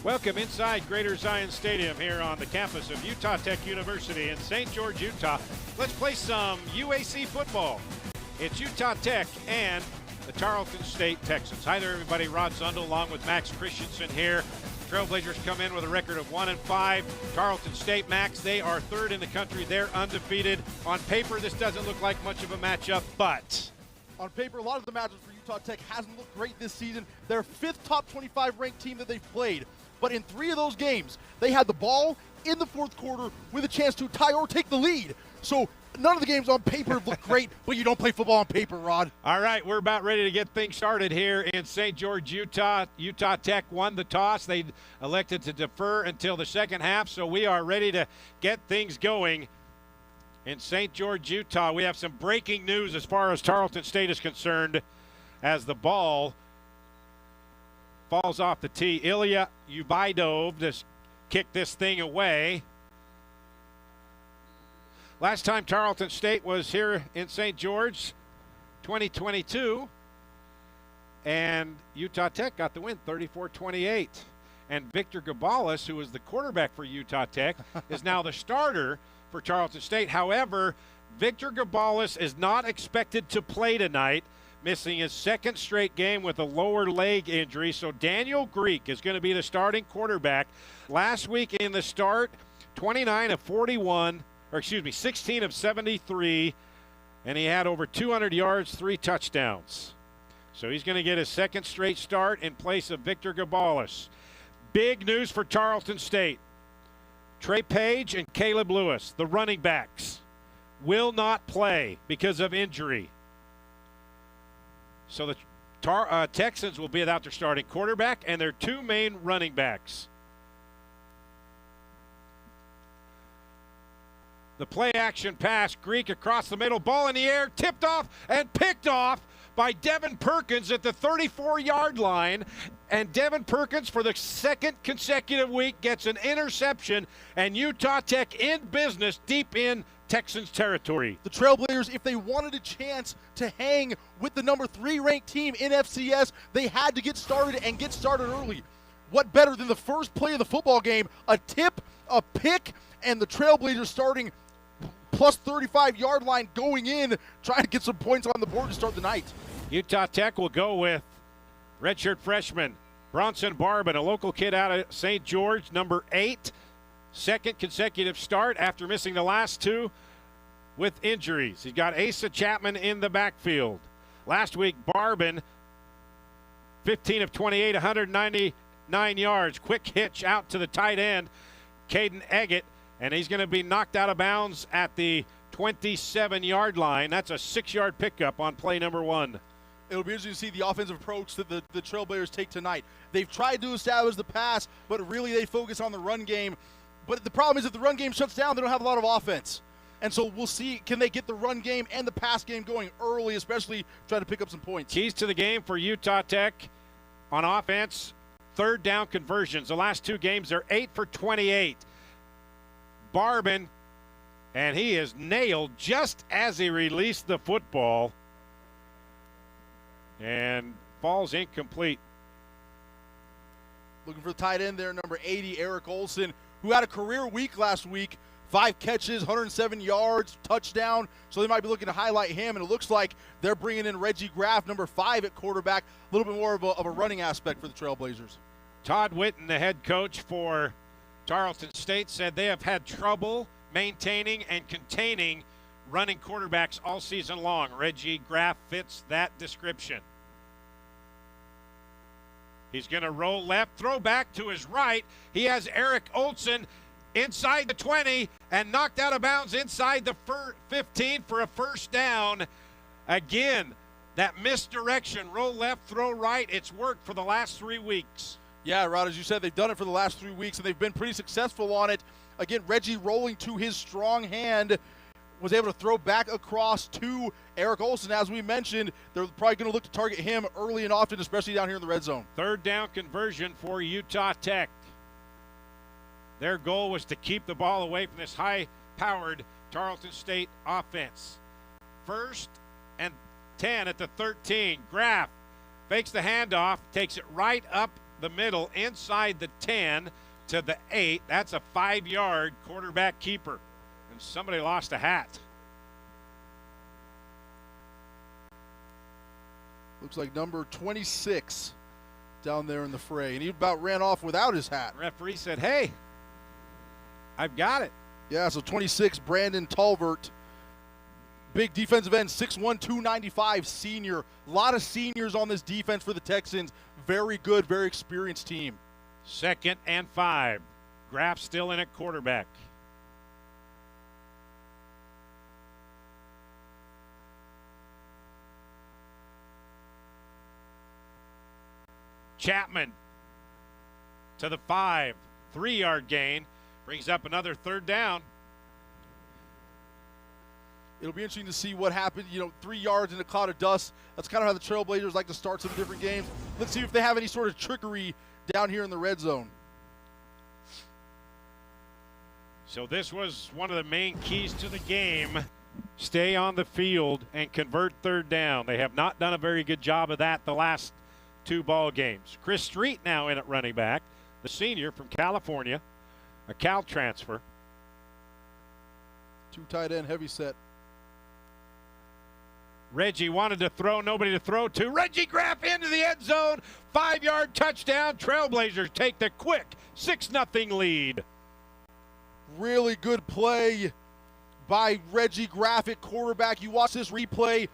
Welcome inside Greater Zion Stadium here on the campus of Utah Tech University in St. George, Utah. Let's play some UAC football. It's Utah Tech and the Tarleton State Texans. Hi there, everybody. Rod Zundel along with Max Christensen here. Trailblazers come in with a record of 1-5. Tarleton State, Max, they are third in the country. They're undefeated. On paper, this doesn't look like much of a matchup, but on paper, a lot of the matchups for Utah Tech hasn't looked great this season. They're fifth top 25 ranked team that they've played. But in 3 of those games, they had the ball in the fourth quarter with a chance to tie or take the lead. So none of the games on paper look great, but you don't play football on paper, Rod. All right, we're about ready to get things started here in St. George, Utah. Utah Tech won the toss. They elected to defer until the second half, so we are ready to get things going in St. George, Utah. We have some breaking news as far as Tarleton State is concerned as the ball falls off the tee. Ilya Ubaidov just kicked this thing away. Last time Tarleton State was here in St. George, 2022, and Utah Tech got the win, 34-28. And Victor Gabalis, who was the quarterback for Utah Tech, is now the starter for Tarleton State. However, Victor Gabalis is not expected to play tonight, missing his second straight game with a lower leg injury. So Daniel Greek is going to be the starting quarterback. Last week in the start, 29 of 41, 16 of 73, and he had over 200 yards, 3 touchdowns. So he's going to get his second straight start in place of Victor Gabalis. Big news for Tarleton State. Trey Page and Caleb Lewis, the running backs, will not play because of injury. So the Texans will be without their starting quarterback and their 2 main running backs. The play-action pass, Greek across the middle, ball in the air, tipped off and picked off by Devin Perkins at the 34-yard line. And Devin Perkins, for the second consecutive week, gets an interception, and Utah Tech in business deep in Texans territory. The Trailblazers, if they wanted a chance to hang with the number 3 ranked team in FCS, they had to get started and get started early. What better than the first play of the football game? A tip, a pick, and the Trailblazers starting plus 35-yard line going in, trying to get some points on the board to start the night. Utah Tech will go with redshirt freshman Bronson Barbin, a local kid out of St. George, number 8. Second consecutive start after missing the last 2 with injuries. He's got Asa Chapman in the backfield. Last week, Barbin, 15 of 28, 199 yards. Quick hitch out to the tight end, Caden Eggett, and he's going to be knocked out of bounds at the 27-yard line. That's a 6-yard pickup on play number 1. It'll be interesting to see the offensive approach that the Trailblazers take tonight. They've tried to establish the pass, but really they focus on the run game. But the problem is if the run game shuts down, they don't have a lot of offense. And so we'll see, can they get the run game and the pass game going early, especially trying to pick up some points. Keys to the game for Utah Tech on offense, third down conversions. The last 2 games, they're 8 for 28. Barbin, and he is nailed just as he released the football and falls incomplete. Looking for the tight end there, number 80, Eric Olson, who had a career week last week. 5 catches, 107 yards, touchdown. So they might be looking to highlight him, and it looks like they're bringing in Reggie Graff, number 5 at quarterback. A little bit more of a running aspect for the Trailblazers. Todd Witten, the head coach for Tarleton State, said they have had trouble maintaining and containing running quarterbacks all season long. Reggie Graff fits that description. He's going to roll left, throw back to his right. He has Eric Olson inside the 20 and knocked out of bounds inside the 15 for a first down. Again, that misdirection, roll left, throw right, it's worked for the last 3 weeks. Yeah, Rod, as you said, they've done it for the last 3 weeks, and they've been pretty successful on it. Again, Reggie rolling to his strong hand, was able to throw back across to Eric Olson. As we mentioned, they're probably going to look to target him early and often, especially down here in the red zone. Third down conversion for Utah Tech. Their goal was to keep the ball away from this high-powered Tarleton State offense. 1st and 10 at the 13. Graff fakes the handoff, takes it right up the middle, inside the 10 to the 8. That's a 5-yard quarterback keeper. And somebody lost a hat. Looks like number 26 down there in the fray. And he about ran off without his hat. Referee said, hey, I've got it. Yeah, so 26, Brandon Tolbert. Big defensive end, 6'1", 295, senior. A lot of seniors on this defense for the Texans. Very good, very experienced team. 2nd and 5. Graff still in at quarterback. Chapman to the 5. 3-yard gain. Brings up another 3rd down. It'll be interesting to see what happens. 3 yards in a cloud of dust. That's kind of how the Trailblazers like to start some different games. Let's see if they have any sort of trickery down here in the red zone. So this was one of the main keys to the game. Stay on the field and convert 3rd down. They have not done a very good job of that the last 2 ball games. Chris Street now in at running back, the senior from California, a Cal transfer. 2 tight end heavy set. Reggie wanted to throw, nobody to throw to. Reggie Graff into the end zone. 5-yard touchdown. Trailblazers take the quick 6-0 lead. Really good play by Reggie Graff at quarterback. You watch this replay.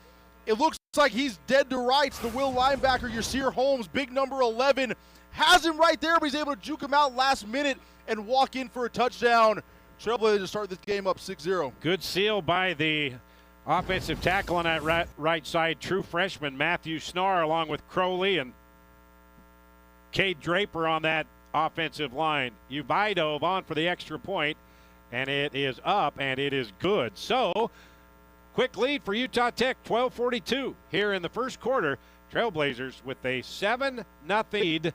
It looks like he's dead to rights. The Will linebacker, Yasir Holmes, big number 11, has him right there, but he's able to juke him out last minute and walk in for a touchdown. Trailblazers start this game up 6-0. Good seal by the offensive tackle on that right side, true freshman Matthew Snar, along with Crowley and Cade Draper on that offensive line. Ubaidov on for the extra point, and it is up, and it is good. So, quick lead for Utah Tech, 12:42 here in the first quarter. Trailblazers with a 7-0 lead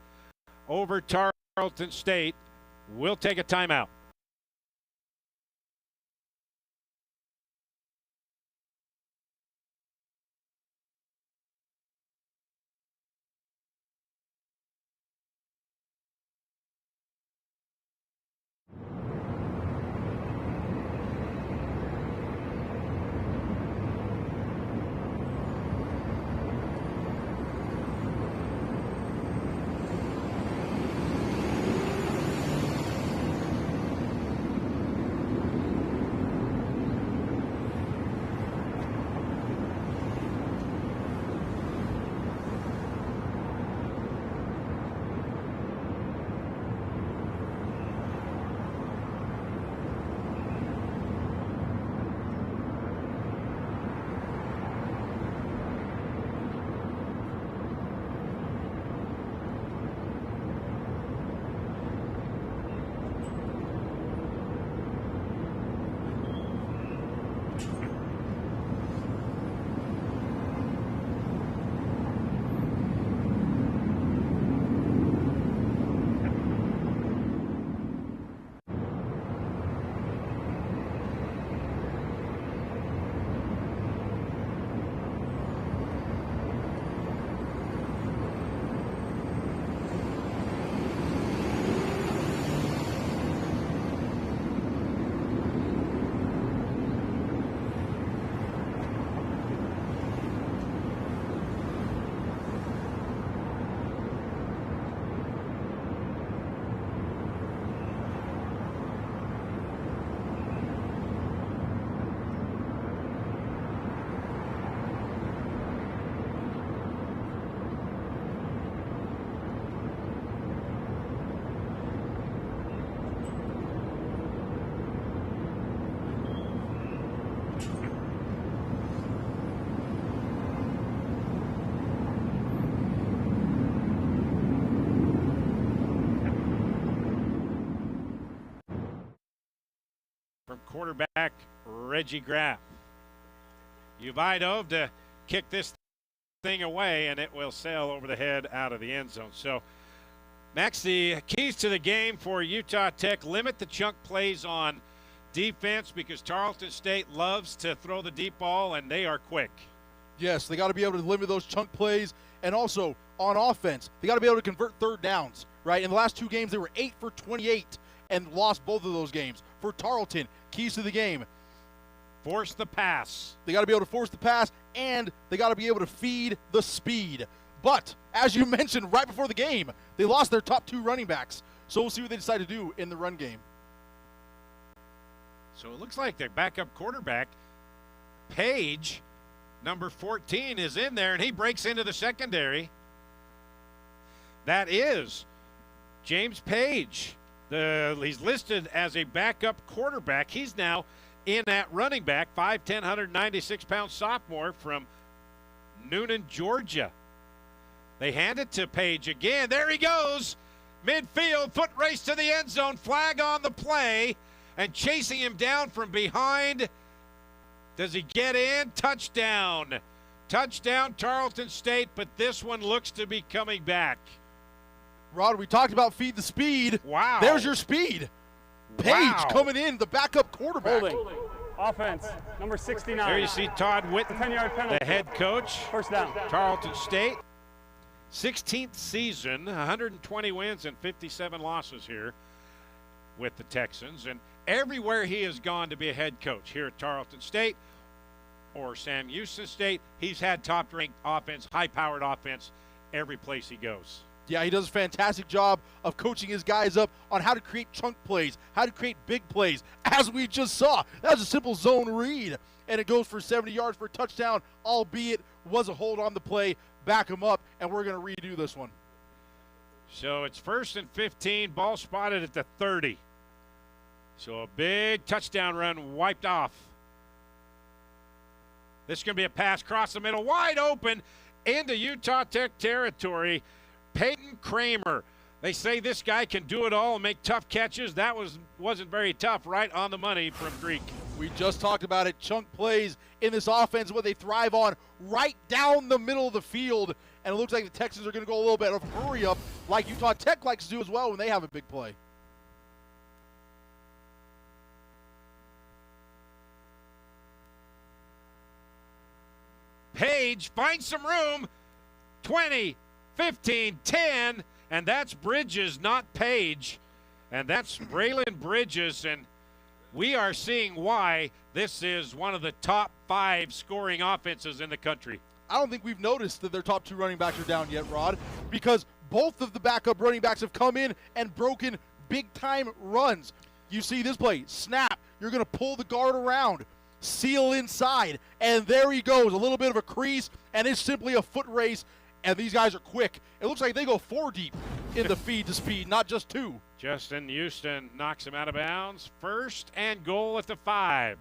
over Tarleton State. We'll take a timeout. From quarterback Reggie Graff. Ubaidov to kick this thing away, and it will sail over the head out of the end zone. So, Max, the keys to the game for Utah Tech: limit the chunk plays on defense, because Tarleton State loves to throw the deep ball, and they are quick. Yes, they got to be able to limit those chunk plays, and also on offense. They got to be able to convert third downs, right? In the last 2 games, they were 8 for 28 and lost both of those games. For Tarleton, keys to the game. Force the pass. They got to be able to force the pass, and they got to be able to feed the speed. But, as you mentioned right before the game, they lost their top 2 running backs. So we'll see what they decide to do in the run game. So it looks like their backup quarterback, Page, number 14, is in there, and he breaks into the secondary. That is James Page. He's listed as a backup quarterback. He's now in at running back, 5'10", 196-pound sophomore from Noonan, Georgia. They hand it to Page again. There he goes. Midfield, foot race to the end zone, flag on the play, and chasing him down from behind. Does he get in? Touchdown. Touchdown, Tarleton State, but this one looks to be coming back. Rod, we talked about feed the speed. Wow. There's your speed. Page coming in, the backup quarterback. Holding. Offense, number 69. There you see Todd Witten, 10-yard penalty. the head coach. First down. Tarleton State. 16th season, 120 wins and 57 losses here with the Texans. And everywhere he has gone to be a head coach, here at Tarleton State or Sam Houston State, he's had top-ranked offense, high-powered offense every place he goes. Yeah, he does a fantastic job of coaching his guys up on how to create chunk plays, how to create big plays, as we just saw. That was a simple zone read, and it goes for 70 yards for a touchdown, albeit was a hold on the play. Back him up, and we're going to redo this one. So it's 1st and 15, ball spotted at the 30. So a big touchdown run wiped off. This is going to be a pass across the middle, wide open into Utah Tech territory. Peyton Kramer. They say this guy can do it all and make tough catches. That wasn't very tough, right on the money from Greek. We just talked about it. Chunk plays in this offense, what they thrive on, right down the middle of the field. And it looks like the Texans are going to go a little bit of hurry up, like Utah Tech likes to do as well when they have a big play. Page finds some room. 20, 15, 10, and that's Bridges, not Page. And that's Braylon Bridges, and we are seeing why this is one of the top 5 scoring offenses in the country. I don't think we've noticed that their top 2 running backs are down yet, Rod, because both of the backup running backs have come in and broken big-time runs. You see this play, snap, you're going to pull the guard around, seal inside, and there he goes, a little bit of a crease, and it's simply a foot race, and these guys are quick. It looks like they go 4 deep in the feed to speed, not just 2. Justin Houston knocks him out of bounds. 1st and goal at the 5.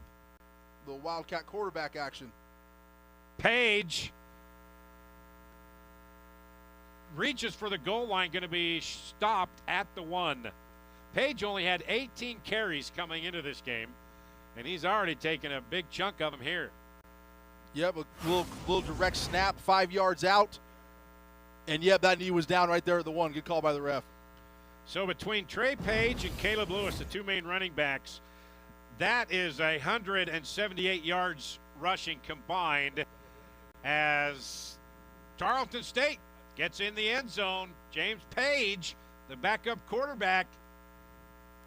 The Wildcat quarterback action. Page reaches for the goal line, going to be stopped at the 1. Page only had 18 carries coming into this game, and he's already taken a big chunk of them here. Yep, a little direct snap, 5 yards out. And yep, that knee was down right there at the 1. Good call by the ref. So between Trey Page and Caleb Lewis, the 2 main running backs, that is 178 yards rushing combined as Tarleton State gets in the end zone. James Page, the backup quarterback,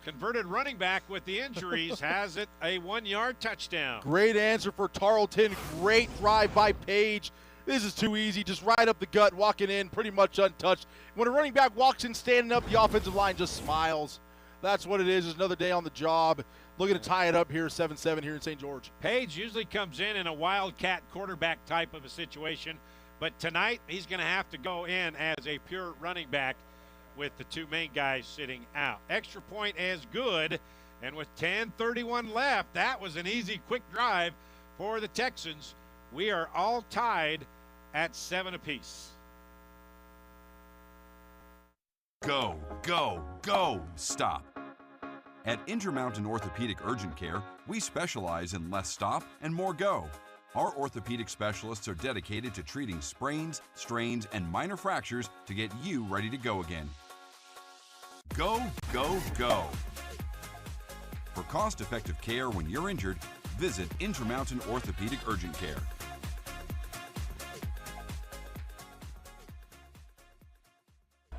converted running back with the injuries, has it a 1-yard touchdown. Great answer for Tarleton. Great drive by Page. This is too easy. Just right up the gut, walking in, pretty much untouched. When a running back walks in standing up, the offensive line just smiles. That's what it is. It's another day on the job. Looking to tie it up here, 7-7 here in St. George. Page usually comes in a wildcat quarterback type of a situation, but tonight he's going to have to go in as a pure running back with the 2 main guys sitting out. Extra point is good, and with 10:31 left, that was an easy, quick drive for the Texans. We are all tied at 7 apiece. Go, go, go, stop. At Intermountain Orthopedic Urgent Care, we specialize in less stop and more go. Our orthopedic specialists are dedicated to treating sprains, strains, and minor fractures to get you ready to go again. Go, go, go. For cost-effective care when you're injured, visit Intermountain Orthopedic Urgent Care.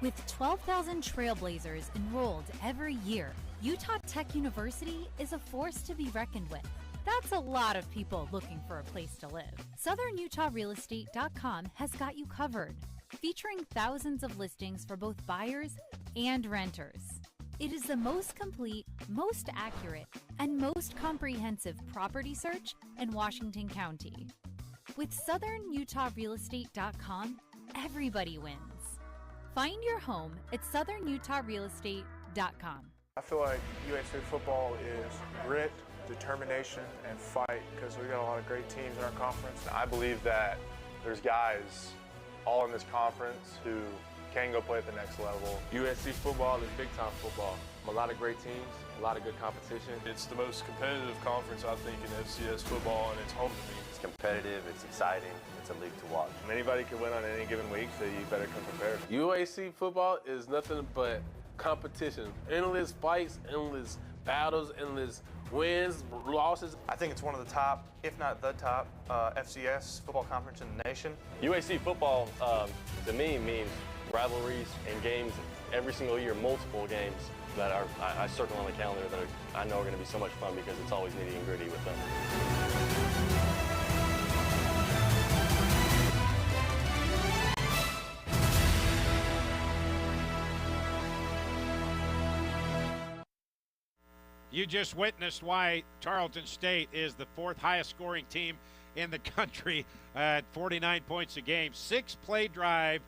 With 12,000 trailblazers enrolled every year, Utah Tech University is a force to be reckoned with. That's a lot of people looking for a place to live. SouthernUtahRealEstate.com has got you covered, featuring thousands of listings for both buyers and renters. It is the most complete, most accurate, and most comprehensive property search in Washington County. With SouthernUtahRealEstate.com, everybody wins. Find your home at SouthernUtahRealEstate.com. I feel like UAC football is grit, determination, and fight because we got a lot of great teams in our conference. I believe that there's guys all in this conference who can go play at the next level. USC football is big-time football. A lot of great teams, a lot of good competition. It's the most competitive conference, I think, in FCS football, and it's home to me. It's competitive, it's exciting, it's a league to watch. Anybody can win on any given week, so you better come prepared. UAC football is nothing but competition. Endless fights, endless battles, endless wins, losses. I think it's one of the top, if not the top, FCS football conference in the nation. UAC football, to me, means rivalries and games every single year, multiple games that I circle on the calendar that I know are going to be so much fun because it's always nitty and gritty with them. You just witnessed why Tarleton State is the fourth highest scoring team in the country at 49 points a game. 6-play drive,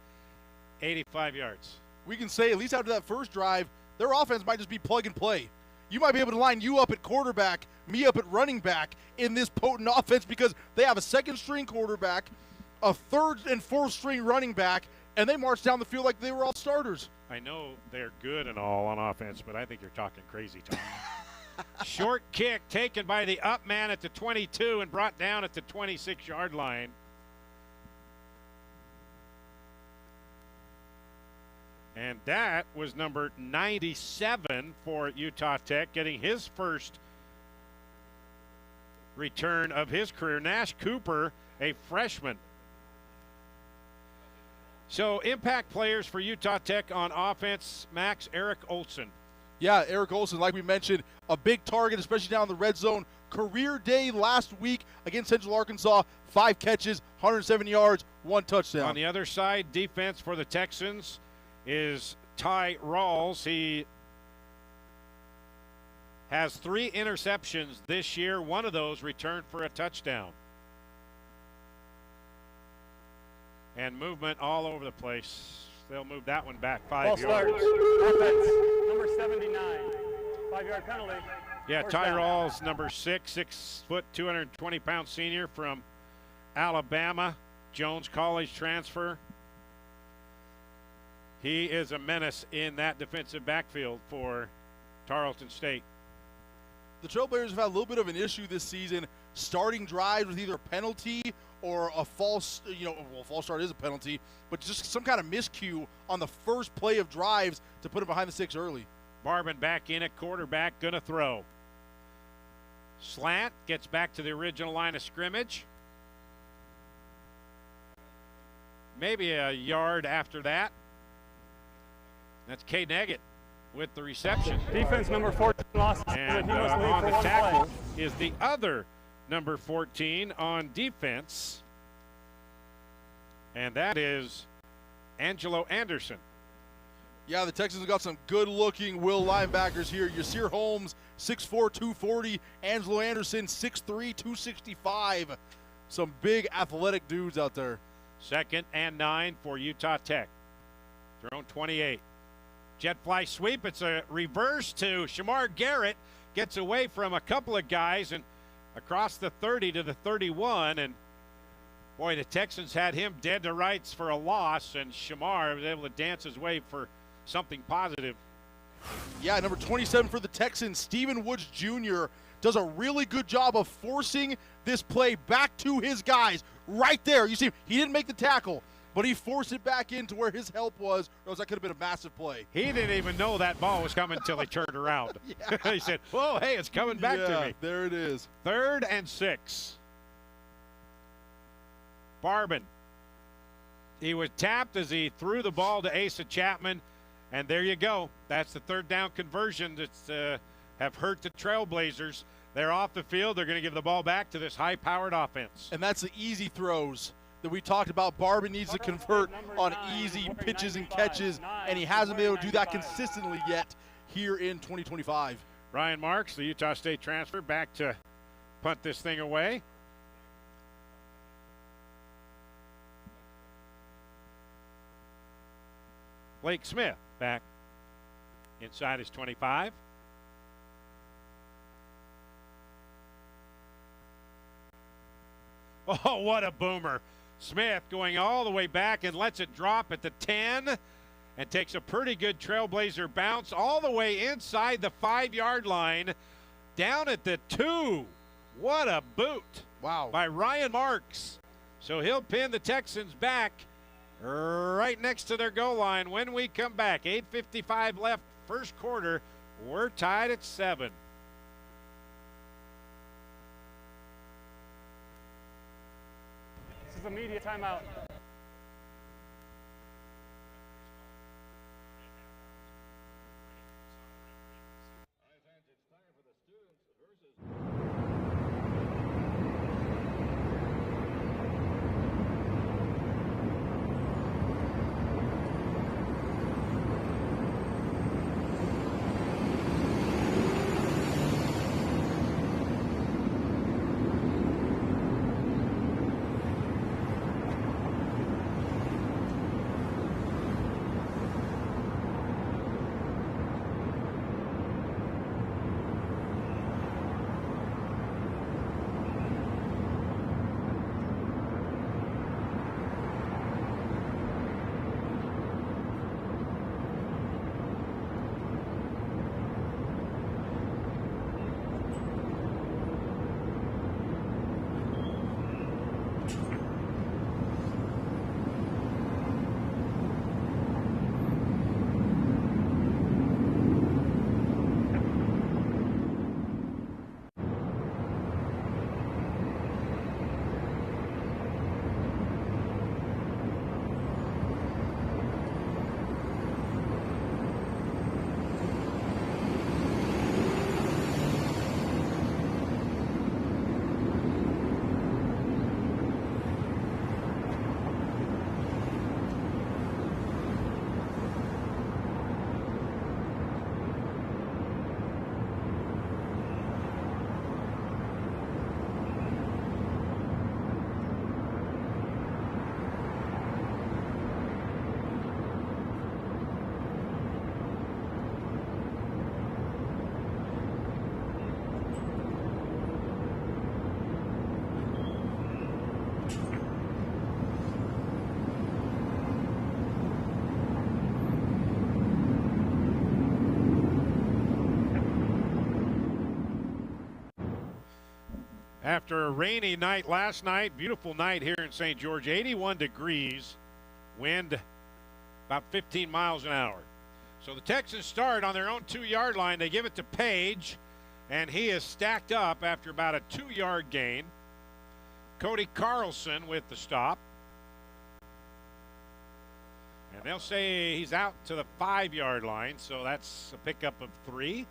85 yards. We can say, at least after that first drive, their offense might just be plug and play. You might be able to line you up at quarterback, me up at running back in this potent offense because they have a second-string quarterback, a third and fourth-string running back, and they march down the field like they were all starters. I know they're good and all on offense, but I think you're talking crazy, Tom. Short kick taken by the up man at the 22 and brought down at the 26-yard line. And that was number 97 for Utah Tech, getting his first return of his career. Nash Cooper, a freshman. So impact players for Utah Tech on offense, Max, Eric Olson. Yeah, Eric Olson, like we mentioned, a big target, especially down in the red zone. Career day last week against Central Arkansas, 5 catches, 107 yards, 1 touchdown. On the other side, defense for the Texans is Ty Rawls. He has 3 interceptions this year. One of those returned for a touchdown. And movement all over the place. They'll move that one back 5 yards. Offense, number 79, 5-yard penalty. Yeah, First Ty down. Rawls, number 6 foot, 220-pound senior from Alabama, Jones College transfer. He is a menace in that defensive backfield for Tarleton State. The Trailblazers have had a little bit of an issue this season, starting drives with either a penalty or a false, false start is a penalty, but just some kind of miscue on the first play of drives to put it behind the 6 early. Barban back in at quarterback, gonna throw. Slant, gets back to the original line of scrimmage. Maybe a yard after that. That's K. Neggett with the reception. Defense, number 14, lost. And He must leave on for the one tackle play. is the other number 14 on defense. And that is Angelo Anderson. Yeah, the Texans have got some good-looking will linebackers here. Yasir Holmes, 6'4", 240. Angelo Anderson, 6'3", 265. Some big athletic dudes out there. 2nd and 9 for Utah Tech. Their own 28. Jet fly sweep. It's a reverse to Shamar Garrett. Gets away from a couple of guys and across the 30 to the 31. And, boy, the Texans had him dead to rights for a loss, and Shamar was able to dance his way for something positive. Yeah, number 27 for the Texans, Steven Woods Jr. does a really good job of forcing this play back to his guys right there. You see, he didn't make the tackle, but he forced it back into where his help was, or else that could have been a massive play. He didn't even know that ball was coming until he turned around. He said, whoa, hey, it's coming back to me. There it is. 3rd and 6. Barban He was tapped as he threw the ball to Asa Chapman, and there you go. That's the third down conversion that's have hurt the Trailblazers. They're off the field. They're going to give the ball back to this high-powered offense. And that's the easy throws that we talked about. Barber needs to convert on easy pitches and catches, and he hasn't been able to do that consistently yet here in 2025. Ryan Marks, the Utah State transfer, back to punt this thing away. Blake Smith back inside his 25. Oh, what a boomer. Smith going all the way back and lets it drop at the 10 and takes a pretty good Trailblazer bounce all the way inside the 5-yard line down at the 2. What a boot. Wow. By Ryan Marks. So he'll pin the Texans back right next to their goal line when we come back. 8:55 left, first quarter. We're tied at 7. This is a media timeout. After a rainy night last night, beautiful night here in St. George, 81 degrees, wind about 15 miles an hour. So the Texans start on their own 2-yard line. They give it to Page, and he is stacked up after about a 2-yard gain. Cody Carlson with the stop. And they'll say he's out to the 5-yard line, so that's a pickup of 3.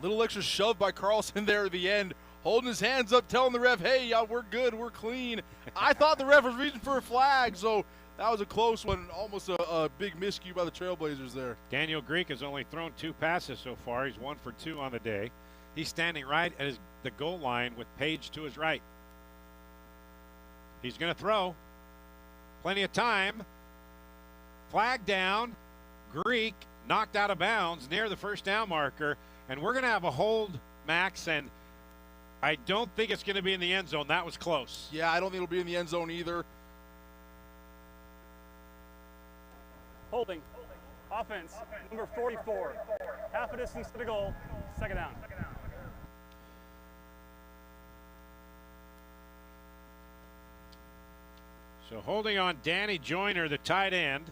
Little extra shove by Carlson there at the end, holding his hands up, telling the ref, hey, yeah, we're good, we're clean. I thought the ref was reaching for a flag, so that was a close one, almost a big miscue by the Trailblazers there. Daniel Greek has only thrown 2 passes so far. He's 1 for 2 on the day. He's standing right at the goal line with Page to his right. He's going to throw. Plenty of time. Flag down. Greek knocked out of bounds near the first down marker. And we're going to have a hold, Max, and I don't think it's going to be in the end zone. That was close. Yeah, I don't think it'll be in the end zone either. Holding. Offense, number 44. Half a distance to the goal. Second down. So holding on Danny Joyner, the tight end,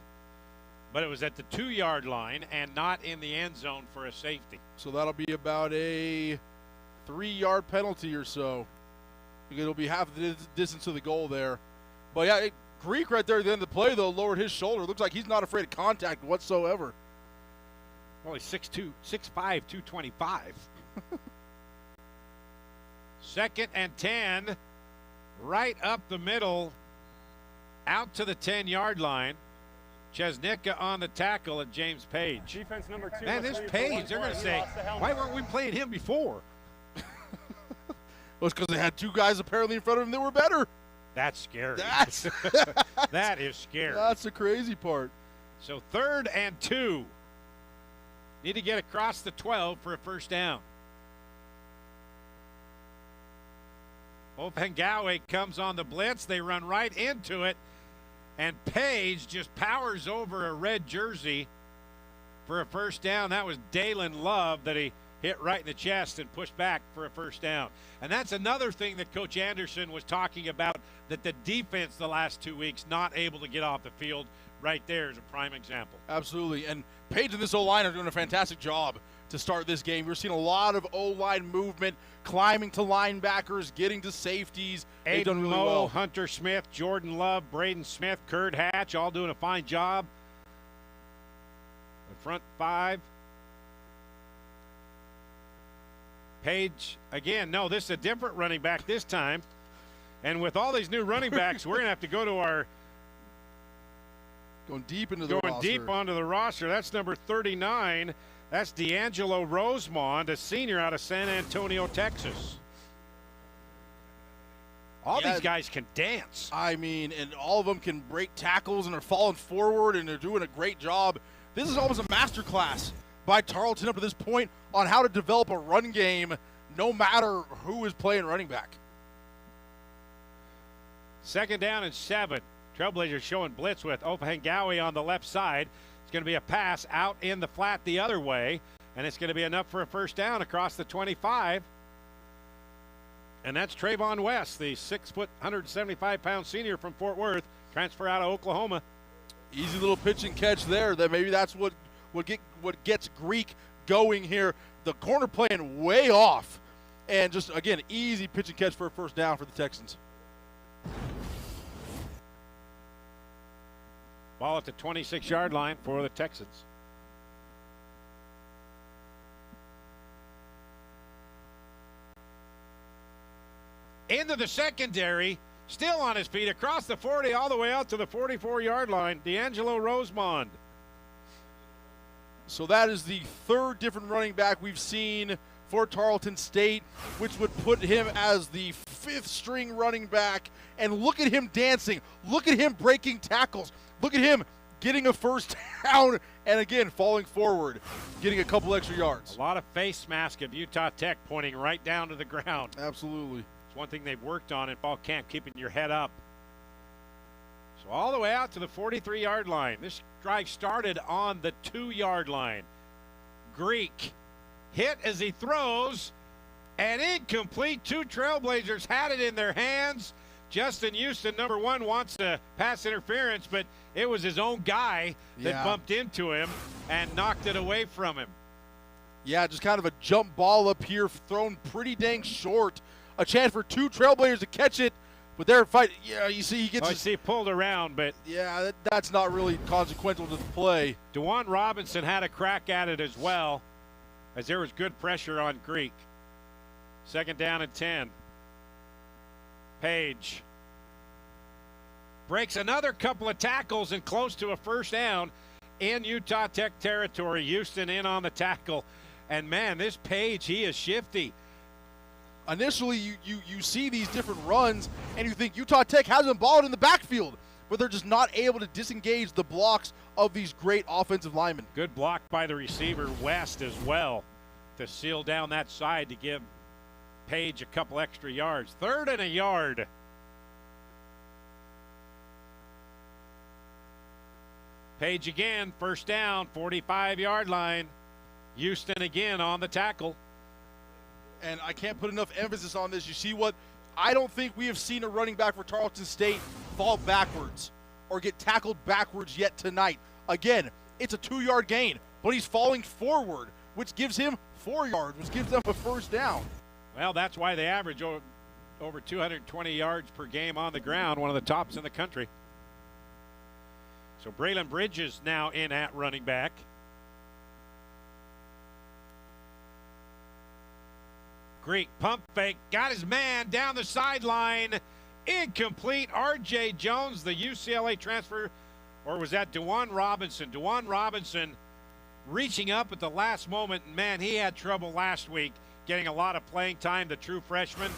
but it was at the 2-yard line and not in the end zone for a safety. So that'll be about a 3-yard penalty or so. It'll be half the distance to the goal there. But yeah, Greek right there at the end of the play, though, lowered his shoulder. Looks like he's not afraid of contact whatsoever. Well, he's 6'2", 6'5", 225. 2nd and 10, right up the middle, out to the 10-yard line. Chesnicka on the tackle at James Page. Defense number 2. Man, this Page, they're going to say, why weren't we playing him before? Well, it's because they had two guys apparently in front of him that were better. That's scary. That is scary. That's the crazy part. So 3rd and 2. Need to get across the 12 for a first down. Opengawe comes on the blitz. They run right into it. And Page just powers over a red jersey for a first down. That was Dalen Love that he hit right in the chest and pushed back for a first down. And that's another thing that Coach Anderson was talking about, that the defense the last 2 weeks not able to get off the field. Right there is a prime example. Absolutely. And Page and this O-line are doing a fantastic job to start this game. We're seeing a lot of O-line movement, climbing to linebackers, getting to safeties. They've done really well. Hunter Smith, Jordan Love, Braden Smith, Kurt Hatch, all doing a fine job. The front 5. Page, again, no, this is a different running back this time. And with all these new running backs, we're going to have to go to our Going deep into the roster. Going deep onto the roster. That's number 39. That's D'Angelo Rosemond, a senior out of San Antonio, Texas. All these guys can dance. I mean, and all of them can break tackles and are falling forward, and they're doing a great job. This is almost a masterclass by Tarleton up to this point on how to develop a run game no matter who is playing running back. 2nd down and 7. Trailblazers showing blitz with Opengawe on the left side. It's going to be a pass out in the flat the other way, and it's going to be enough for a first down across the 25. And that's Trayvon West, the 6 foot, 175-pound senior from Fort Worth, transfer out of Oklahoma. Easy little pitch and catch there. That maybe that's what gets Greek going here. The corner playing way off, and just again easy pitch and catch for a first down for the Texans. Ball at the 26-yard line for the Texans. Into the secondary, still on his feet, across the 40, all the way out to the 44-yard line, D'Angelo Rosemond. So that is the 3rd different running back we've seen for Tarleton State, which would put him as the 5th string running back. And look at him dancing. Look at him breaking tackles. Look at him getting a first down and, again, falling forward, getting a couple extra yards. A lot of face mask of Utah Tech pointing right down to the ground. Absolutely. It's one thing they've worked on in fall camp, keeping your head up. So all the way out to the 43-yard line. This drive started on the 2-yard line. Greek hit as he throws, and incomplete. 2 Trailblazers had it in their hands. Justin Houston, number 1, wants to pass interference, but it was his own guy that bumped into him and knocked it away from him. Yeah, just kind of a jump ball up here, thrown pretty dang short. A chance for 2 Trailblazers to catch it, but they're fighting. Yeah, you see he gets pulled around, but yeah, that's not really consequential to the play. DeJuan Robinson had a crack at it as well, as there was good pressure on Greek. 2nd down and 10. Page breaks another couple of tackles and close to a first down in Utah Tech territory. Houston in on the tackle. And, man, this Page, he is shifty. Initially, you see these different runs, and you think Utah Tech has them balled in the backfield, but they're just not able to disengage the blocks of these great offensive linemen. Good block by the receiver, West, as well, to seal down that side to give Page a couple extra yards. 3rd and a yard. Page again, first down, 45-yard line. Houston again on the tackle. And I can't put enough emphasis on this. You see what? I don't think we have seen a running back for Tarleton State fall backwards or get tackled backwards yet tonight. Again, it's a 2-yard gain, but he's falling forward, which gives him 4 yards, which gives them a first down. Well, that's why they average over 220 yards per game on the ground, one of the tops in the country. So Braylon Bridges now in at running back. Greek pump fake, got his man down the sideline. Incomplete. R.J. Jones, the UCLA transfer, or was that DeJuan Robinson? DeJuan Robinson reaching up at the last moment. Man, he had trouble last week getting a lot of playing time, the true freshman.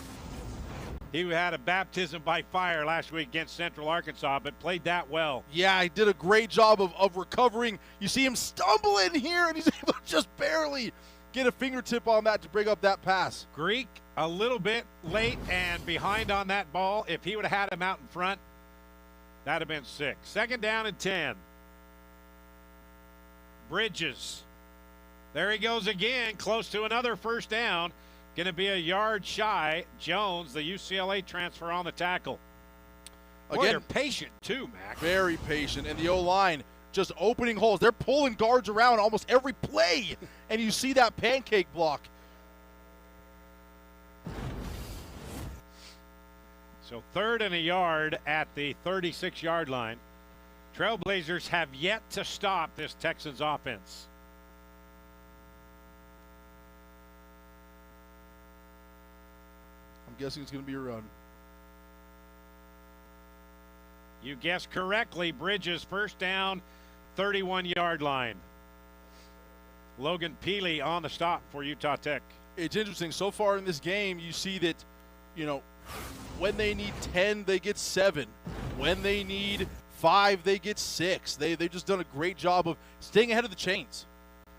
He had a baptism by fire last week against Central Arkansas, but played that well. Yeah, he did a great job of recovering. You see him stumbling here, and he's able to just barely get a fingertip on that to bring up that pass. Greek a little bit late and behind on that ball. If he would have had him out in front, that'd have been 6. 2nd down and 10. Bridges. There he goes again, close to another first down. Going to be a yard shy. Jones, the UCLA transfer, on the tackle. Boy, Again, they're patient too, Mac. Very patient. And the O-line just opening holes. They're pulling guards around almost every play. And you see that pancake block. So 3rd and a yard at the 36-yard line. Trailblazers have yet to stop this Texans offense. I'm guessing it's going to be a run. You guessed correctly. Bridges, first down, 31-yard line. Logan Peely on the stop for Utah Tech. It's interesting. So far in this game, you see that, when they need 10, they get 7. When they need 5, they get 6. They've just done a great job of staying ahead of the chains.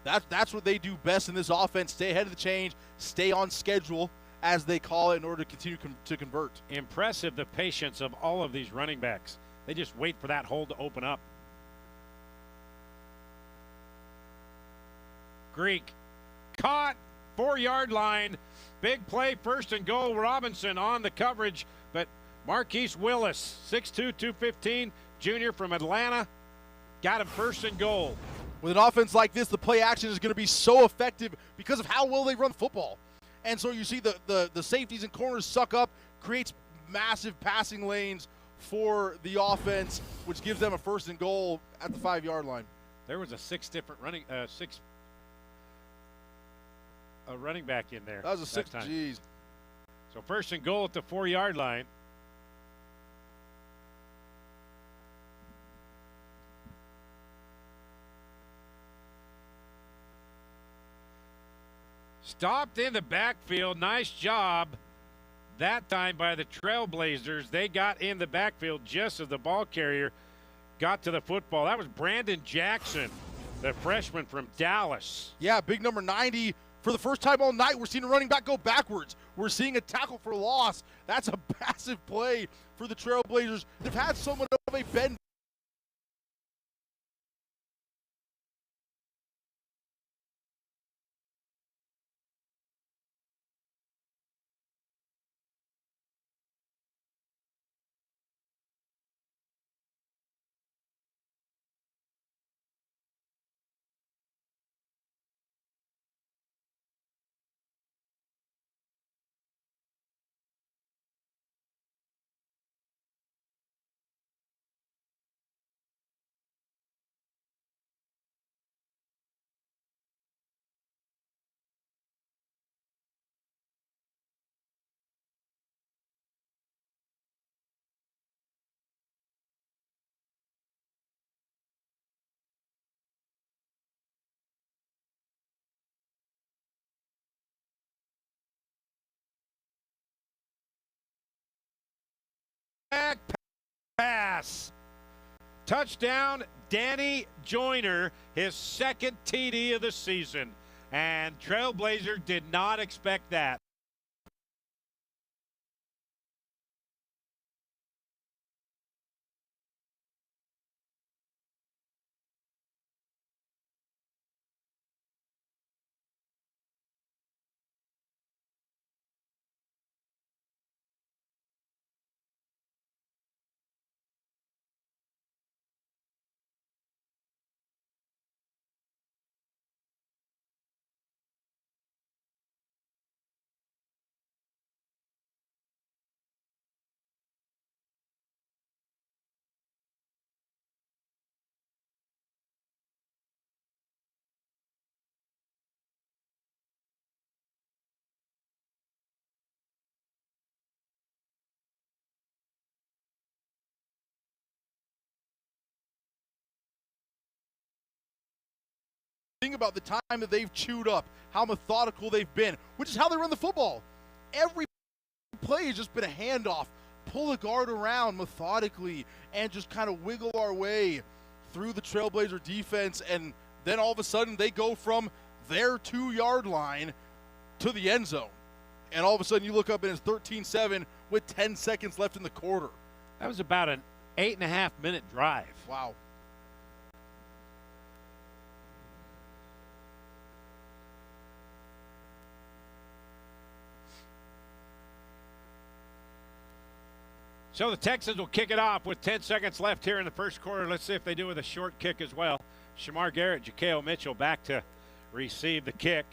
That's what they do best in this offense. Stay ahead of the chains, stay on schedule, as they call it, in order to continue to convert. Impressive, the patience of all of these running backs. They just wait for that hole to open up. Greek caught, 4-yard line. Big play, 1st and goal. Robinson on the coverage, but Marquise Willis, 6'2", 215, junior from Atlanta, got him 1st and goal. With an offense like this, the play action is going to be so effective because of how well they run football. And so you see the safeties and corners suck up, creates massive passing lanes for the offense, which gives them a 1st and goal at the 5-yard line. There was a 6 different running back in there. That was a 6, geez. So 1st and goal at the 4-yard line. Stopped in the backfield. Nice job that time by the Trailblazers. They got in the backfield just as the ball carrier got to the football. That was Brandon Jackson, the freshman from Dallas. Yeah, big number 90. For the first time all night, we're seeing a running back go backwards. We're seeing a tackle for loss. That's a massive play for the Trailblazers. They've had somewhat of a bend Back pass. Touchdown, Danny Joyner, his 2nd TD of the season. And Trailblazer did not expect that. think about the time that they've chewed up, how methodical they've been, which is how they run the football. Every play has just been a handoff, pull the guard around methodically, and just kind of wiggle our way through the Trailblazer defense, and then all of a sudden they go from their 2-yard line to the end zone. And all of a sudden you look up and it's 13-7 with 10 seconds left in the quarter. That was about an 8.5-minute drive. Wow. So the Texans will kick it off with 10 seconds left here in the first quarter. Let's see if they do with a short kick as well. Shamar Garrett, Jakale Mitchell back to receive the kick.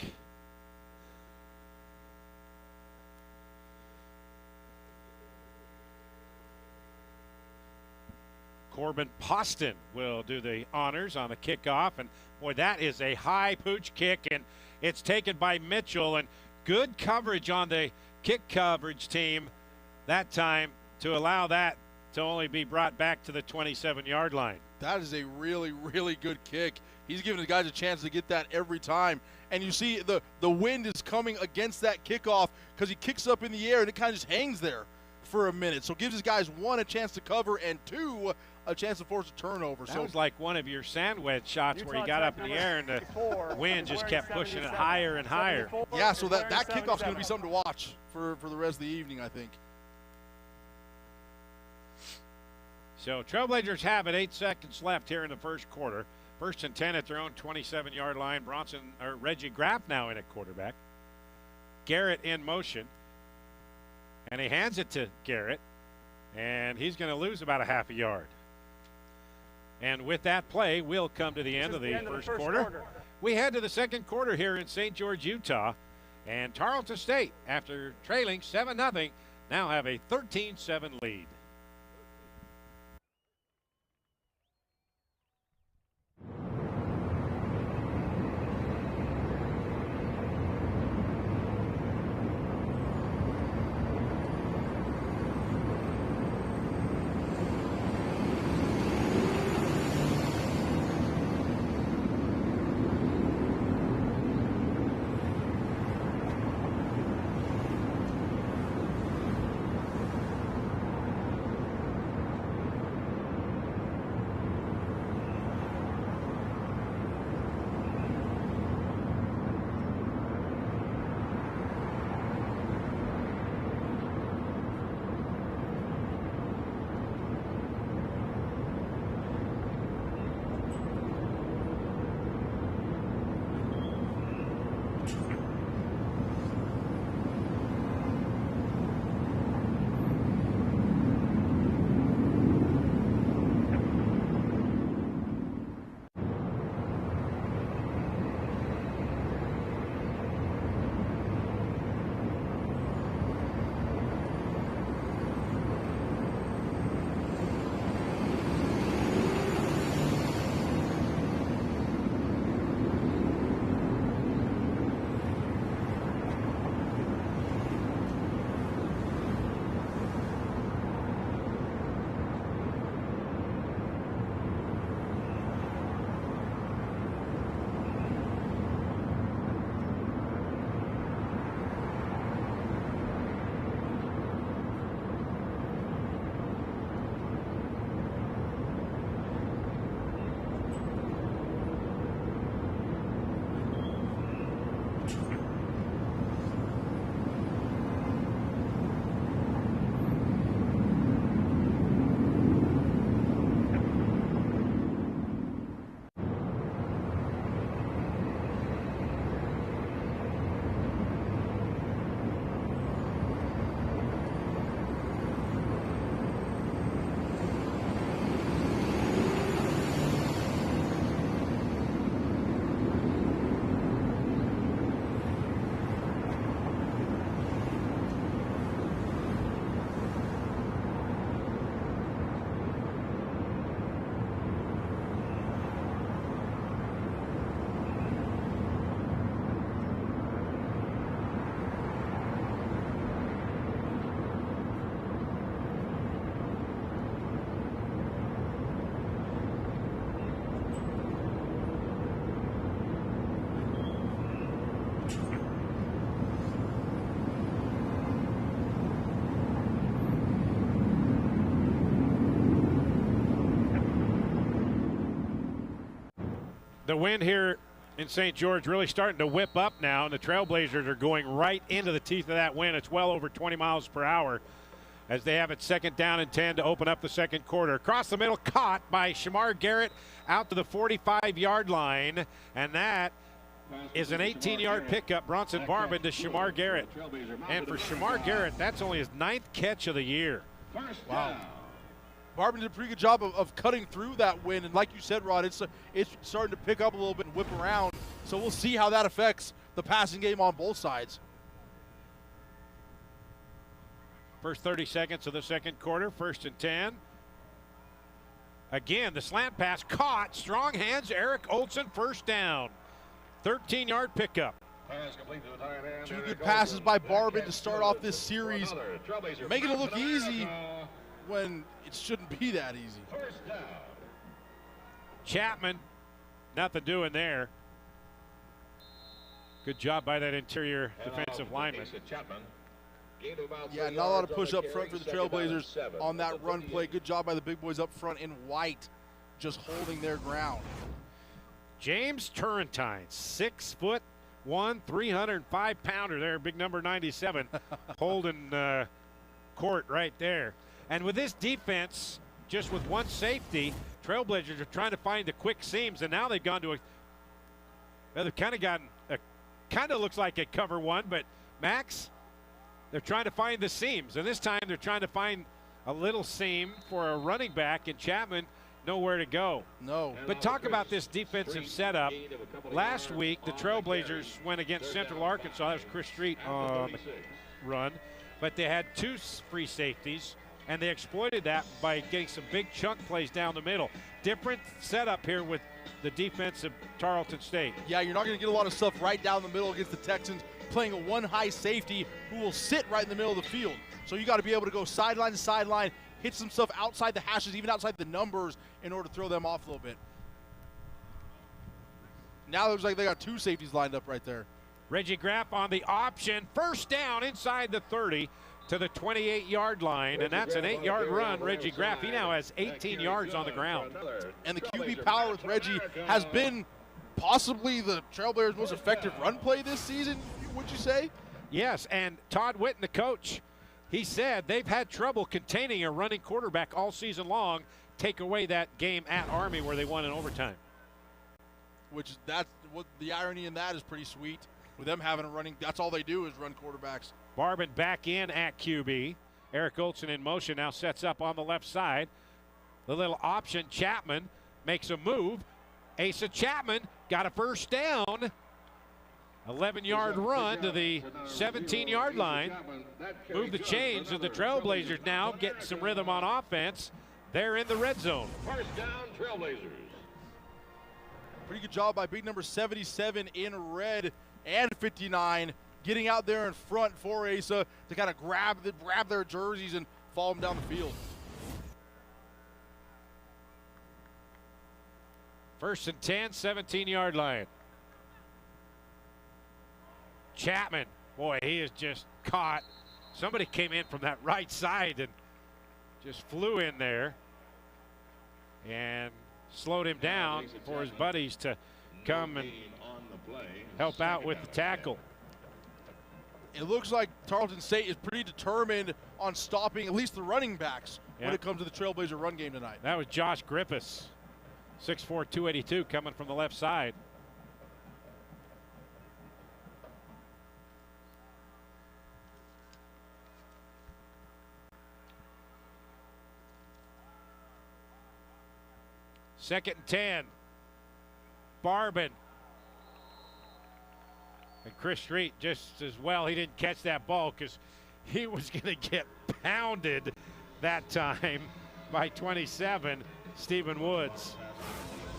Corbin Poston will do the honors on the kickoff. And, boy, that is a high pooch kick, and it's taken by Mitchell. And good coverage on the kick coverage team that time to allow that to only be brought back to the 27-yard line. That is a really, really good kick. He's giving the guys a chance to get that every time. And you see the wind is coming against that kickoff because he kicks up in the air and it kind of just hangs there for a minute. So it gives his guys, 1, a chance to cover, and 2, a chance to force a turnover. That was like one of your sandwich shots where he got up in the air and the wind just kept pushing it higher and higher. Yeah, so that kickoff's going to be something to watch for the rest of the evening, I think. So Trailblazers have it, 8 seconds left here in the first quarter. 1st and 10 at their own 27-yard line. Reggie Graff now in at quarterback. Garrett in motion. And he hands it to Garrett. And he's going to lose about a half a yard. And with that play, we'll come to the end of the first quarter. We head to the second quarter here in St. George, Utah. And Tarleton State, after trailing 7-0, now have a 13-7 lead. The wind here in St. George really starting to whip up now, and the Trailblazers are going right into the teeth of that wind. It's well over 20 miles per hour as they have it second down and 10 to open up the second quarter. Across the middle, caught by Shamar Garrett out to the 45-yard line, and that is an 18-yard pickup. Bronson Barbin to Shamar Garrett. And for Shamar Garrett, that's only his 9th catch of the year. Wow. Barbin did a pretty good job of cutting through that wind, and like you said, Rod, it's starting to pick up a little bit and whip around. So we'll see how that affects the passing game on both sides. First 30 seconds of the second quarter, 1st and 10. Again, the slant pass caught. Strong hands, Eric Olson, first down. 13-yard pickup. Two good passes by Barbin to start off this series, making it look easy when it shouldn't be that easy. Chapman, nothing doing there. Good job by that interior defensive lineman. Yeah, not a lot of push up front for the Trailblazers on that run play. Good job by the big boys up front in white, just holding their ground. James Turrentine, 6'1", 305-pounder there, big number 97, holding court right there. And with this defense, just with one safety, Trailblazers are trying to find the quick seams, and now they've gone to they've kind of gotten kind of looks like a cover one, but Max, they're trying to find the seams, and this time they're trying to find a little seam for a running back, and Chapman nowhere to go. No. But talk about this defensive setup. Last week, the Trailblazers went against Central Arkansas. That was Chris Street on the run, but they had 2 free safeties, and they exploited that by getting some big chunk plays down the middle. Different setup here with the defense of Tarleton State. Yeah, you're not going to get a lot of stuff right down the middle against the Texans, playing a one high safety who will sit right in the middle of the field. So you got to be able to go sideline to sideline, hit some stuff outside the hashes, even outside the numbers, in order to throw them off a little bit. Now it looks like they got 2 safeties lined up right there. Reggie Graff on the option. First down inside the 30 to the 28-yard line, and that's an 8-yard run. Reggie Graff, he now has 18 yards on the ground. And the QB power with Reggie has been possibly the Trailblazers' most effective run play this season, would you say? Yes, and Todd Witten, the coach, he said they've had trouble containing a running quarterback all season long. Take away that game at Army where they won in overtime. Which that's what the irony in that is pretty sweet. With them having a running, that's all they do is run quarterbacks. Barbin back in at QB. Eric Olson in motion now sets up on the left side. The little option, Chapman makes a move. Asa Chapman got a first down. 11-yard run to the 17-yard line. Move the chains of the Trailblazers now, getting some rhythm on offense. They're in the red zone. First down, Trailblazers. Pretty good job by big number 77 in red and 59, getting out there in front for Asa to kind of grab their jerseys and follow them down the field. First and 10, 17-yard line. Chapman, boy, he is just caught. Somebody came in from that right side and just flew in there and slowed him down for his buddies to come and help out with the tackle. It looks like Tarleton State is pretty determined on stopping at least the running backs when it comes to the Trailblazer run game tonight. That was Josh Griffiths, 6'4", 282, coming from the left side. Second and 10. Barbin. And Chris Street just as well. He didn't catch that ball because he was going to get pounded that time by 27, Stephen Woods.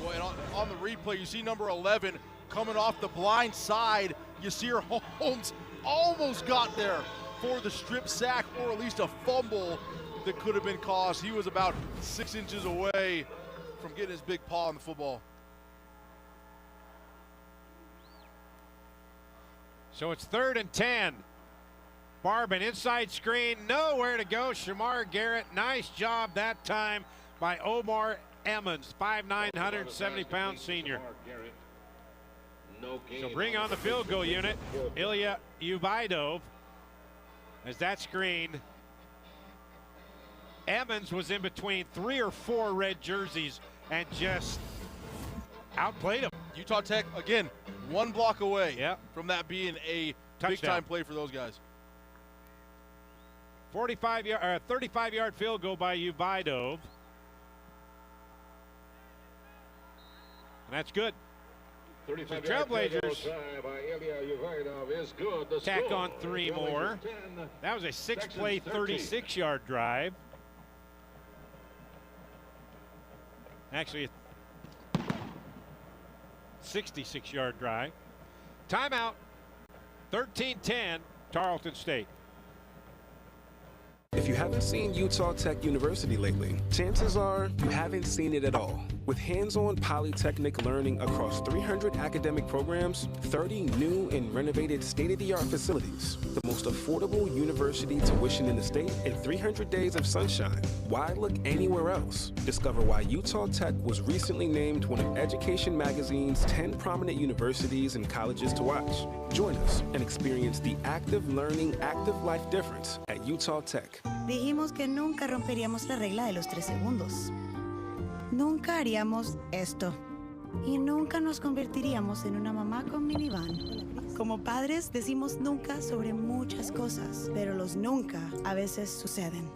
Boy, and on the replay, you see number 11 coming off the blind side. You see her Holmes almost got there for the strip sack or at least a fumble that could have been caused. He was about 6 inches away from getting his big paw on the football. So it's 3rd and 10. Barbin inside screen, nowhere to go. Shamar Garrett, nice job that time by Omar Emmons, 5'9", 170-pound senior. So bring on the field goal unit. Ilya Ubaidov as that screen. Evans was in between 3 or 4 red jerseys and just outplayed him. Utah Tech, again, 1 block away from that being a big-time play for those guys. 35-yard field goal by Ubaidov. And that's good. So Trailblazers tack on 3 more. That was a 6-play, 36-yard drive. Actually, a 66-yard drive. Timeout, 13-10, Tarleton State. If you haven't seen Utah Tech University lately, chances are you haven't seen it at all. With hands-on polytechnic learning across 300 academic programs, 30 new and renovated state-of-the-art facilities, the most affordable university tuition in the state, and 300 days of sunshine. Why look anywhere else? Discover why Utah Tech was recently named one of Education Magazine's 10 prominent universities and colleges to watch. Join us and experience the active learning, active life difference at Utah Tech. Dijimos que nunca romperíamos la regla de los 3 segundos. Nunca haríamos esto. Y nunca nos convertiríamos en una mamá con minivan. Como padres decimos nunca sobre muchas cosas, pero los nunca a veces suceden.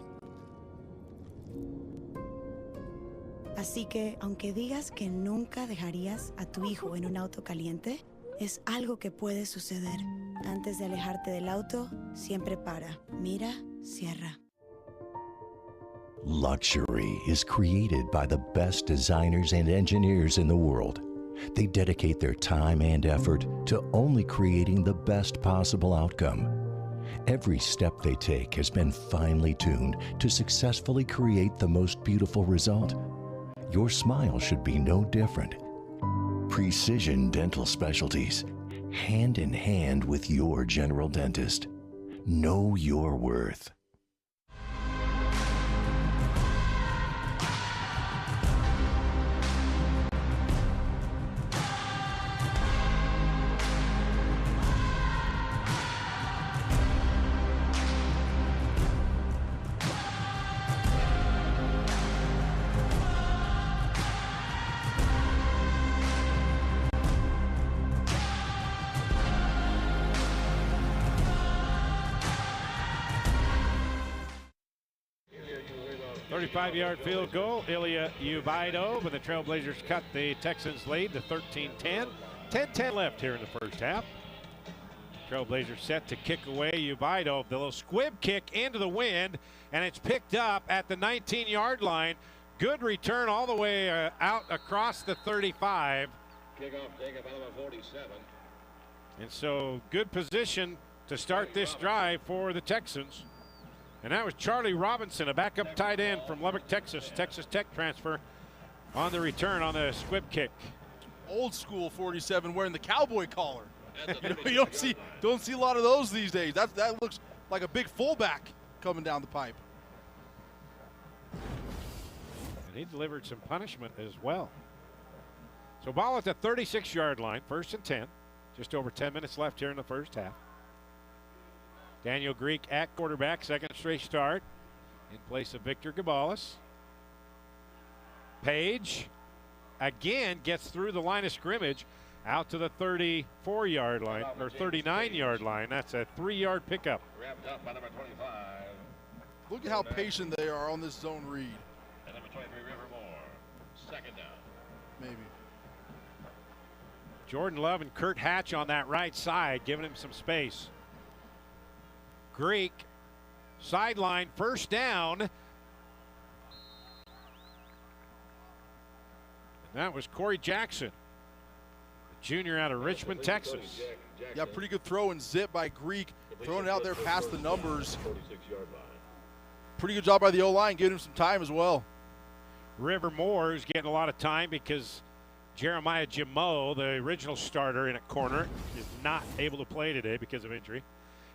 Así que, aunque digas que nunca dejarías a tu hijo en un auto caliente, es algo que puede suceder. Antes de alejarte del auto, siempre para, mira, cierra. Luxury is created by the best designers and engineers in the world. They dedicate their time and effort to only creating the best possible outcome. Every step they take has been finely tuned to successfully create the most beautiful result. Your smile should be no different. Precision Dental Specialties, hand in hand with your general dentist. Know your worth. Five-yard field goal, Ilya Ubaidov, and the Trailblazers cut the Texans' lead to 13-10. 10-10 left here in the first half. Trailblazers set to kick away Ubaidov. The little squib kick into the wind, and it's picked up at the 19-yard line. Good return all the way out across the 35. Kickoff taken by number 47. And so good position to start this drive for the Texans. And that was Charlie Robinson, a backup tight end from Lubbock, Texas. Texas Tech transfer on the return on the squib kick. Old school 47 wearing the cowboy collar. You don't see a lot of those these days. That looks like a big fullback coming down the pipe. And he delivered some punishment as well. So ball at the 36-yard line, 1st and 10. Just over 10 minutes left here in the first half. Daniel Greek at quarterback, second straight start in place of Victor Gabalis. Page again gets through the line of scrimmage out to the 34-yard line or 39-yard line. That's a 3-yard pickup. Wrapped up by number 25. Look at how patient they are on this zone read. And number 23, Rivermore. Second down. Maybe. Jordan Love and Kurt Hatch on that right side, giving him some space. Greek, sideline, first down. And that was Corey Jackson, a junior out of Richmond, Texas. Yeah, pretty good throw and zip by Greek, throwing it out there past the numbers. Pretty good job by the O-line, giving him some time as well. River Moore is getting a lot of time because Jeremiah Jamo, the original starter in at corner, is not able to play today because of injury.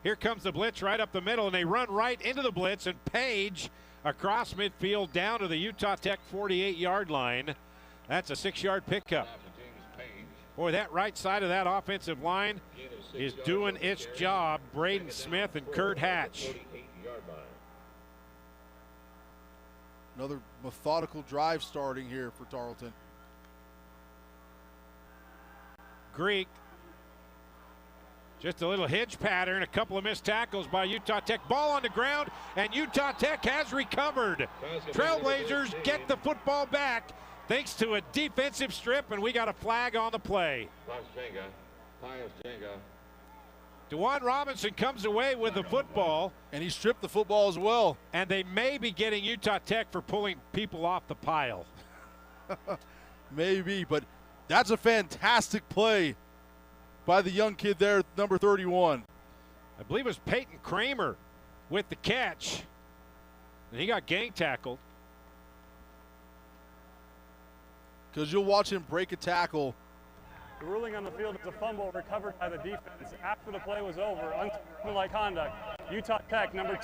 Here comes the blitz right up the middle, and they run right into the blitz, and Page across midfield down to the Utah Tech 48-yard line. That's a 6-yard pickup. Boy, that right side of that offensive line is doing its job. Braden Smith and Kurt Hatch. Another methodical drive starting here for Tarleton. Greek. Just a little hitch pattern, a couple of missed tackles by Utah Tech. Ball on the ground, and Utah Tech has recovered. Trailblazers get the football back thanks to a defensive strip, and we got a flag on the play. DeJuan Robinson comes away with the football. And he stripped the football as well. And they may be getting Utah Tech for pulling people off the pile. Maybe, but that's a fantastic play by the young kid there, number 31. I believe it was Peyton Kramer with the catch. And he got gang tackled. Because you'll watch him break a tackle. The ruling on the field is a fumble recovered by the defense after the play was over. Unsportsmanlike conduct. Utah Tech, number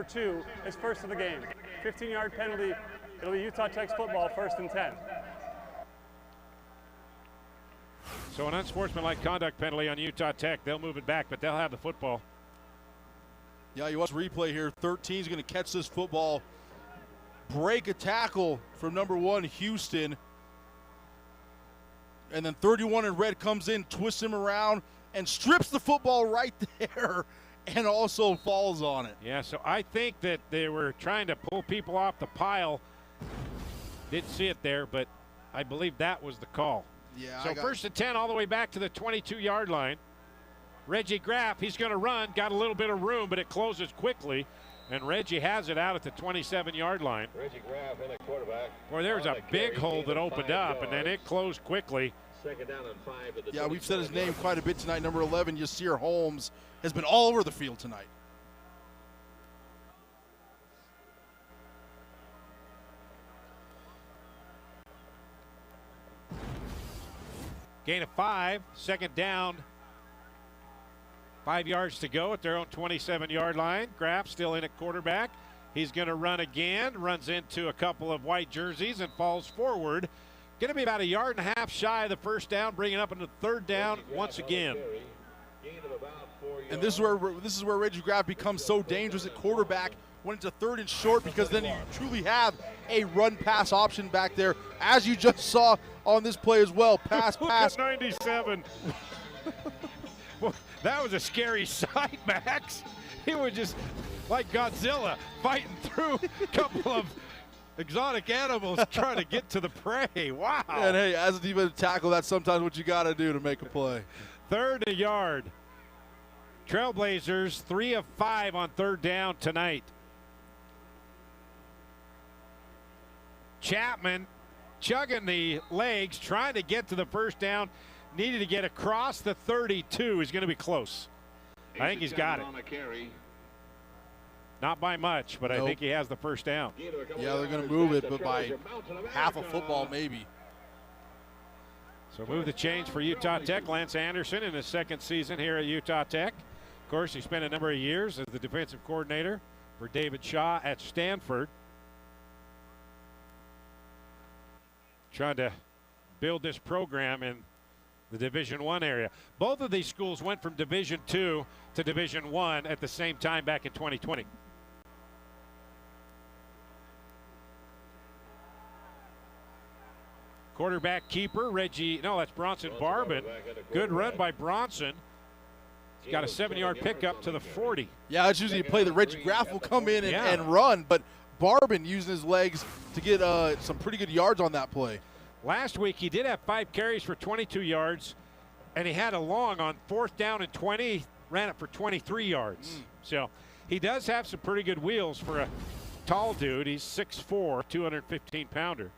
two, is first of the game. 15-yard penalty. It'll be Utah Tech's football, 1st and 10. So an unsportsmanlike conduct penalty on Utah Tech. They'll move it back, but they'll have the football. Yeah, you watch replay here. 13 is going to catch this football. Break a tackle from number 1, Houston. And then 31 in red comes in, twists him around, and strips the football right there and also falls on it. Yeah, so I think that they were trying to pull people off the pile. Didn't see it there, but I believe that was the call. Yeah. So 1st and 10 all the way back to the 22-yard line. Reggie Graff, he's going to run, got a little bit of room, but it closes quickly. And Reggie has it out at the 27-yard line. Reggie Graff in at quarterback. Boy, there was a big hole that opened up, and then it closed quickly. 2nd down and 5 at the Yeah, we've said his name quite a bit tonight. Number 11, Yasir Holmes, has been all over the field tonight. Gain of 5, 2nd down. 5 yards to go at their own 27-yard line. Graff still in at quarterback. He's going to run again, runs into a couple of white jerseys and falls forward. Going to be about 1.5 yards shy of the 1st down, bringing up into 3rd down once again. And this is where Reggie Graff becomes so dangerous at quarterback. Went into 3rd and short, because then you truly have a run-pass option back there, as you just saw on this play as well. Pass. 97. Well, that was a scary sight, Max. He was just like Godzilla fighting through a couple of exotic animals trying to get to the prey. Wow. And hey, as a defensive tackle, that's sometimes what you got to do to make a play. 3rd and 1 yard. Trailblazers 3 of 5 on 3rd down tonight. Chapman chugging the legs, trying to get to the 1st down. Needed to get across the 32. He's going to be close. I think he's got it. Not by much, but I think he has the 1st down. Yeah, they're going to move it, but by half a football maybe. So move the change for Utah Tech. Lance Anderson in his 2nd season here at Utah Tech. Of course, he spent a number of years as the defensive coordinator for David Shaw at Stanford. Trying to build this program in the Division I area. Both of these schools went from Division II to Division I at the same time back in 2020. Quarterback keeper, that's Bronson Barbin. Good run by Bronson. He's got a 7-yard pickup to the 40. Yeah, that's usually a play that Reggie Graff will come in and run, but Barbin using his legs to get some pretty good yards on that play. Last week, he did have 5 carries for 22 yards, and he had a long on 4th down and 20, ran it for 23 yards. So he does have some pretty good wheels for a tall dude. He's 6'4", 215-pounder.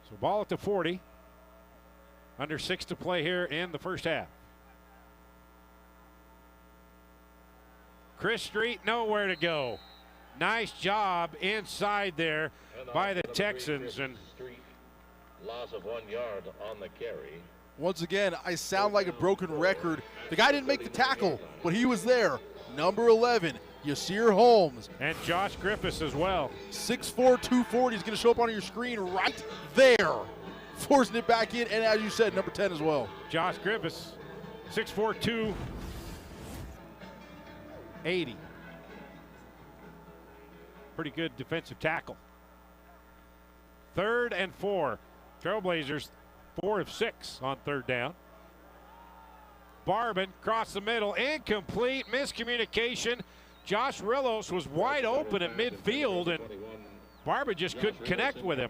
So ball at the 40. Under 6 to play here in the 1st half. Chris Street, nowhere to go. Nice job inside there by the Texans. And loss of 1 yard on the carry. Once again, I sound like a broken record. The guy didn't make the tackle, but he was there. Number 11, Yasir Holmes. And Josh Griffiths as well. 6'4", 240 is going to show up on your screen right there forcing it back in, and as you said, number 10 as well. Josh Griffiths, 6'4", 280. Pretty good defensive tackle. 3rd and 4. Trailblazers 4 of 6 on 3rd down. Barban across the middle, incomplete, miscommunication. Josh Rillos was wide open at midfield, and Barban just couldn't connect with him.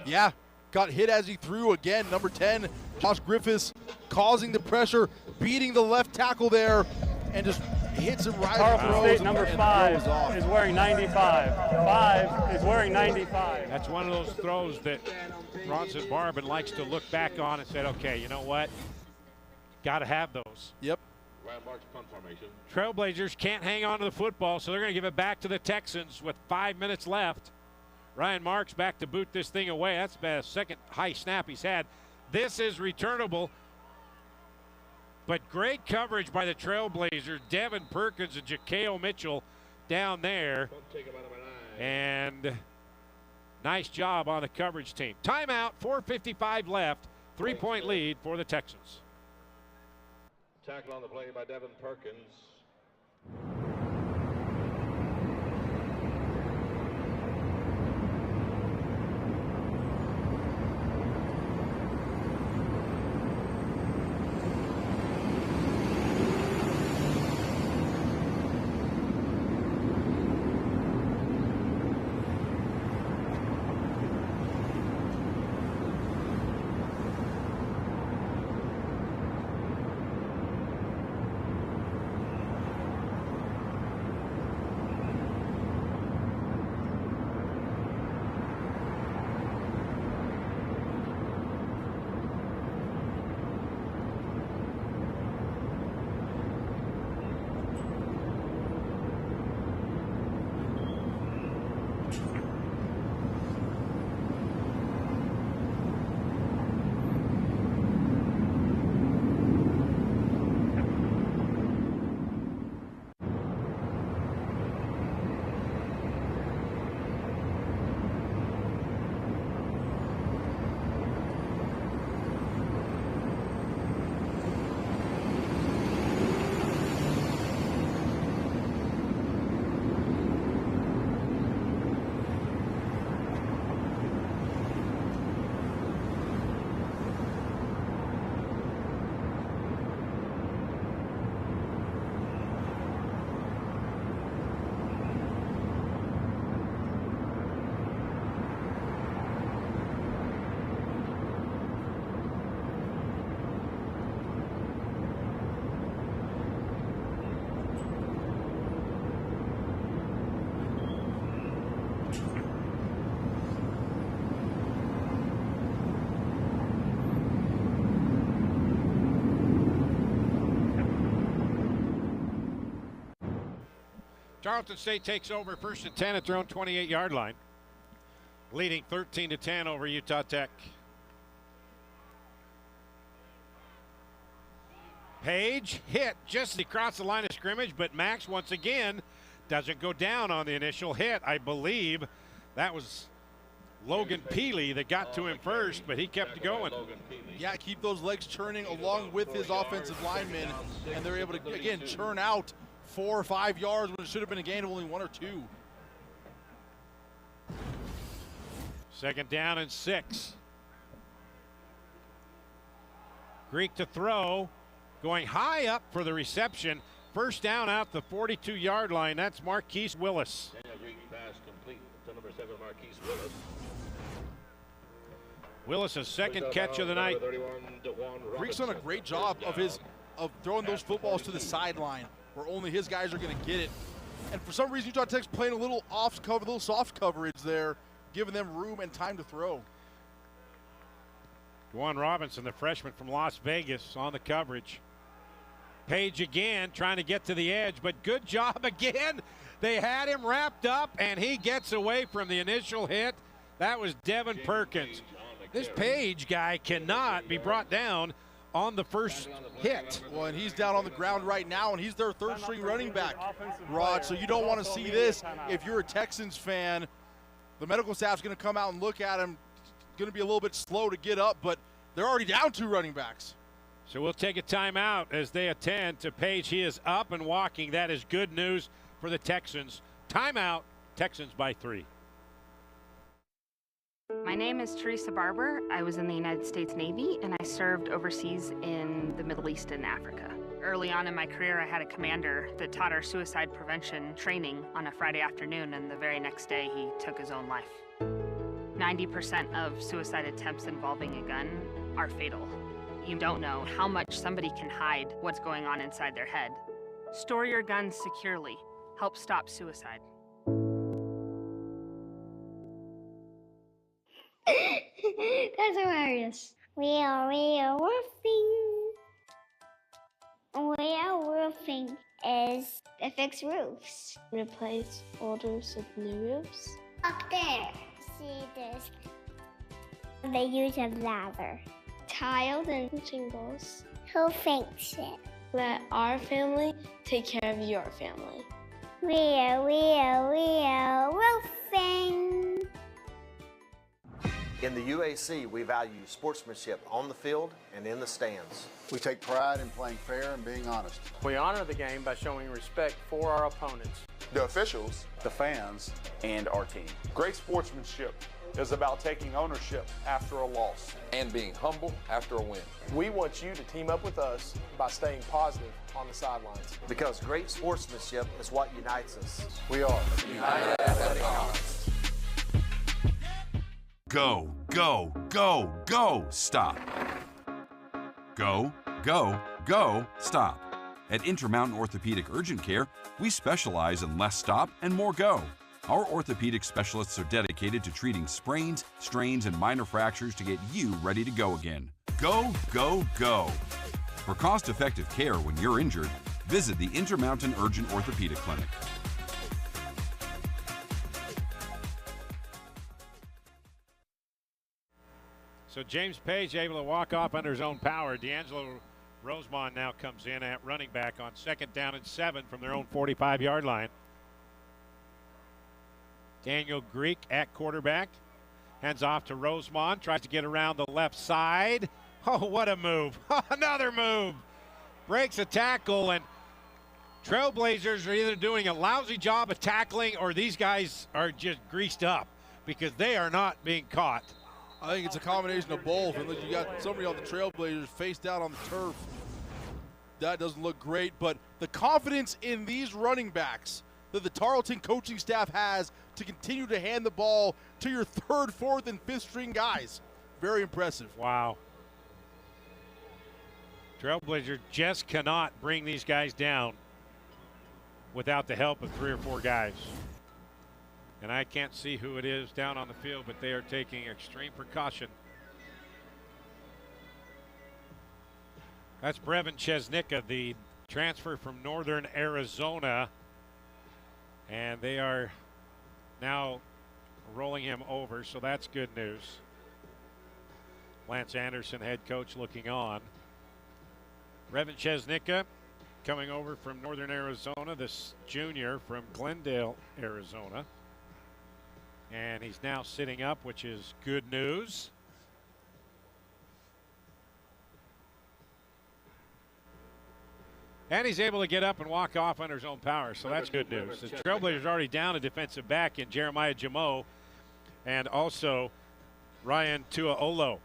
Yeah, got hit as he threw again. Number 10, Josh Griffiths, causing the pressure, beating the left tackle there, and just hits him right. Tarleton State number 5 is wearing 95. 5 is wearing 95. That's one of those throws that Ronson Barban likes to look back on and said, okay, you know what? Got to have those. Yep. Trailblazers can't hang on to the football, so they're going to give it back to the Texans with 5 minutes left. Ryan Marks back to boot this thing away. That's the second high snap he's had. This is returnable, but great coverage by the Trailblazers. Devin Perkins and Jakeo Mitchell down there. And nice job on the coverage team. Timeout, 4:55 left. 3-point lead for the Texans. Tackle on the play by Devin Perkins. Tarleton State takes over 1st and 10 at their own 28-yard line, leading 13-10 over Utah Tech. Page hit just across the line of scrimmage, but Max once again doesn't go down on the initial hit. I believe that was Logan Peely that got to him first, but he kept going. Yeah, keep those legs churning along with his offensive linemen, and they're able to, again, churn out 4 or 5 yards when it should have been a gain of only 1 or 2. 2nd down and 6. Greek to throw, going high up for the reception. 1st down out the 42-yard line. That's Marquise Willis. Greek pass complete to number 7, Marquise Willis. Willis' 2nd catch of the night. Greek's done a great job of throwing those footballs to the sideline, where only his guys are going to get it. And for some reason, Utah Tech's playing a little off cover, a little soft coverage there, giving them room and time to throw. Juwan Robinson, the freshman from Las Vegas, on the coverage. Page again, trying to get to the edge, but good job again. They had him wrapped up, and he gets away from the initial hit. That was Devin Perkins. This Page guy cannot be brought down on the first hit. Well, and he's down on the ground right now, and he's their 3rd-string running back, Rod. So you don't want to see this. If you're a Texans fan, the medical staff's going to come out and look at him. going to be a little bit slow to get up, but they're already down 2 running backs. So we'll take a timeout as they attend to Page. He is up and walking. That is good news for the Texans. Timeout, Texans by 3. My name is Teresa Barber. I was in the United States Navy, and I served overseas in the Middle East and Africa. Early on in my career, I had a commander that taught our suicide prevention training on a Friday afternoon, and the very next day, he took his own life. 90% of suicide attempts involving a gun are fatal. You don't know how much somebody can hide what's going on inside their head. Store your guns securely. Help stop suicide. That's hilarious. We are roofing. We are roofing is to fix roofs. Replace old roofs with new roofs. Up there. See this? The use of lather. Tiled and shingles. Who thinks it? Let our family take care of your family. We are roofing. In the UAC, we value sportsmanship on the field and in the stands. We take pride in playing fair and being honest. We honor the game by showing respect for our opponents, the officials, the fans, and our team. Great sportsmanship is about taking ownership after a loss and being humble after a win. We want you to team up with us by staying positive on the sidelines. Because great sportsmanship is what unites us. We are United Athletic Conference. Go, go, go, go, stop. Go, go, go, stop. At Intermountain Orthopedic Urgent Care, we specialize in less stop and more go. Our orthopedic specialists are dedicated to treating sprains, strains, and minor fractures to get you ready to go again. Go, go, go. For cost-effective care when you're injured, visit the Intermountain Urgent Orthopedic Clinic. So James Page able to walk off under his own power. D'Angelo Rosemond now comes in at running back on 2nd down and 7 from their own 45-yard line. Daniel Greek at quarterback. Hands off to Rosemond. Tries to get around the left side. Oh, what a move. Another move. Breaks a tackle, and Trailblazers are either doing a lousy job of tackling or these guys are just greased up because they are not being caught. I think it's a combination of both. And look, you got somebody on the Trailblazers face down on the turf. That doesn't look great, but the confidence in these running backs that the Tarleton coaching staff has to continue to hand the ball to your 3rd, 4th, and 5th string guys. Very impressive. Wow. Trailblazers just cannot bring these guys down without the help of 3 or 4 guys. And I can't see who it is down on the field, but they are taking extreme precaution. That's Brevin Chesnicka, the transfer from Northern Arizona. And they are now rolling him over, so that's good news. Lance Anderson, head coach, looking on. Brevin Chesnicka coming over from Northern Arizona, this junior from Glendale, Arizona. And he's now sitting up, which is good news. And he's able to get up and walk off under his own power, so that's good news. The Trailblazers already down a defensive back in Jeremiah Jamo and also Ryan Tuaolo.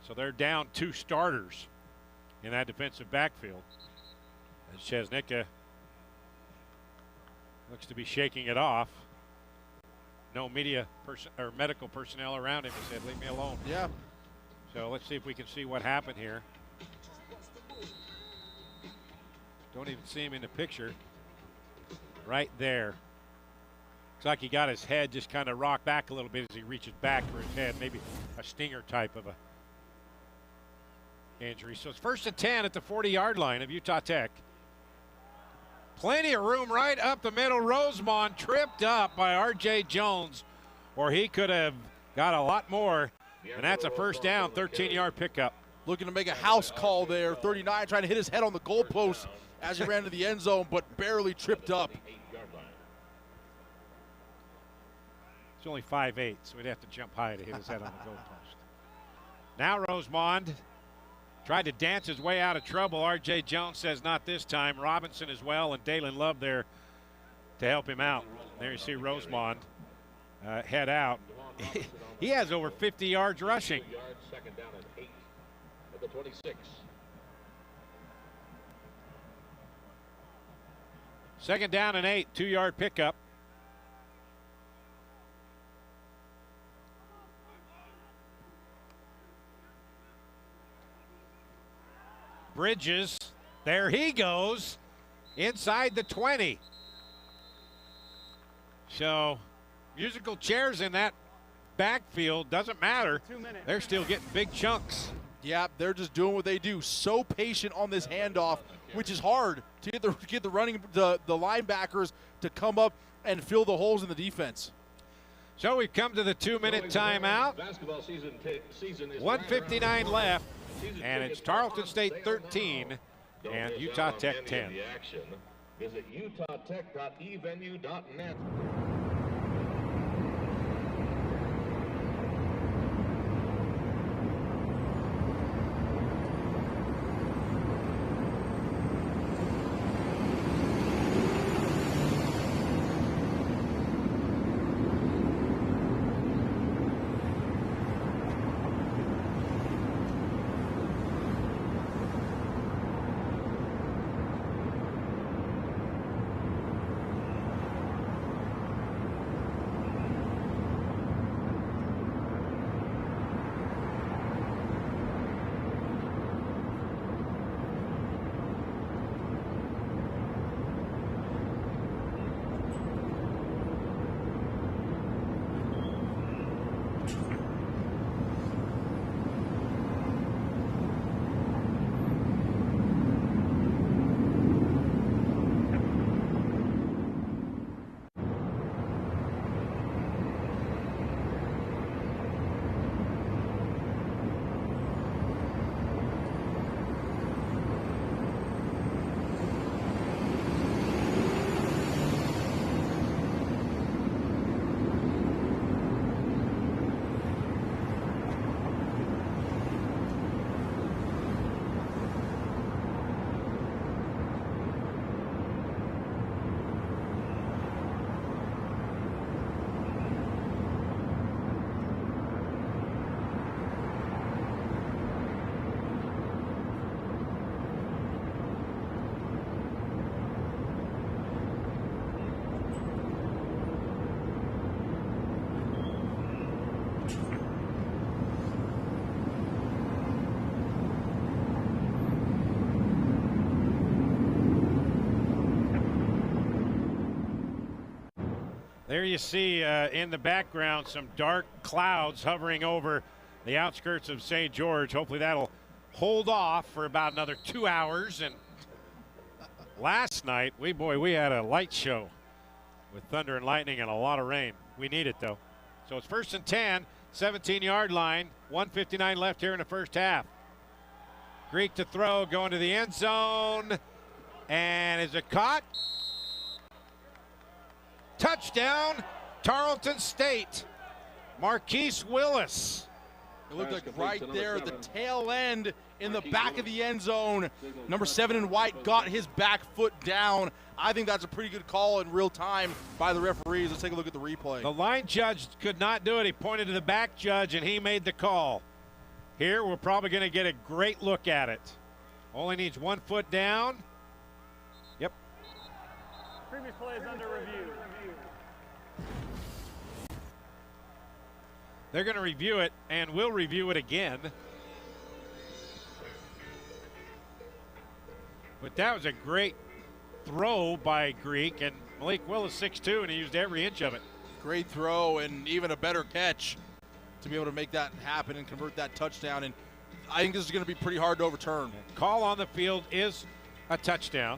So they're down 2 starters in that defensive backfield. As Chesnicka looks to be shaking it off. No media or medical personnel around him. He said, leave me alone. Yeah. So let's see if we can see what happened here. Don't even see him in the picture. Right there. Looks like he got his head just kind of rocked back a little bit as he reaches back for his head. Maybe a stinger type of a injury. So it's 1st and 10 at the 40-yard line of Utah Tech. Plenty of room right up the middle. Rosemond tripped up by R.J. Jones, or he could have got a lot more. And that's a 1st down, 13-yard pickup. Looking to make a house call there. 39 trying to hit his head on the goalpost as he ran to the end zone, but barely tripped up. It's only 5'8", so we'd have to jump high to hit his head on the goalpost. Now Rosemond tried to dance his way out of trouble. R.J. Jones says not this time. Robinson as well, and Dalen Love there to help him out. There you see Rosemond head out. He has over 50 yards rushing. Second down and 8 at the 26. Second down and 8, 2-yard pickup. Bridges, there he goes, inside the 20. So, musical chairs in that backfield, doesn't matter. They're still getting big chunks. Yeah, they're just doing what they do. So patient on this handoff, which is hard to get the linebackers to come up and fill the holes in the defense. So we've come to the 2-minute timeout. 1:59 left, and it's Tarleton State 13 and Utah Tech 10. Visit utah.tech.evenue.net. There you see in the background some dark clouds hovering over the outskirts of St. George. Hopefully that'll hold off for about another 2 hours. And last night, we had a light show with thunder and lightning and a lot of rain. We need it though. So it's 1st and 10, 17-yard line, 1:59 left here in the first half. Greek to throw, going to the end zone, and is it caught? Touchdown, Tarleton State. Marquise Willis. It looked like right there at the tail end in the back of the end zone. Number 7 in white got his back foot down. I think that's a pretty good call in real time by the referees. Let's take a look at the replay. The line judge could not do it. He pointed to the back judge, and he made the call. Here, we're probably going to get a great look at it. Only needs 1 foot down. Yep. Previous play is under review. They're going to review it, and we'll review it again. But that was a great throw by Greek, and Malik Willis 6'2", and he used every inch of it. Great throw, and even a better catch to be able to make that happen and convert that touchdown. And I think this is going to be pretty hard to overturn. Call on the field is a touchdown.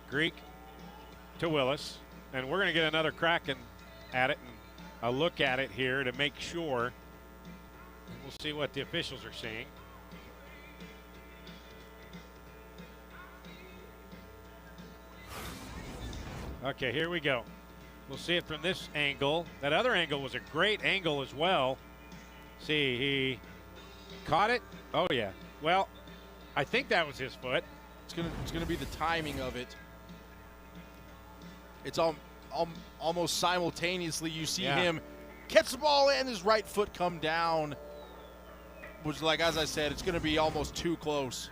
Greek to Willis, and we're going to get another crack at it and a look at it here to make sure. We'll see what the officials are seeing. Okay, here we go. We'll see it from this angle. That other angle was a great angle as well. See, he Caught it. Oh, yeah. Well, I think that was his foot. It's gonna be the timing of it. It's almost simultaneously. You see him catch the ball and his right foot come down. Which, like as I said, it's gonna be almost too close.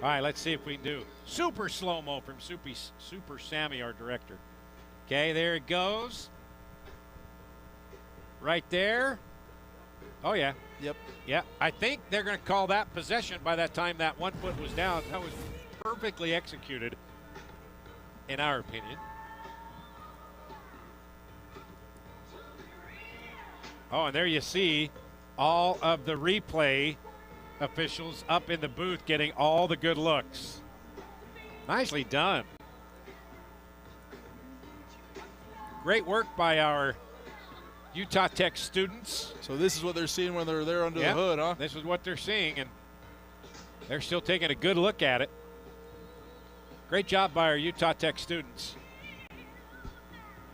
All right, let's see if we can do super slow-mo from Super Sammy, our director. Okay, there it goes. Right there. Oh, yeah. Yep. Yeah, I think they're going to call that possession by that time that one foot was down. That was perfectly executed, in our opinion. Oh, and there you see all of the replay officials up in the booth getting all the good looks. Nicely done. Great work by our Utah Tech students. So this is what they're seeing when they're there under the hood, huh? This is what they're seeing, and they're still taking a good look at it. Great job by our Utah Tech students.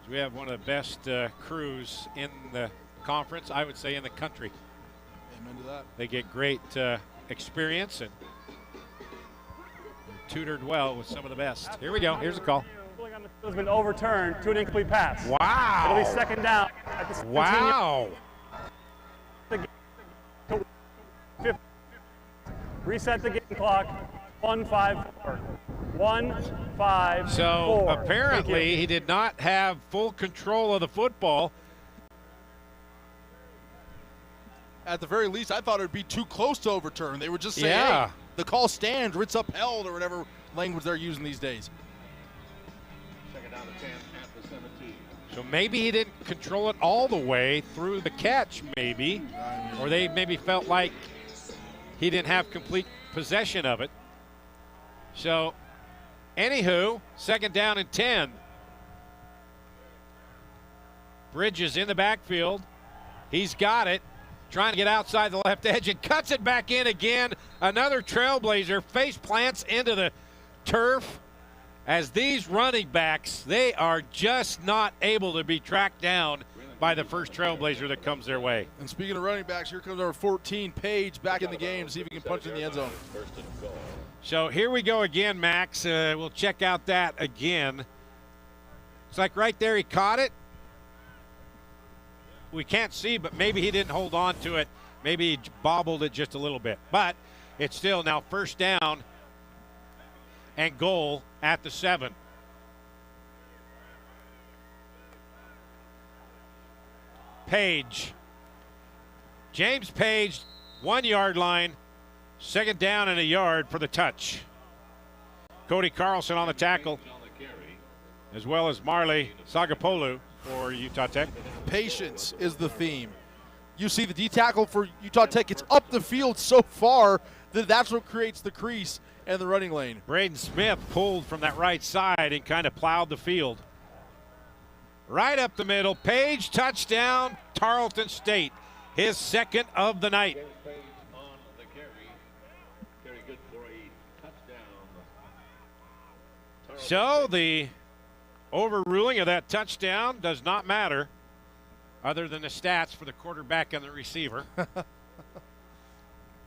We have one of the best crews in the conference, I would say in the country. Amen to that. They get great experience and tutored well with some of the best. Here we go. Here's a call. Has been overturned to an incomplete pass. Wow. It'll be second down at the 17. Wow. Reset the game clock. 1-5-4. 1-5-4. So apparently he did not have full control of the football. At the very least, I thought it would be too close to overturn. They would just say, hey, the call stands, or it's upheld, or whatever language they're using these days. Second down to 10 at the 17. So maybe he didn't control it all the way through the catch, maybe. Or they maybe felt like he didn't have complete possession of it. So, anywho, second down and 10. Bridges in the backfield. He's got it. Trying to get outside the left edge and cuts it back in again. Another trailblazer face plants into the turf. As these running backs, they are just not able to be tracked down by the first trailblazer that comes their way. And speaking of running backs, here comes our 14 Page back in the game to see if he can punch in the end zone. So here we go again, Max. We'll check out that again. It's like right there he caught it. We can't see, but maybe he didn't hold on to it. Maybe he bobbled it just a little bit. But it's still now first down and goal at the 7. Page. James Page, 1 yard line. Second down and a yard for the touch. Cody Carlson on the tackle, as well as Marley Sagapolu for Utah Tech. Patience is the theme. You see the D tackle for Utah Tech, it's up the field so far that that's what creates the crease and the running lane. Braden Smith pulled from that right side and kind of plowed the field. Right up the middle, Page, touchdown, Tarleton State, his second of the night. So the overruling of that touchdown does not matter, other than the stats for the quarterback and the receiver.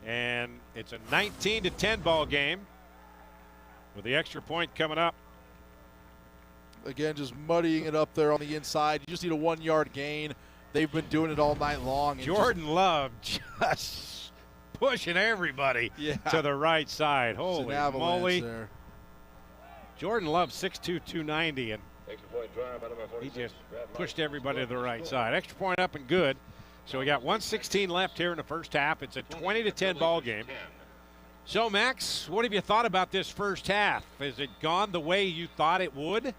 And it's a 19-10 ball game with the extra point coming up. Again, just muddying it up there on the inside. You just need a 1 yard gain. They've been doing it all night long. Jordan Love just pushing everybody to the right side. Holy moly. There. Jordan Love, 6'2", 290, and he just pushed everybody to the right side. Extra point up and good. So we got 1:16 left here in the first half. It's a 20-10 ball game. So, Max, what have you thought about this first half? Has it gone the way you thought it would?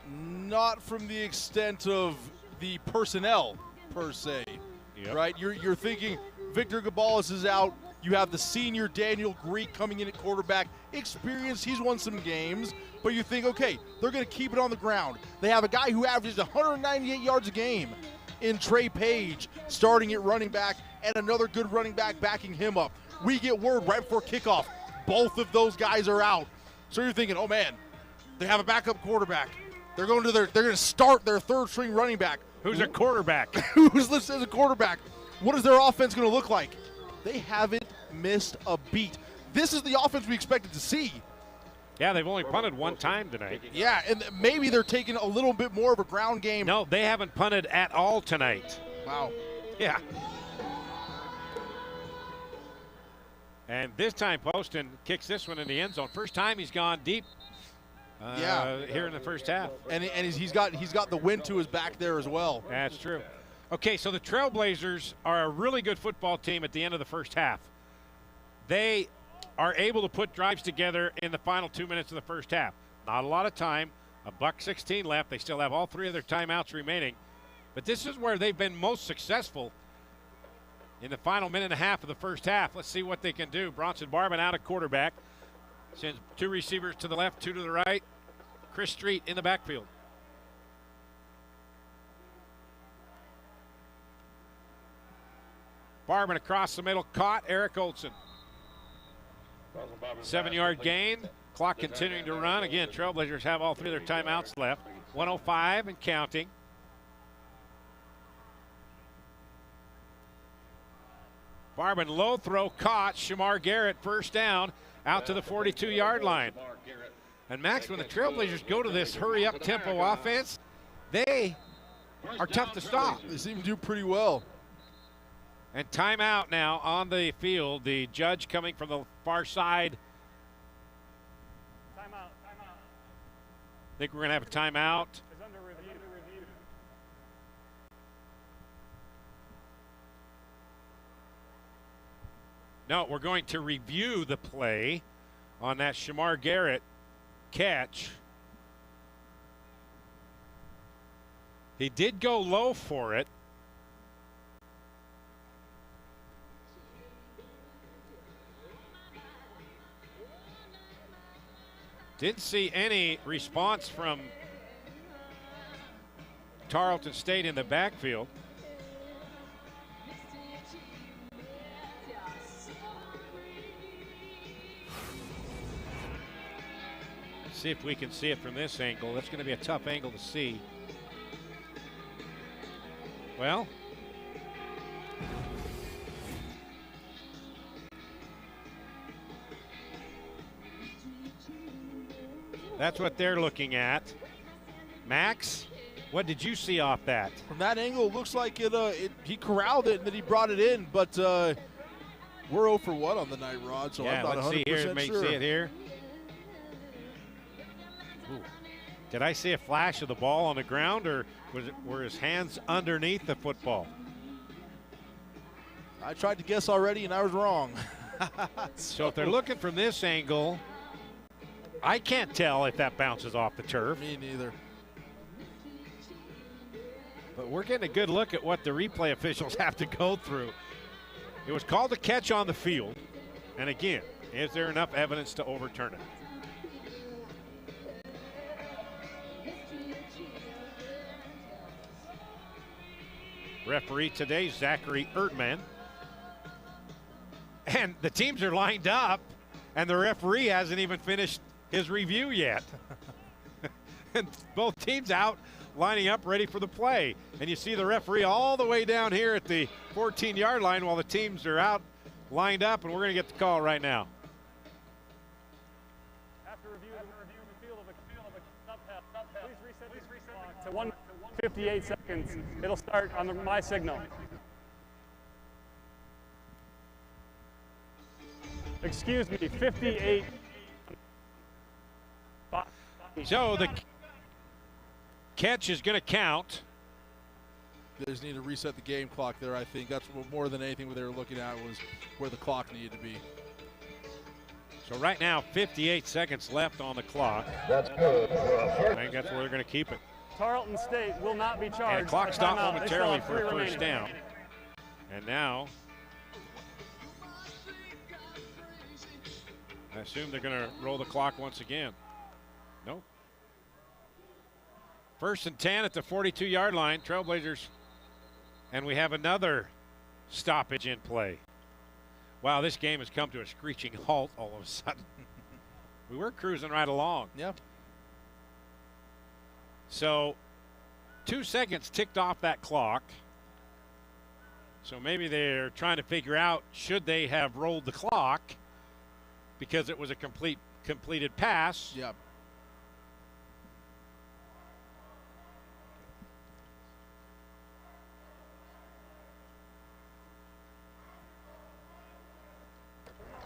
Not from the extent of the personnel, per se. Right? You're thinking Victor Gabalis is out. You have the senior Daniel Greek coming in at quarterback. Experience, he's won some games. But you think, okay, they're going to keep it on the ground. They have a guy who averages 198 yards a game in Trey Page starting at running back, and another good running back backing him up. We get word right before kickoff, both of those guys are out. So you're thinking, oh man, they have a backup quarterback. They're going to start their third string running back. Who's a quarterback? Who's listed as a quarterback? What is their offense going to look like? They haven't missed a beat. This is the offense we expected to see. Yeah, they've only punted one time tonight. Yeah, and maybe they're taking a little bit more of a ground game. No, they haven't punted at all tonight. Wow. Yeah. And this time Poston kicks this one in the end zone. First time he's gone deep here in the first half. And he's got the wind to his back there as well. That's true. Okay, so the Trailblazers are a really good football team at the end of the first half. They are able to put drives together in the final 2 minutes of the first half. Not a lot of time, $1:16 left. They still have all 3 of their timeouts remaining. But this is where they've been most successful in the final minute and a half of the first half. Let's see what they can do. Bronson Barban out at quarterback. Sends 2 receivers to the left, 2 to the right. Chris Street in the backfield. Barban across the middle, caught Eric Olson. 7-yard gain. Clock continuing to run. Again, Trailblazers have all 3 of their timeouts left. 1:05 and counting. Barban low throw caught. Shamar Garrett first down out to the 42-yard line. And Max, when the Trailblazers go to this hurry-up tempo offense, they are tough to stop. They seem to do pretty well. And timeout now on the field. The judge coming from the far side. Timeout. I think we're going to have a timeout. It's under review. No, we're going to review the play on that Shamar Garrett catch. He did go low for it. Didn't see any response from Tarleton State in the backfield. See if we can see it from this angle. That's going to be a tough angle to see. Well, that's what they're looking at. Max, what did you see off that? From that angle, it looks like he corralled it and then he brought it in, but we're 0 for 1 on the night, Rod, so yeah, I'm not 100% let's see here. May sure. see it here. Ooh. Did I see a flash of the ball on the ground, or were his hands underneath the football? I tried to guess already, and I was wrong. So if they're looking from this angle, I can't tell if that bounces off the turf. Me neither. But we're getting a good look at what the replay officials have to go through. It was called a catch on the field. And again, is there enough evidence to overturn it? Referee today, Zachary Erdman. And the teams are lined up, and the referee hasn't even finished his review yet. And both teams out lining up ready for the play. And you see the referee all the way down here at the 14-yard line while the teams are out lined up, and we're going to get the call right now. After review the field of a sub-half, please reset the clock to 1:58 seconds. It'll start on my signal. Excuse me, 58. So the catch is going to count. They just need to reset the game clock there, I think. That's what, more than anything what they were looking at was where the clock needed to be. So right now, 58 seconds left on the clock. That's good. I think that's where they're going to keep it. Tarleton State will not be charged. And the clock stopped momentarily for a first down. And now, I assume they're going to roll the clock once again. Nope. 1st and 10 at the 42-yard line, Trailblazers. And we have another stoppage in play. Wow, this game has come to a screeching halt all of a sudden. We were cruising right along. Yeah. So 2 seconds ticked off that clock. So maybe they're trying to figure out, should they have rolled the clock because it was a completed pass. Yeah.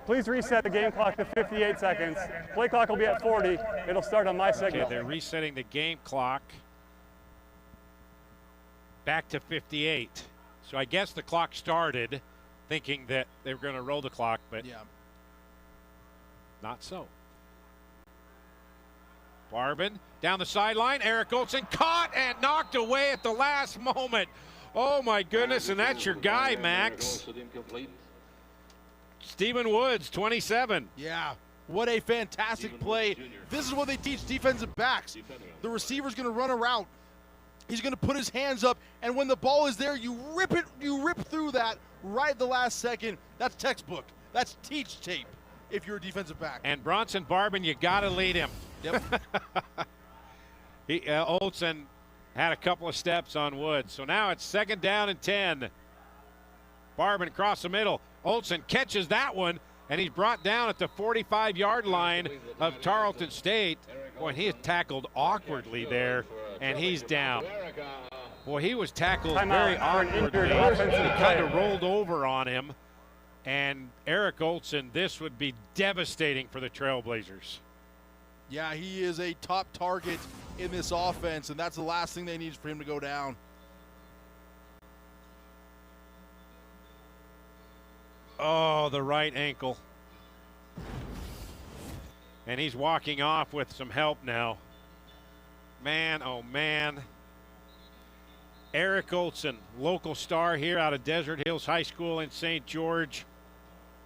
Please reset the game clock to 58 seconds. Play clock will be at 40. It'll start on my signal. Okay, they're resetting the game clock back to 58. So I guess the clock started thinking that they were going to roll the clock, but yeah, not so. Barbin down the sideline. Eric Olson caught and knocked away at the last moment. Oh, my goodness, and that's your guy, Max. Stephen Woods, 27. Yeah, what a fantastic play. This is what they teach defensive backs. The receiver's going to run a route. He's going to put his hands up, and when the ball is there, you rip through that right at the last second. That's textbook. That's teach tape if you're a defensive back. And Bronson Barbin, you got to lead him. Yep. Olson had a couple of steps on Woods. So now it's 2nd down and 10. Barbin across the middle. Olson catches that one, and he's brought down at the 45-yard line of Tarleton State. Boy, he is tackled awkwardly there, and he's down. Boy, he was tackled very awkwardly. He kind of rolled over on him. And Eric Olson, this would be devastating for the Trailblazers. Yeah, he is a top target in this offense, and that's the last thing they need for him to go down. Oh, the right ankle. And he's walking off with some help now. Man, oh man. Eric Olson, local star here out of Desert Hills High School in St. George,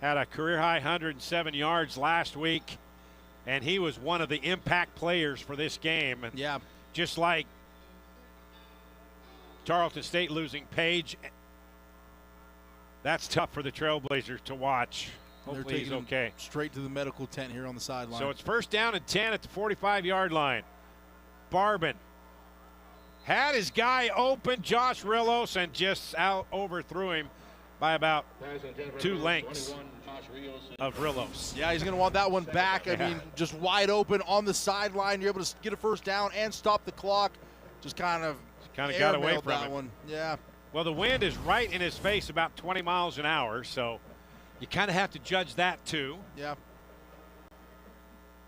had a career-high 107 yards last week, and he was one of the impact players for this game. And yeah, just like Tarleton State losing Page, that's tough for the Trailblazers to watch. Hopefully he's okay. Straight to the medical tent here on the sideline. So it's 1st down and 10 at the 45-yard line. Barbin had his guy open, Josh Rillos, and just overthrew him by about 2 lengths of Rillos. Yeah, he's going to want that one back. I mean, just wide open on the sideline. You're able to get a 1st down and stop the clock. Just kind of got away from that it. one. Yeah. Well, the wind is right in his face, about 20 miles an hour, so you kind of have to judge that too. Yeah.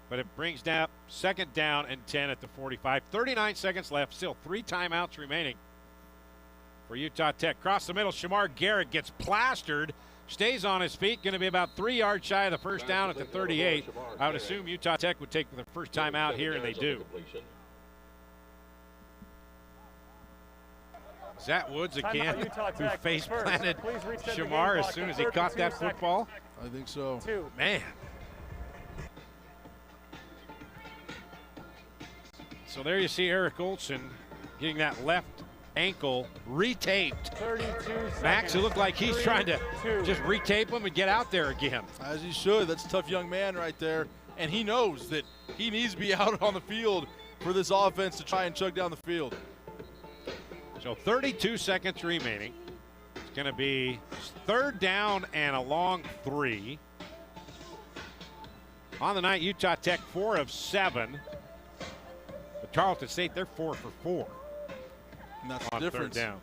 But it brings down 2nd down and 10 at the 45. 39 seconds left, still 3 timeouts remaining for Utah Tech. Across the middle, Shamar Garrett gets plastered, stays on his feet, going to be about 3 yards shy of the 1st down at the 38. I would assume Utah Tech would take the first time out here, and they do. Is that Woods again, who face-planted Shamar as soon as he caught that football? I think so. Man. So there you see Eric Olson getting that left ankle retaped. 32 seconds. Max, it looked like he's trying to just retape him and get out there again. As he should. That's a tough young man right there. And he knows that he needs to be out on the field for this offense to try and chug down the field. So 32 seconds remaining. It's going to be 3rd down and a long 3. On the night, Utah Tech 4 of 7. But Tarleton State, they're 4 for 4. And that's on the difference. 3rd down.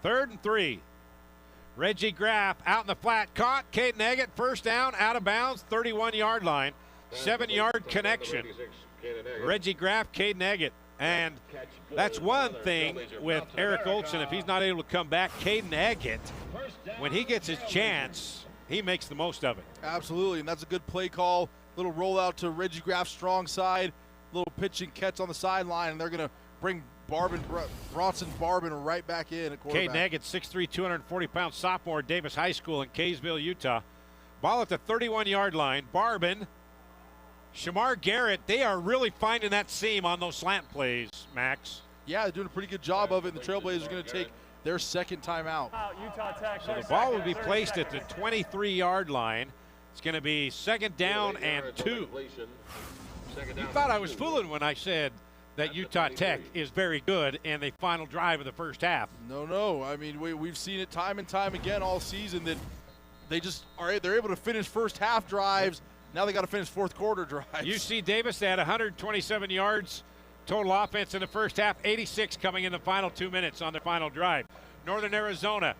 Third and 3. Reggie Graff out in the flat, caught. Caden Eggett, 1st down, out of bounds, 31-yard line. 7-yard connection. Reggie Graff, Caden Eggett. And that's one thing with Eric Olson. If he's not able to come back, Caden Eggett, when he gets his chance, he makes the most of it. Absolutely, and that's a good play call. Little rollout to Reggie Graff's strong side. Little pitch and catch on the sideline, and they're going to bring Bronson Barbin right back in at quarterback. Caden Eggett, 6'3", 240-pound sophomore at Davis High School in Kaysville, Utah. Ball at the 31-yard line. Barbin, Shamar Garrett, they are really finding that seam on those slant plays, Max. Yeah, they're doing a pretty good job of it. The Trailblazers are going to take their 2nd timeout. So the ball will be placed at the 23-yard line. It's going to be 2nd down and 2. You thought I was fooling when I said that Utah Tech is very good in the final drive of the first half. No. I mean, we've seen it time and time again all season that they're able to finish first half drives. Now they got to finish fourth quarter drives. UC Davis had 127 yards total offense in the first half, 86 coming in the final 2 minutes on their final drive. Northern Arizona,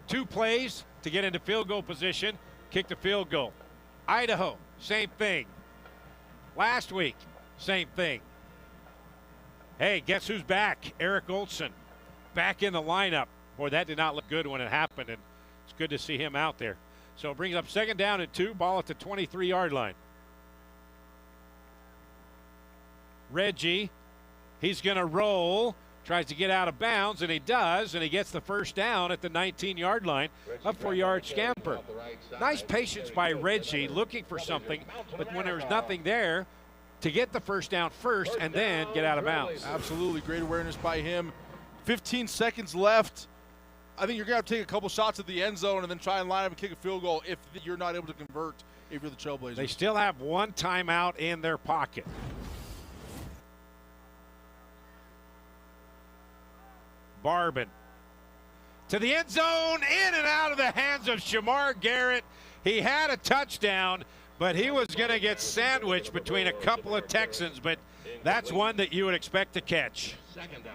2 plays to get into field goal position, kicked a field goal. Idaho, same thing. Last week, same thing. Hey, guess who's back? Eric Olson, back in the lineup. Boy, that did not look good when it happened, and it's good to see him out there. So it brings up 2nd down and 2, ball at the 23-yard line. Reggie, he's going to roll, tries to get out of bounds, and he does, and he gets the first down at the 19-yard line, a 4-yard scamper. Nice patience by Reggie, looking for something, but when there was nothing there, to get the first down first and then get out of bounds. Absolutely, great awareness by him. 15 seconds left. I think you're going to have to take a couple shots at the end zone and then try and line up and kick a field goal if you're not able to convert if you're the Trailblazers. They still have 1 timeout in their pocket. Barbin to the end zone, in and out of the hands of Shamar Garrett. He had a touchdown, but he was going to get sandwiched between a couple of Texans, but that's one that you would expect to catch.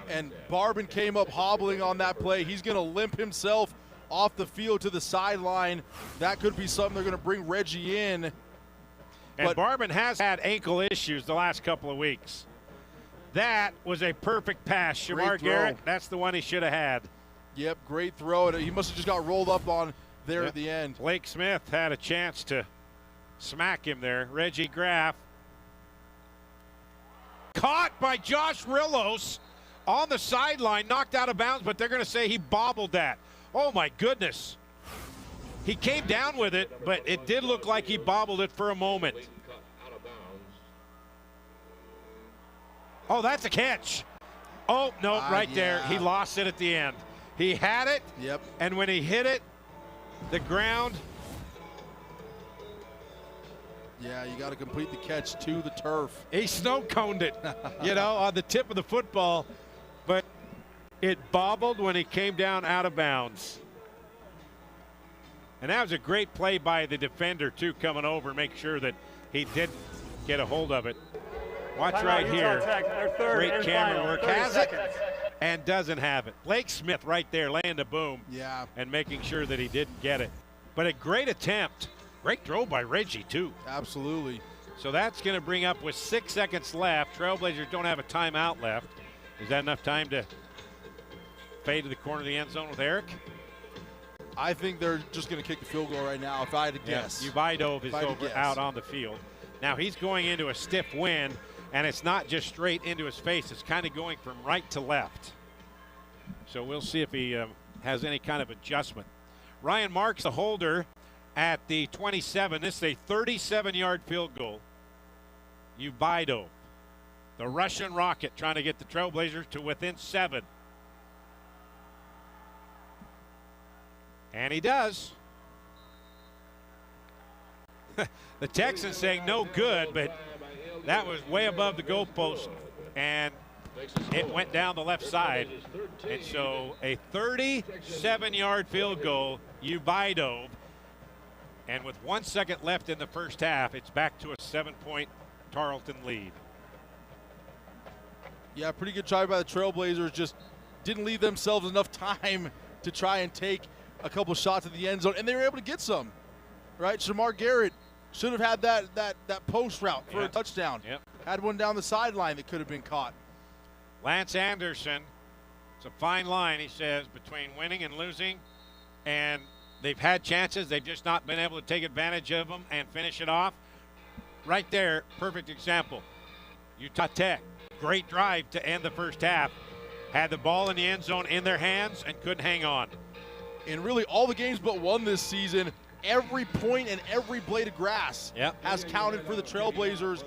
And Barbin came up hobbling on that play. He's going to limp himself off the field to the sideline. That could be something they're going to bring Reggie in. And Barbin has had ankle issues the last couple of weeks. That was a perfect pass. Shamar Garrett, that's the one he should have had. Yep, great throw. He must have just got rolled up on there at the end. Blake Smith had a chance to smack him there. Reggie Graff caught by Josh Rillos on the sideline, knocked out of bounds, but they're going to say he bobbled that. Oh, my goodness. He came down with it, but it did look like he bobbled it for a moment. Oh, that's a catch. Oh, no, right there. He lost it at the end. He had it, and when he hit it, the ground. Yeah, you got to complete the catch to the turf. He snow-coned it, on the tip of the football, but it bobbled when he came down out of bounds. And that was a great play by the defender, too, coming over, make sure that he did get a hold of it. Watch right here. Great camera work. Has it and doesn't have it. Blake Smith right there laying the boom. Yeah. And making sure that he didn't get it. But a great attempt. Great throw by Reggie, too. Absolutely. So that's going to bring up with 6 seconds left. Trailblazers don't have a timeout left. Is that enough time to fade to the corner of the end zone with Eric? I think they're just going to kick the field goal right now, if I had to guess. Ubaidov is out on the field. Now he's going into a stiff wind, and it's not just straight into his face. It's kind of going from right to left. So we'll see if he has any kind of adjustment. Ryan Marks, the holder, at the 27. This is a 37-yard field goal. Ubaidov, the Russian Rocket, trying to get the Trailblazers to within 7. And he does. The Texans saying no good, but that was way above the goalpost, and it went down the left side. And so a 37-yard field goal, Ubaidov. And with 1 second left in the first half, it's back to a 7-point Tarleton lead. Yeah, pretty good try by the Trailblazers. Just didn't leave themselves enough time to try and take a couple shots at the end zone, and they were able to get some, right? Shamar Garrett should have had that post route for a touchdown. Had one down the sideline that could have been caught. Lance Anderson, it's a fine line, he says, between winning and losing, and they've had chances. They've just not been able to take advantage of them and finish it off. Right there, perfect example. Utah Tech, great drive to end the first half. Had the ball in the end zone in their hands and couldn't hang on. In really all the games but one this season, every point and every blade of grass has counted for the Trailblazers.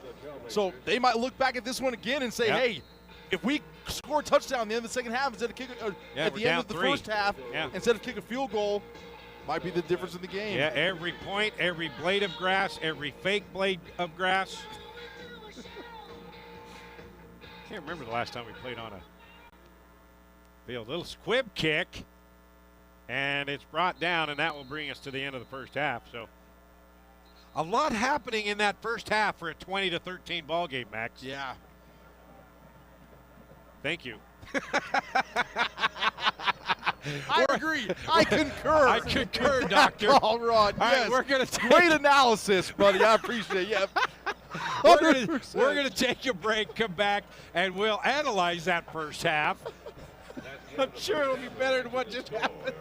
So they might look back at this one again and say, hey, if we score a touchdown at the end of the second half instead of kick at the end of the first half, instead of kick a field goal, might be the difference in the game. Yeah, every point, every blade of grass, every fake blade of grass. can't remember the last time we played on a field. Little squib kick, and it's brought down, and that will bring us to the end of the first half. So a lot happening in that first half for a 20-13 ball game, Max. Yeah. Thank you. I agree. I concur. I concur, Doctor. All right, yes. We're gonna great analysis, buddy. I appreciate it. Yeah. We're gonna take a break, come back, and we'll analyze that first half. I'm sure it'll be better than what just happened.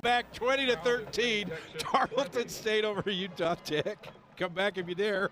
Back 20-13, Tarleton State over Utah Tech. Come back if you dare.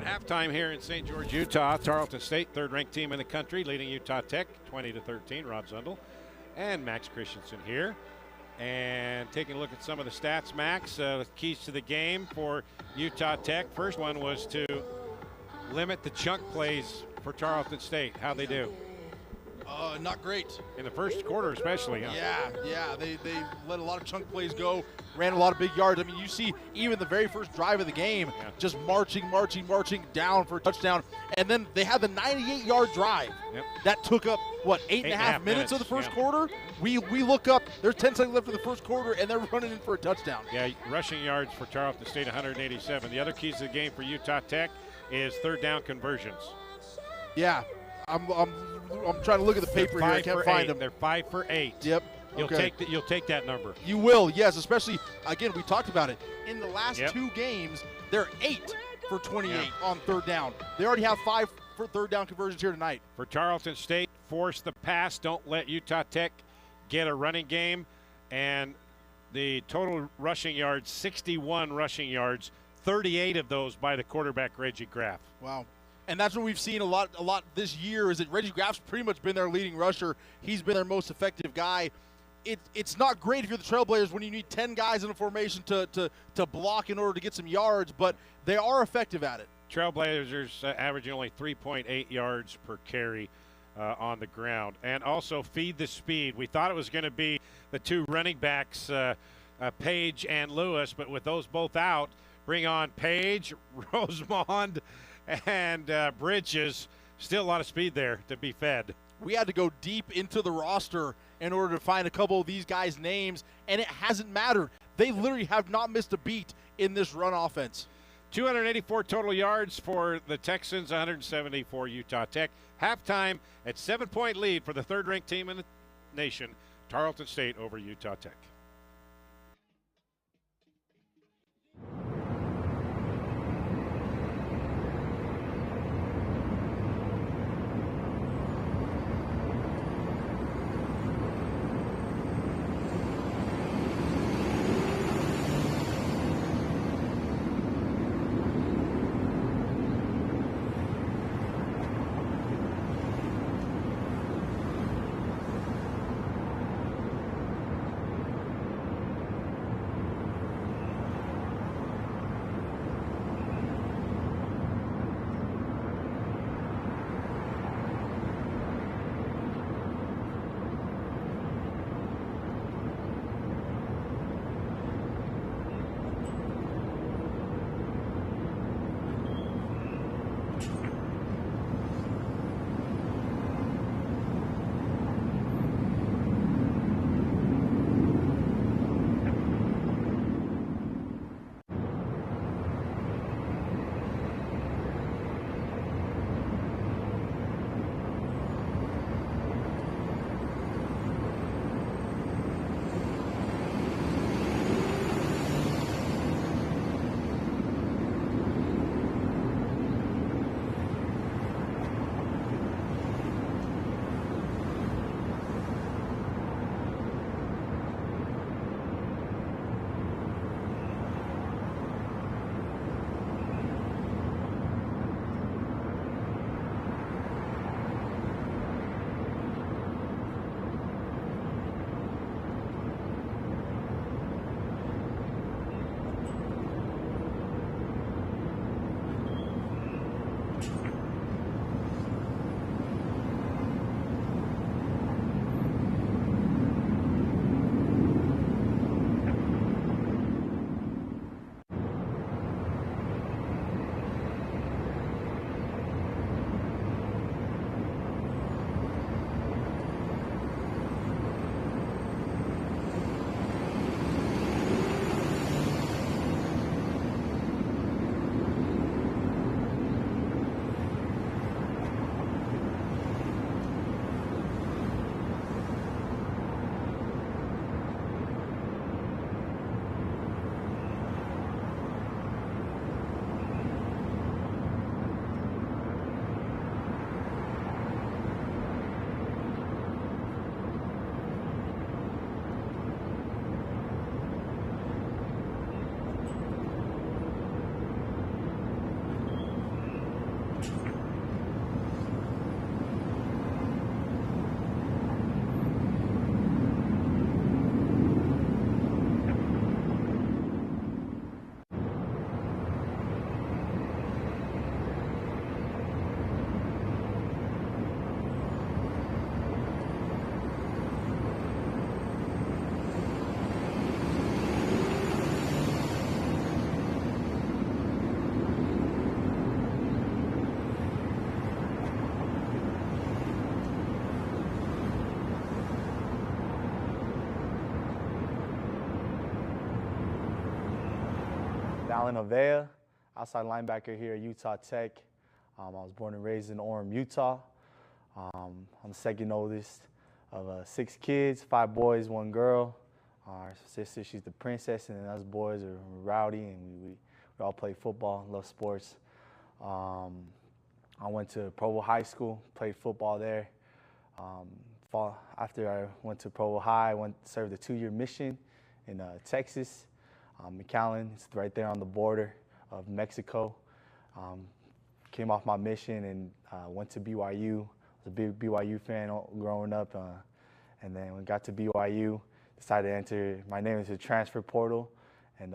Halftime here in St. George, Utah. Tarleton State, third-ranked team in the country, leading Utah Tech 20-13. Rob Zundel and Max Christensen here. And taking a look at some of the stats, Max, keys to the game for Utah Tech. First one was to limit the chunk plays for Tarleton State. How'd they do? Not great. In the first quarter especially. Huh? Yeah. They let a lot of chunk plays go, ran a lot of big yards. I mean, you see even the very first drive of the game, just marching down for a touchdown. And then they had the 98-yard drive. Yep. That took up, 8.5 minutes of the first quarter? We look up, there's 10 seconds left in the first quarter, and they're running in for a touchdown. Yeah, rushing yards for Tarleton State, 187. The other keys to the game for Utah Tech is third down conversions. Yeah. I'm trying to look at the paper here. I can't find them. They're 5 for 8. Yep. You'll take that number. You will, yes. Especially, again, we talked about it. In the last 2 games, they're 8 for 28 on third down. They already have 5 for third down conversions here tonight. For Tarleton State, force the pass. Don't let Utah Tech get a running game. And the total rushing yards, 61 rushing yards, 38 of those by the quarterback, Reggie Graff. Wow. And that's what we've seen a lot this year is that Reggie Graff's pretty much been their leading rusher. He's been their most effective guy. It's not great if you're the Trailblazers when you need 10 guys in a formation to block in order to get some yards, but they are effective at it. Trailblazers averaging only 3.8 yards per carry on the ground. And also feed the speed. We thought it was going to be the 2 running backs, Page and Lewis, but with those both out, bring on Page, Rosemond, and Bridges. Still a lot of speed there to be fed. We had to go deep into the roster in order to find a couple of these guys' names, and it hasn't mattered. They literally have not missed a beat in this run offense. 284 total yards for the Texans, 170 for Utah Tech. Halftime at 7-point lead for the third-ranked team in the nation, Tarleton State over Utah Tech. Alan Havea, outside linebacker here at Utah Tech. I was born and raised in Orem, Utah. I'm the second oldest of 6 kids, 5 boys, 1 girl. Our sister, she's the princess, and then us boys are rowdy, and we all play football, love sports. I went to Provo High School, played football there. After I went to Provo High, I served a 2-year mission in Texas. McAllen, it's right there on the border of Mexico. Came off my mission and went to BYU. I was a big BYU fan growing up, and then when I got to BYU, decided to enter my name into the transfer portal, and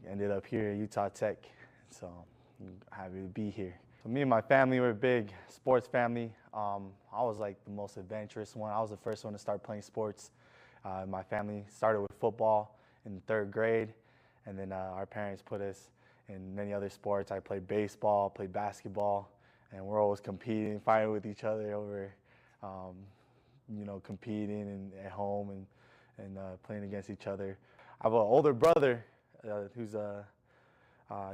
ended up here at Utah Tech. So I'm happy to be here. So me and my family were a big sports family. I was like the most adventurous one. I was the first one to start playing sports. My family started with football in 3rd grade, and then our parents put us in many other sports. I played baseball, played basketball, and we're always competing, fighting with each other over, competing and at home and playing against each other. I have an older brother who's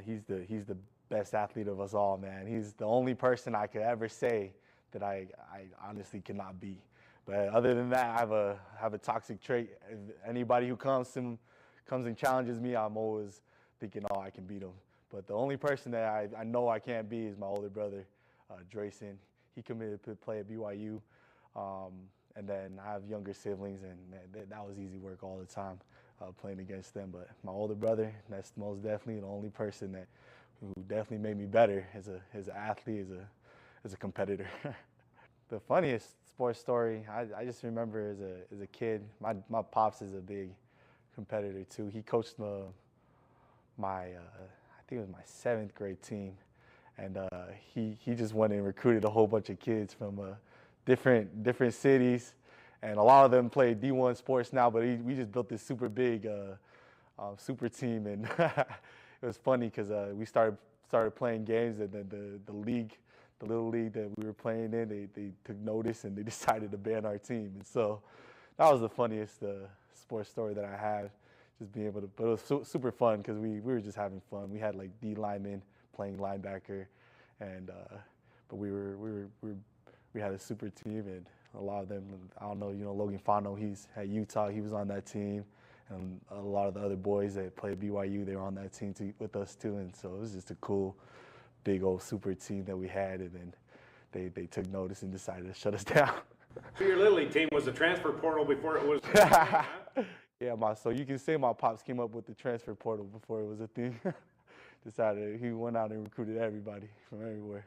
he's the best athlete of us all, man. He's the only person I could ever say that I honestly cannot be. But other than that, I have a toxic trait. If anybody who comes and challenges me, I'm always thinking, oh, I can beat him. But the only person that I know I can't beat is my older brother, Drayson. He committed to play at BYU. And then I have younger siblings, and that was easy work all the time, playing against them. But my older brother, that's most definitely the only person who definitely made me better as an athlete, as a competitor. The funniest sports story, I just remember as a kid, my pops is a big competitor too. He coached I think it was my 7th grade team, and he just went and recruited a whole bunch of kids from different cities, and a lot of them play D1 sports now, but we just built this super big super team, and it was funny because we started playing games, and then the little league that we were playing in, they took notice and they decided to ban our team. And so that was the funniest sports story that I have, just being able to, but it was super fun because we were just having fun. We had like D linemen playing linebacker, and but we had a super team, and a lot of them, I don't know, Logan Fano, he's at Utah, he was on that team, and a lot of the other boys that played BYU, they were on that team with us too, and so it was just a cool, big old super team that we had, and then they took notice and decided to shut us down. Your Little League team was a transfer portal before it was. Yeah, so you can say my pops came up with the transfer portal before it was a thing. Decided he went out and recruited everybody from everywhere.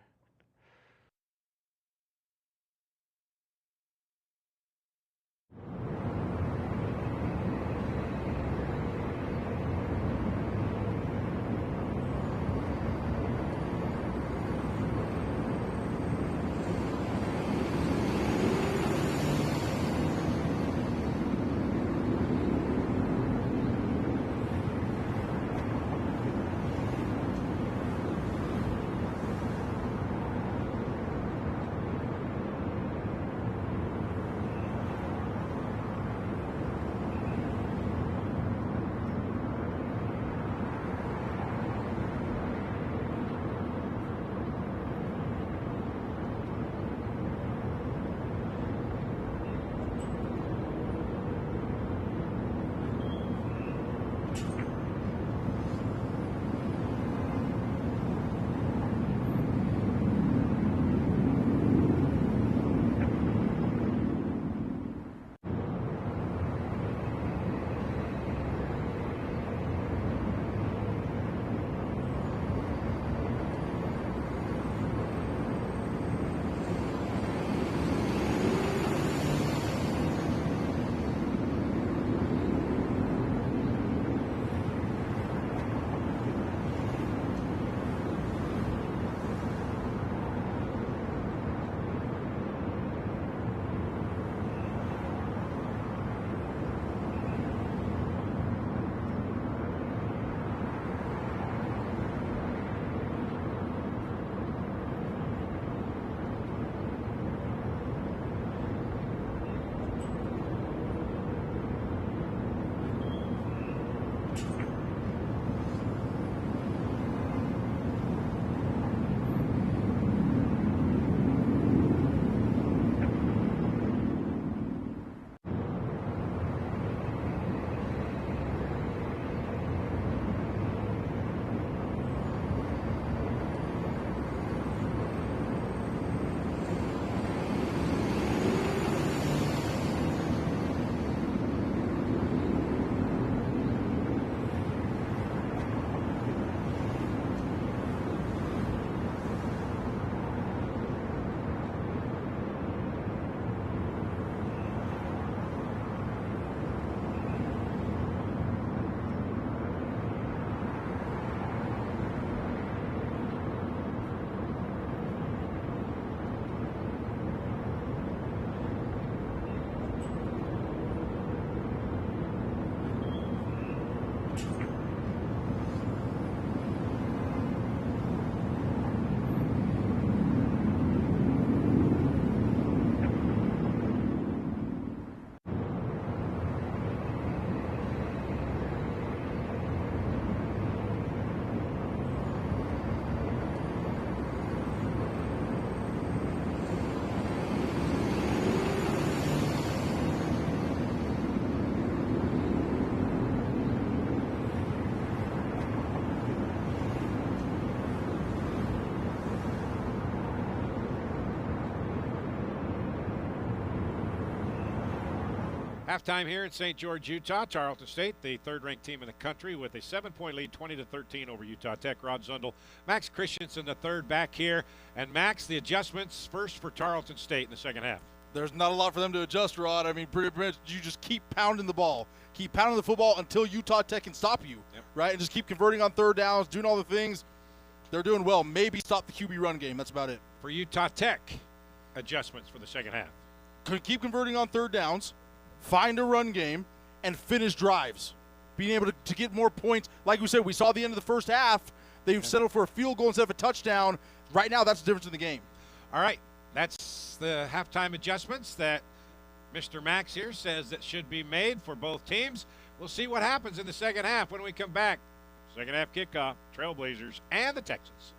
Halftime here in St. George, Utah. Tarleton State, the third-ranked team in the country, with a 7-point lead, 20-13 over Utah Tech. Rod Zundel, Max Christensen, the third back here. And Max, the adjustments first for Tarleton State in the second half. There's not a lot for them to adjust, Rod. I mean, pretty much you just keep pounding the ball. Keep pounding the football until Utah Tech can stop you, right? And just keep converting on third downs, doing all the things. They're doing well. Maybe stop the QB run game. That's about it. For Utah Tech, adjustments for the second half. Keep converting on third downs, find a run game, and finish drives. Being able to get more points. Like we said, we saw the end of the first half. They've settled for a field goal instead of a touchdown. Right now, that's the difference in the game. All right. That's the halftime adjustments that Mr. Max here says that should be made for both teams. We'll see what happens in the second half when we come back. Second half kickoff, Trailblazers and the Texans.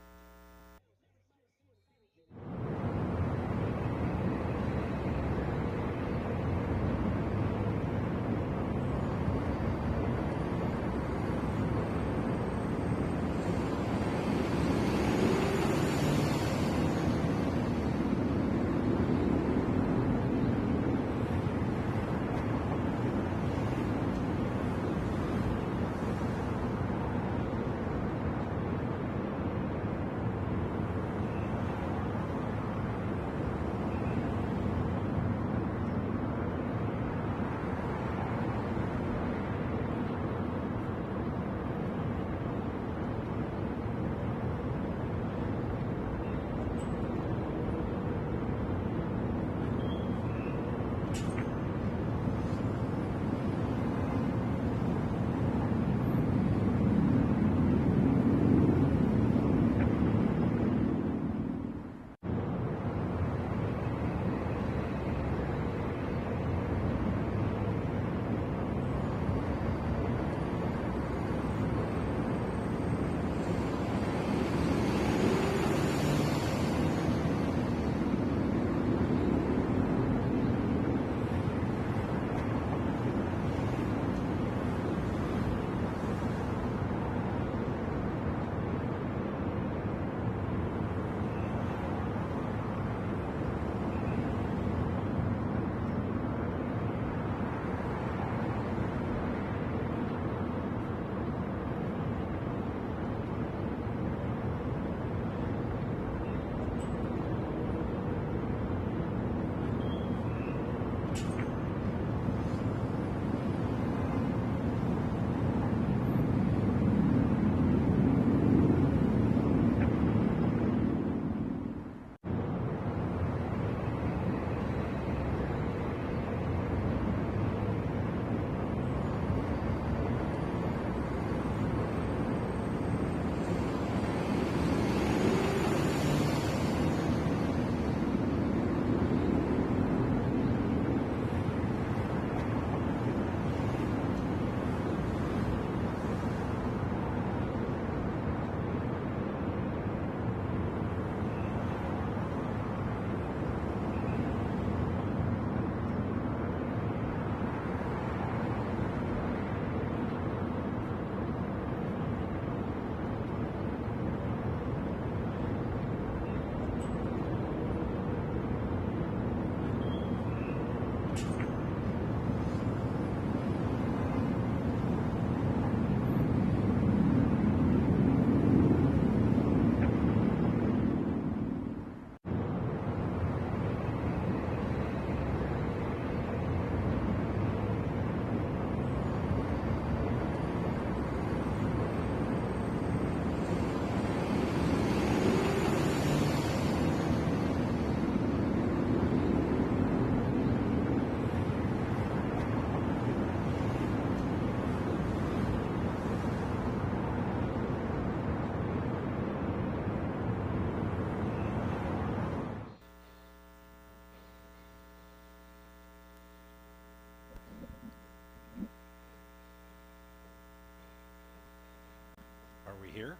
Here.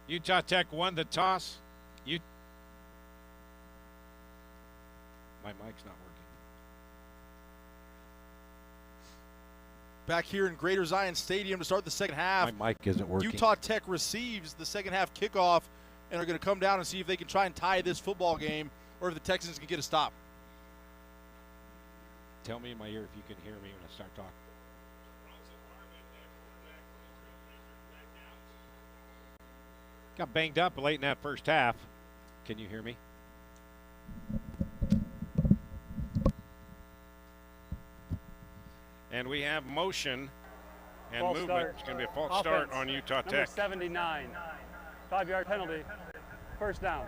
Utah Tech won the toss. My mic's not working. Back here in Greater Zion Stadium to start the second half. My mic isn't working. Utah Tech receives the second half kickoff and are going to come down and see if they can try and tie this football game or if the Texans can get a stop. Tell me in my ear if you can hear me when I start talking. Got banged up late in that first half. Can you hear me? And we have motion and false movement. Start. It's going to be a false Offense. start on Utah Number Tech. 79. 5-yard penalty. First down.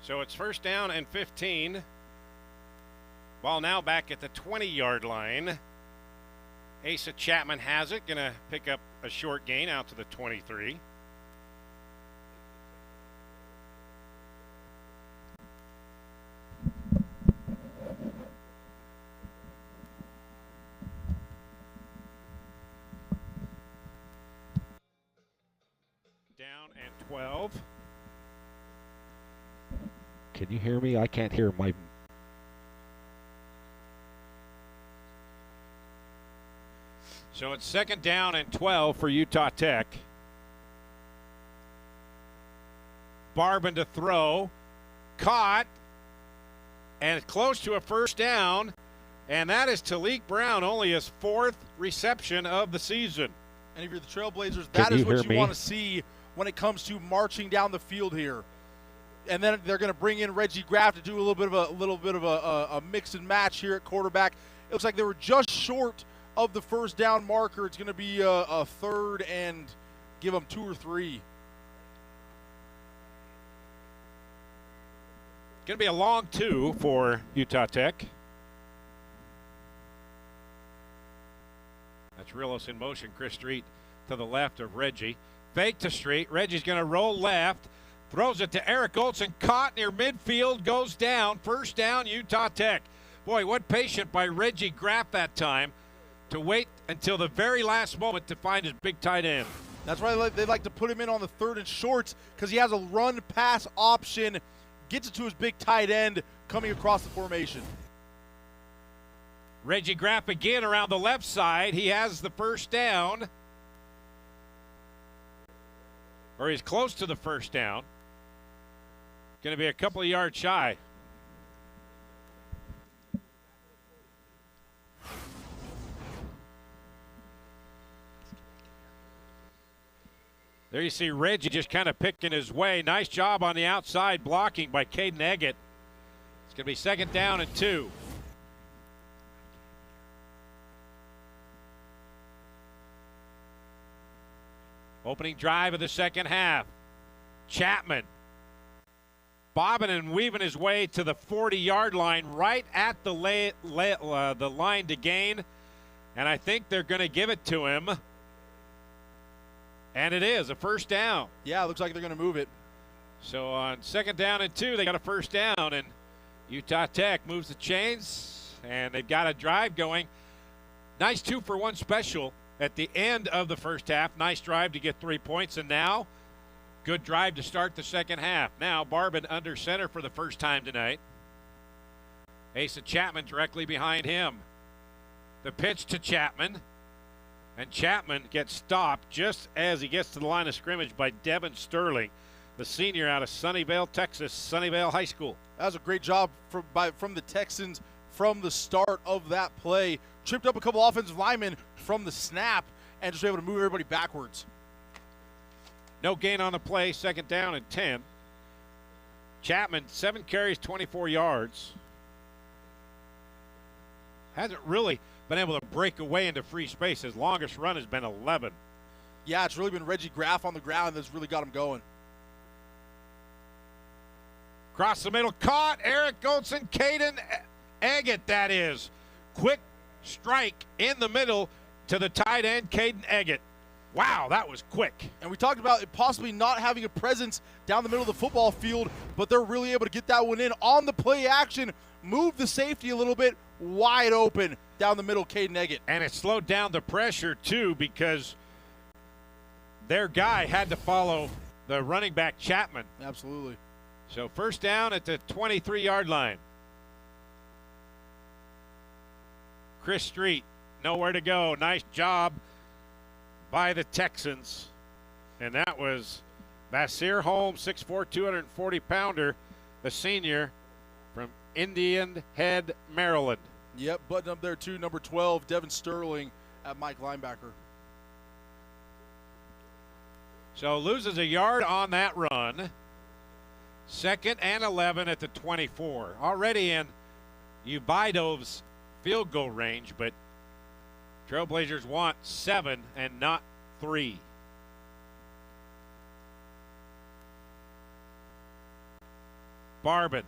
So it's first down and 15. Ball now back at the 20-yard line. Asa Chapman has it. Going to pick up a short gain out to the 23. Down and 12. Can you hear me? I can't hear my... So it's second down and 12 for Utah Tech. Barban to throw. Caught. And close to a first down. And that is Talik Brown, only his 4th reception of the season. And if you're the Trailblazers, that is what you want to see when it comes to marching down the field here. And then they're going to bring in Reggie Graff to do a little bit of a mix and match here at quarterback. It looks like they were just short of the first down marker. It's going to be a third and give them 2 or 3. Going to be a long 2 for Utah Tech. That's Rillos in motion. Chris Street to the left of Reggie. Fake to Street. Reggie's going to roll left. Throws it to Eric Olson, caught near midfield, goes down. First down, Utah Tech. Boy, what patient by Reggie Graff that time to wait until the very last moment to find his big tight end. That's why they like to put him in on the 3rd and shorts, because he has a run-pass option, gets it to his big tight end coming across the formation. Reggie Graff again around the left side. He has the first down. Or he's close to the first down. Going to be a couple of yards shy. There you see Reggie just kind of picking his way. Nice job on the outside blocking by Caden Eggett. It's going to be second down and 2. Opening drive of the second half. Chapman bobbing and weaving his way to the 40-yard line, right at the line to gain. And I think they're going to give it to him. And it is a first down. Yeah, it looks like they're going to move it. So on second down and 2, they got a first down. And Utah Tech moves the chains. And they've got a drive going. Nice 2-for-1 special at the end of the first half. Nice drive to get 3 points. And now, good drive to start the second half. Now, Barban under center for the first time tonight. Asa Chapman directly behind him. The pitch to Chapman. And Chapman gets stopped just as he gets to the line of scrimmage by Devin Sterling, the senior out of Sunnyvale, Texas, Sunnyvale High School. That was a great job from the Texans from the start of that play. Tripped up a couple offensive linemen from the snap and just able to move everybody backwards. No gain on the play, second down and 10. Chapman, 7 carries, 24 yards. Hasn't really been able to break away into free space. His longest run has been 11. Yeah, it's really been Reggie Graff on the ground that's really got him going. Across the middle, caught. Eric Goldson, Caden Eggett, that is. Quick strike in the middle to the tight end, Caden Eggett. Wow, that was quick. And we talked about it possibly not having a presence down the middle of the football field, but they're really able to get that one in on the play action, move the safety a little bit, wide open down the middle, Caden Eggett. And it slowed down the pressure, too, because their guy had to follow the running back, Chapman. Absolutely. So first down at the 23-yard line. Chris Street, nowhere to go. Nice job by the Texans. And that was Basir Holmes, 6'4", 240-pounder, the senior from Indian Head, Maryland. Yep, button up there too, number 12, Devin Sterling at Mike linebacker. So loses a yard on that run. 2nd and 11 at the 24. Already in Ubidov's field goal range, but Trailblazers want 7 and not 3. Barbin.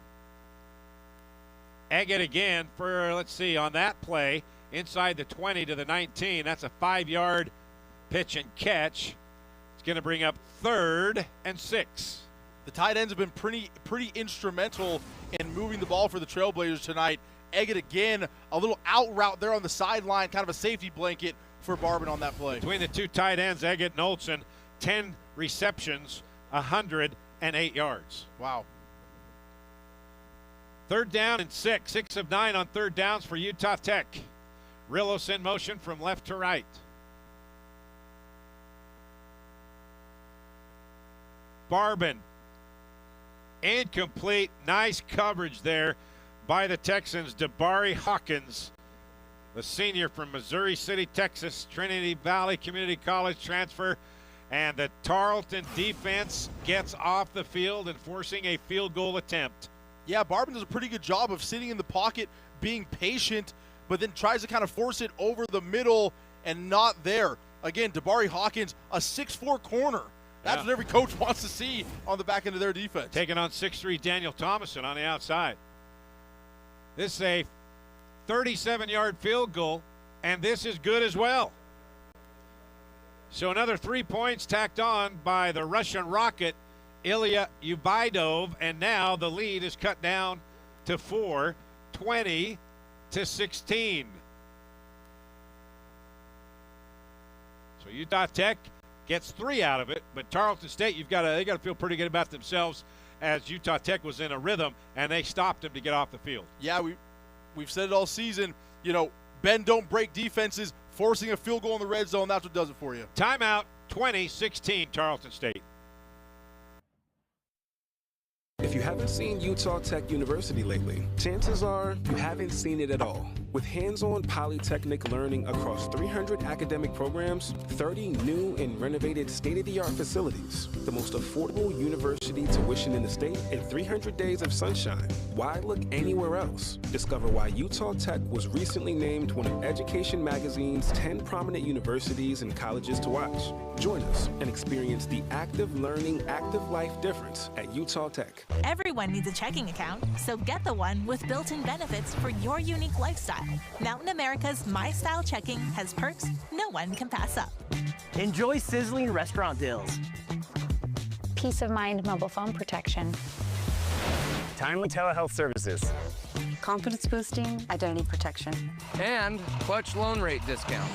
Eggett again for, let's see, on that play, inside the 20 to the 19. That's a 5-yard pitch and catch. It's going to bring up 3rd and 6. The tight ends have been pretty instrumental in moving the ball for the Trailblazers tonight. Eggett again, a little out route there on the sideline, kind of a safety blanket for Barbin on that play. Between the two tight ends, Eggett and Olsen, 10 receptions, 108 yards. Wow. 3rd down and 6. 6 of 9 on 3rd downs for Utah Tech. Rillos in motion from left to right. Barbin. Incomplete. Nice coverage there by the Texans. Dabari Hawkins, the senior from Missouri City, Texas, Trinity Valley Community College transfer. And the Tarleton defense gets off the field and forcing a field goal attempt. Yeah, Barbin does a pretty good job of sitting in the pocket, being patient, but then tries to kind of force it over the middle and not there. Again, Dabari Hawkins, a 6'4" corner. That's what every coach wants to see on the back end of their defense. Taking on 6'3" Daniel Thomason on the outside. This is a 37-yard field goal, and this is good as well. So another 3 points tacked on by the Russian Rocket, Ilya Ubidov, and now the lead is cut down to 4, 20-16. So Utah Tech gets 3 out of it, but Tarleton State, they got to feel pretty good about themselves, as Utah Tech was in a rhythm and they stopped them to get off the field. Yeah, we've said it all season. You know, bend don't break defenses. Forcing a field goal in the red zone, that's what does it for you. Timeout, 20-16, Tarleton State. If you haven't seen Utah Tech University lately, chances are you haven't seen it at all. With hands-on polytechnic learning across 300 academic programs, 30 new and renovated state-of-the-art facilities, the most affordable university tuition in the state, and 300 days of sunshine, why look anywhere else? Discover why Utah Tech was recently named one of Education Magazine's 10 prominent universities and colleges to watch. Join us and experience the active learning, active life difference at Utah Tech. Everyone needs a checking account, so get the one with built-in benefits for your unique lifestyle. Mountain America's My Style Checking has perks no one can pass up. Enjoy sizzling restaurant deals. Peace of mind mobile phone protection. Timely telehealth services. Confidence boosting identity protection. And clutch loan rate discounts.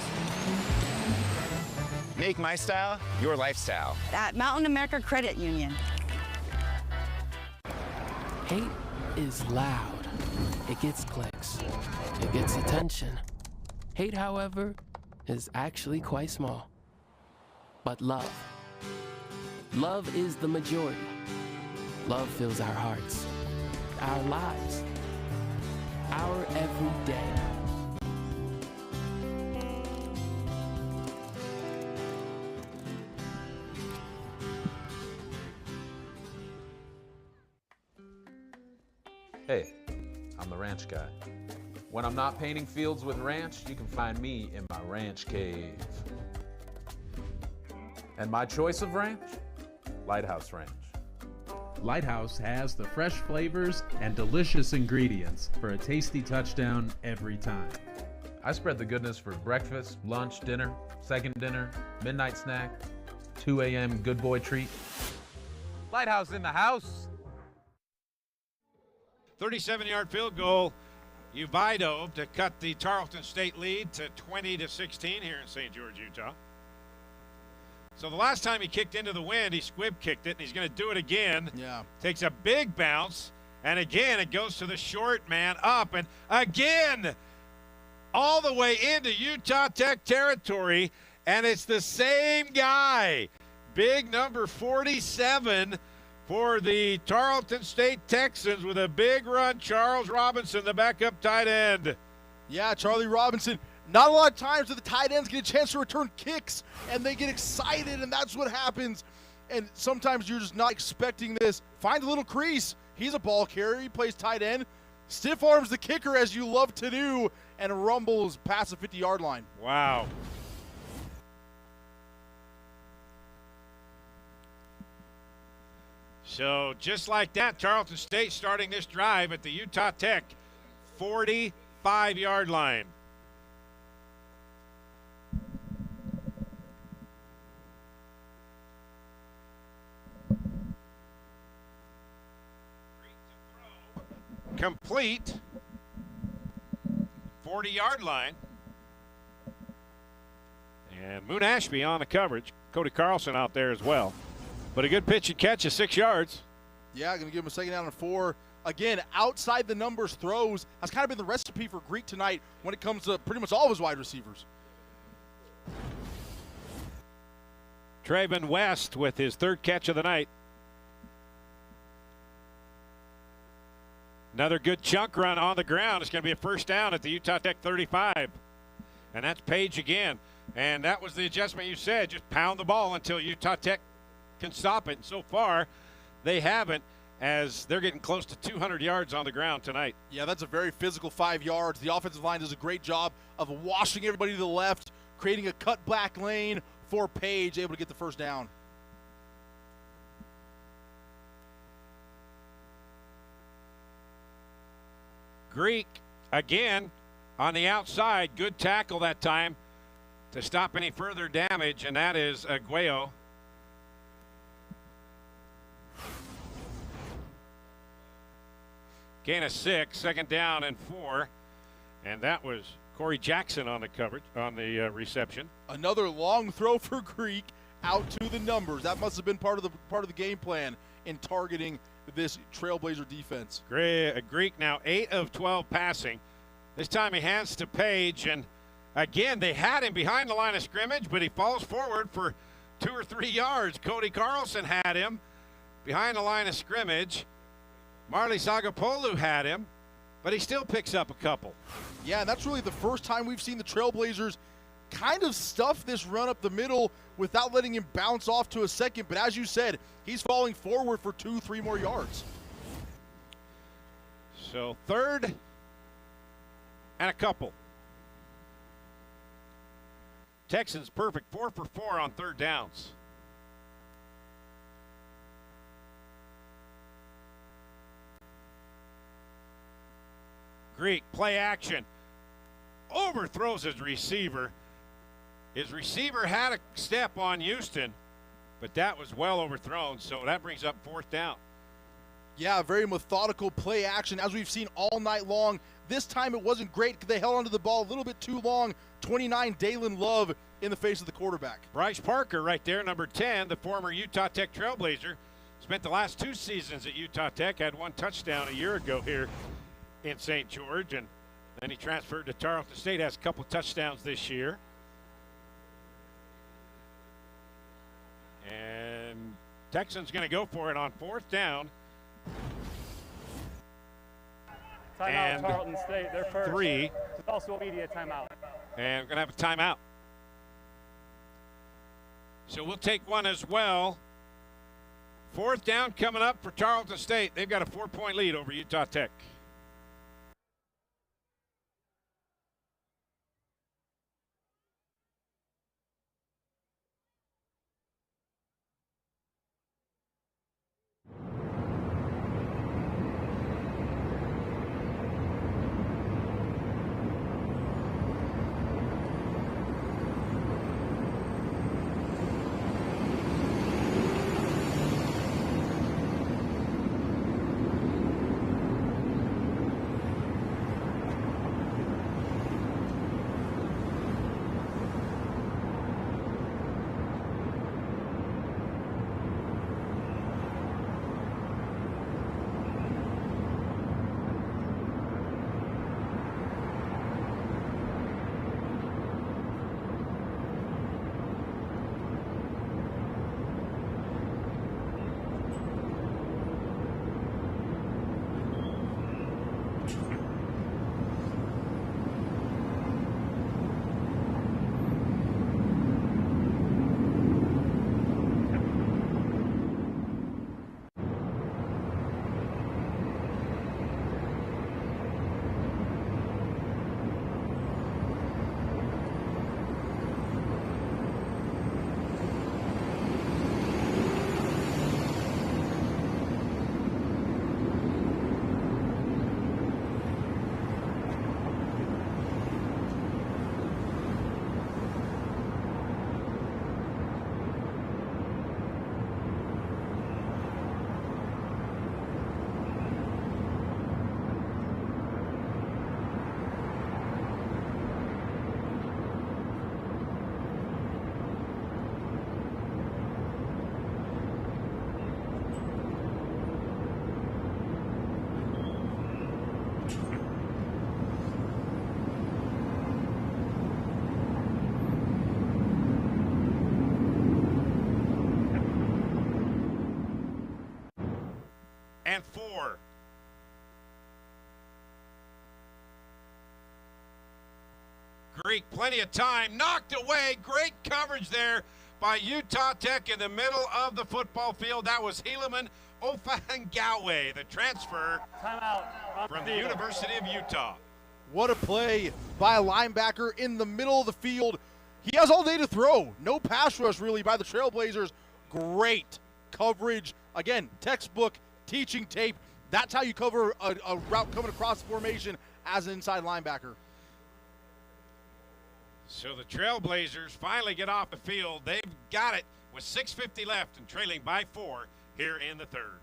Make My Style your lifestyle. At Mountain America Credit Union. Hate is loud. It gets clicks. It gets attention. Hate, however, is actually quite small. But love. Love is the majority. Love fills our hearts, our lives, our everyday. Hey, I'm the ranch guy. When I'm not painting fields with ranch, you can find me in my ranch cave. And my choice of ranch? Lighthouse Ranch. Lighthouse has the fresh flavors and delicious ingredients for a tasty touchdown every time. I spread the goodness for breakfast, lunch, dinner, second dinner, midnight snack, 2 a.m. good boy treat. Lighthouse in the house. 37-yard field goal, Ubidov to cut the Tarleton State lead to 20-16 here in St. George, Utah. So the last time he kicked into the wind, he squib kicked it, and he's going to do it again. Yeah. Takes a big bounce, and again it goes to the short man up, and again all the way into Utah Tech territory, and it's the same guy. Big number 47 for the Tarleton State Texans with a big run. Charles Robinson, the backup tight end. Yeah, Charlie Robinson. Not a lot of times do the tight ends get a chance to return kicks, and they get excited, and that's what happens. And sometimes you're just not expecting this. Find a little crease. He's a ball carrier. He plays tight end. Stiff arms the kicker, as you love to do, and rumbles past the 50-yard line. Wow. So just like that, Tarleton State starting this drive at the Utah Tech 45-yard line. Complete. 40-yard line. And Moon Ashby on the coverage. Cody Carlson out there as well. But a good pitch and catch of 6 yards. Yeah, going to give him a 2nd down and 4. Again, outside the numbers throws has kind of been the recipe for Greek tonight when it comes to pretty much all of his wide receivers. Traven West with his 3rd catch of the night. Another good chunk run on the ground. It's going to be a 1st down at the Utah Tech 35. And that's Page again. And that was the adjustment you said. Just pound the ball until Utah Tech can stop it. And so far, they haven't, as they're getting close to 200 yards on the ground tonight. Yeah, that's a very physical 5 yards. The offensive line does a great job of washing everybody to the left, creating a cut-back lane for Page, able to get the 1st down. Greek, again, on the outside. Good tackle that time to stop any further damage, and that is Aguayo. Gain of 6, 2nd down and 4. And that was Corey Jackson on the coverage, on the reception. Another long throw for Greek out to the numbers. That must have been part of the game plan in targeting this Trailblazer defense. Greek now 8 of 12 passing. This time he hands to Page, and again they had him behind the line of scrimmage, but he falls forward for 2 or 3 yards. Cody Carlson had him behind the line of scrimmage. Marley Sagapolu had him, but he still picks up a couple. Yeah, and that's really the first time we've seen the Trailblazers kind of stuff this run up the middle without letting him bounce off to a second. But as you said, he's falling forward for 2-3 more yards. So 3rd and a couple. Texans perfect, 4 for 4 on 3rd downs. Greek, play action. Overthrows his receiver. His receiver had a step on Houston, but that was well overthrown, so that brings up 4th down. Yeah, very methodical play action, as we've seen all night long. This time it wasn't great because they held onto the ball a little bit too long. 29, Dalen Love in the face of the quarterback. Bryce Parker right there, number 10, the former Utah Tech Trailblazer. Spent the last 2 seasons at Utah Tech, had 1 touchdown a year ago here in St. George, and then he transferred to Tarleton State, has a couple touchdowns this year. And Texans going to go for it on 4th down. Timeout, Tarleton State, they're first. 3. There's also immediate timeout. And we're going to have a timeout. So we'll take one as well. 4th down coming up for Tarleton State. They've got a 4-point lead over Utah Tech. and 4. Greek, plenty of time, knocked away. Great coverage there by Utah Tech in the middle of the football field. That was Helaman Ofangawe, the transfer from the University of Utah. What a play by a linebacker in the middle of the field. He has all day to throw. No pass rush really by the Trailblazers. Great coverage. Again, textbook teaching tape. That's how you cover a route coming across the formation as an inside linebacker. So the Trailblazers finally get off the field. They've got it with 6:50 left and trailing by 4 here in the third.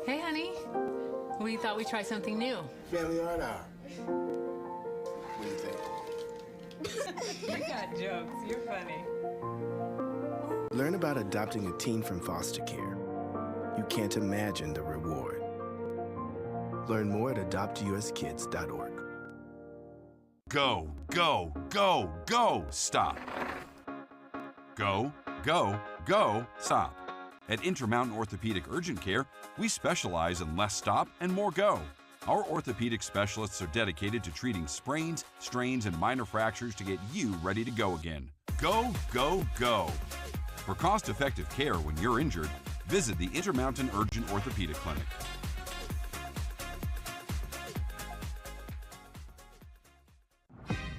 Hey, honey. We thought we'd try something new. Family art hour. What do you think? You got jokes. You're funny. Learn about adopting a teen from foster care. You can't imagine the reward. Learn more at adoptuskids.org. Go, go, go, go, stop. Go, go, go, stop. At Intermountain Orthopedic Urgent Care, we specialize in less stop and more go. Our orthopedic specialists are dedicated to treating sprains, strains, and minor fractures to get you ready to go again. Go, go, go. For cost-effective care when you're injured, visit the Intermountain Urgent Orthopedic Clinic.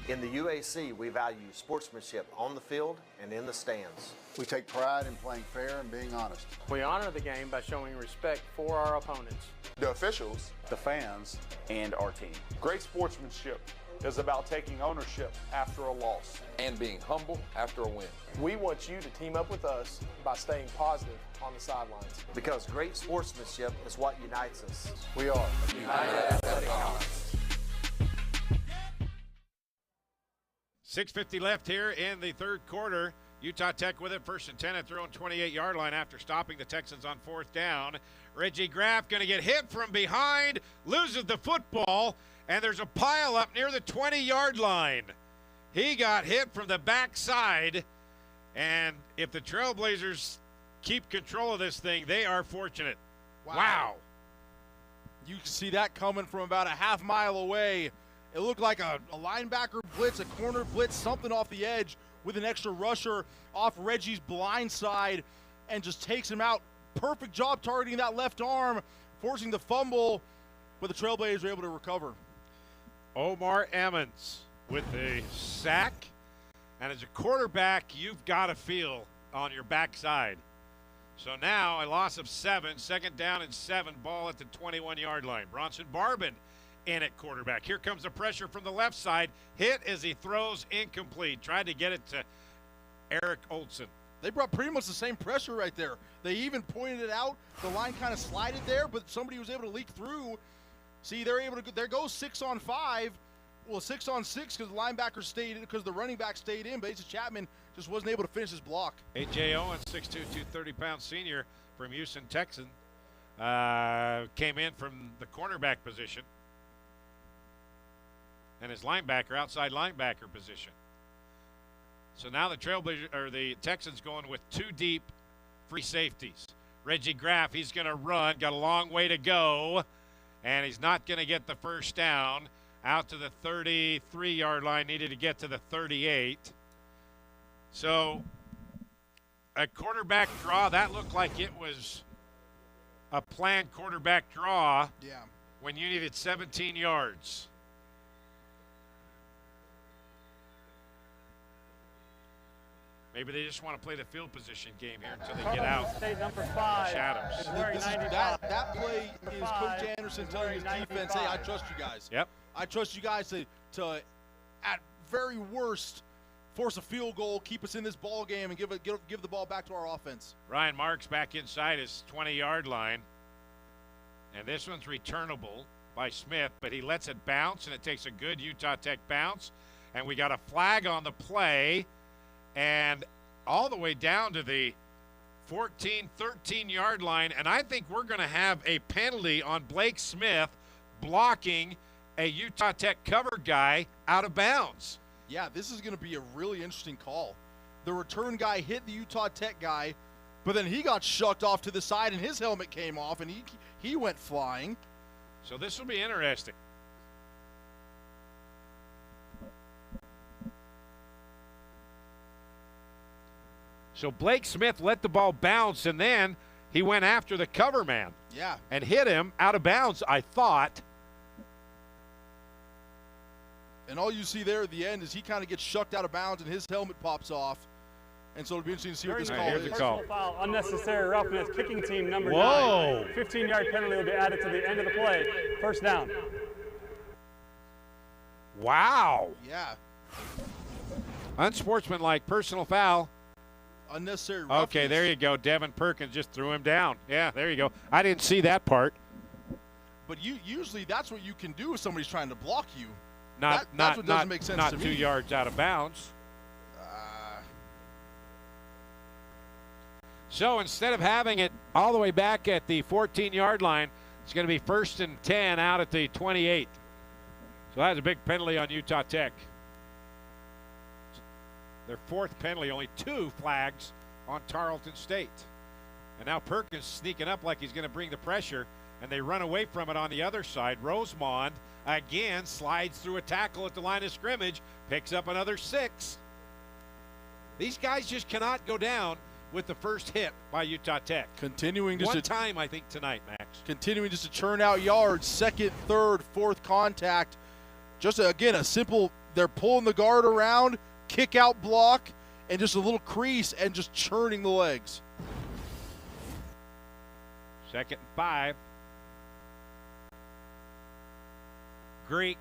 In the UAC, we value sportsmanship on the field and in the stands. We take pride in playing fair and being honest. We honor the game by showing respect for our opponents, the officials, the fans, and our team. Great sportsmanship is about taking ownership after a loss and being humble after a win. We want you to team up with us by staying positive on the sidelines. Because great sportsmanship is what unites us. We are United Athletic Conference. 6:50 left here in the third quarter. Utah Tech with it, 1st and 10 at their own 28-yard line after stopping the Texans on 4th down. Reggie Graff going to get hit from behind, loses the football, and there's a pile up near the 20-yard line. He got hit from the backside, and if the Trailblazers keep control of this thing, they are fortunate. Wow. You can see that coming from about a half mile away. It looked like a linebacker blitz, a corner blitz, something off the edge with an extra rusher off Reggie's blind side and just takes him out. Perfect job targeting that left arm, forcing the fumble, but the Trailblazers were able to recover. Omar Emmons with the sack. And as a quarterback, you've got to feel on your backside. So now a loss of 7, 2nd down and 7, ball at the 21-yard line. Bronson Barbin in at quarterback. Here comes the pressure from the left side. Hit as he throws incomplete. Tried to get it to Eric Olsen. They brought pretty much the same pressure right there. They even pointed it out. The line kind of slided there, but somebody was able to leak through. See, they're able to. There goes 6 on 5. Well, 6 on 6 because the linebacker stayed in, because the running back stayed in. But Asa Chapman just wasn't able to finish his block. A.J. Owens, 6'2", 230-pound senior from Houston, Texas, came in from the cornerback position. And his linebacker, outside linebacker position. So now the Trailblazers, or the Texans, going with 2 deep free safeties. Reggie Graff, he's going to run, got a long way to go, and he's not going to get the first down. Out to the 33-yard line, needed to get to the 38. So a quarterback draw, that looked like it was a planned quarterback draw. Yeah. When you needed 17 yards. Maybe they just want to play the field position game here until they get out. State number 5. Adams. That play is Coach Anderson telling his defense, hey, I trust you guys. Yep. I trust you guys to at very worst, force a field goal, keep us in this ball game, and give the ball back to our offense. Ryan Marks back inside his 20-yard line. And this one's returnable by Smith, but he lets it bounce, and it takes a good Utah Tech bounce. And we got a flag on the play, and all the way down to the 14, 13-yard line. And I think we're going to have a penalty on Blake Smith blocking a Utah Tech cover guy out of bounds. Yeah, this is going to be a really interesting call. The return guy hit the Utah Tech guy, but then he got shucked off to the side, and his helmet came off, and he went flying. So this will be interesting. So Blake Smith let the ball bounce, and then he went after the cover man. Yeah. And hit him out of bounds, I thought. And all you see there at the end is he kind of gets shucked out of bounds, and his helmet pops off. And so it'll be interesting to see what this call is. Here's the call. Foul, unnecessary roughness, kicking team number 9. Whoa. 15-yard penalty will be added to the end of the play. First down. Wow. Yeah. Unsportsmanlike personal foul. Unnecessary roughness. Okay, there you go. Devin Perkins just threw him down. Yeah, there you go. I didn't see that part. But usually that's what you can do if somebody's trying to block you. That's what doesn't make sense to me. 2 yards out of bounds. So instead of having it all the way back at the 14-yard line, it's going to be 1st and 10 out at the 28. So that's a big penalty on Utah Tech. Their 4th penalty, only 2 flags on Tarleton State. And now Perkins sneaking up like he's going to bring the pressure, and they run away from it on the other side. Rosemond again slides through a tackle at the line of scrimmage, picks up another 6. These guys just cannot go down with the first hit by Utah Tech. Continuing just one time, I think, tonight, Max. Continuing just to churn out yards, 2nd, 3rd, 4th contact. Just, again, a simple, they're pulling the guard around, kick out block, and just a little crease and just churning the legs. 2nd and 5. Greek.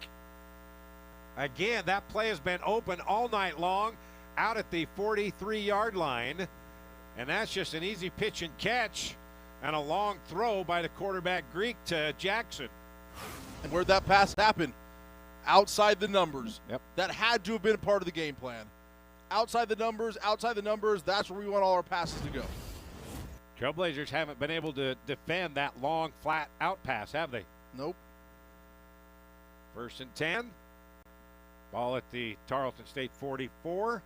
Again, that play has been open all night long out at the 43-yard line. And that's just an easy pitch and catch and a long throw by the quarterback Greek to Jackson. And where'd that pass happen? Outside the numbers. Yep. That had to have been a part of the game plan. Outside the numbers, that's where we want all our passes to go. Trailblazers haven't been able to defend that long, flat out pass, have they? Nope. 1st and 10. Ball at the Tarleton State 44.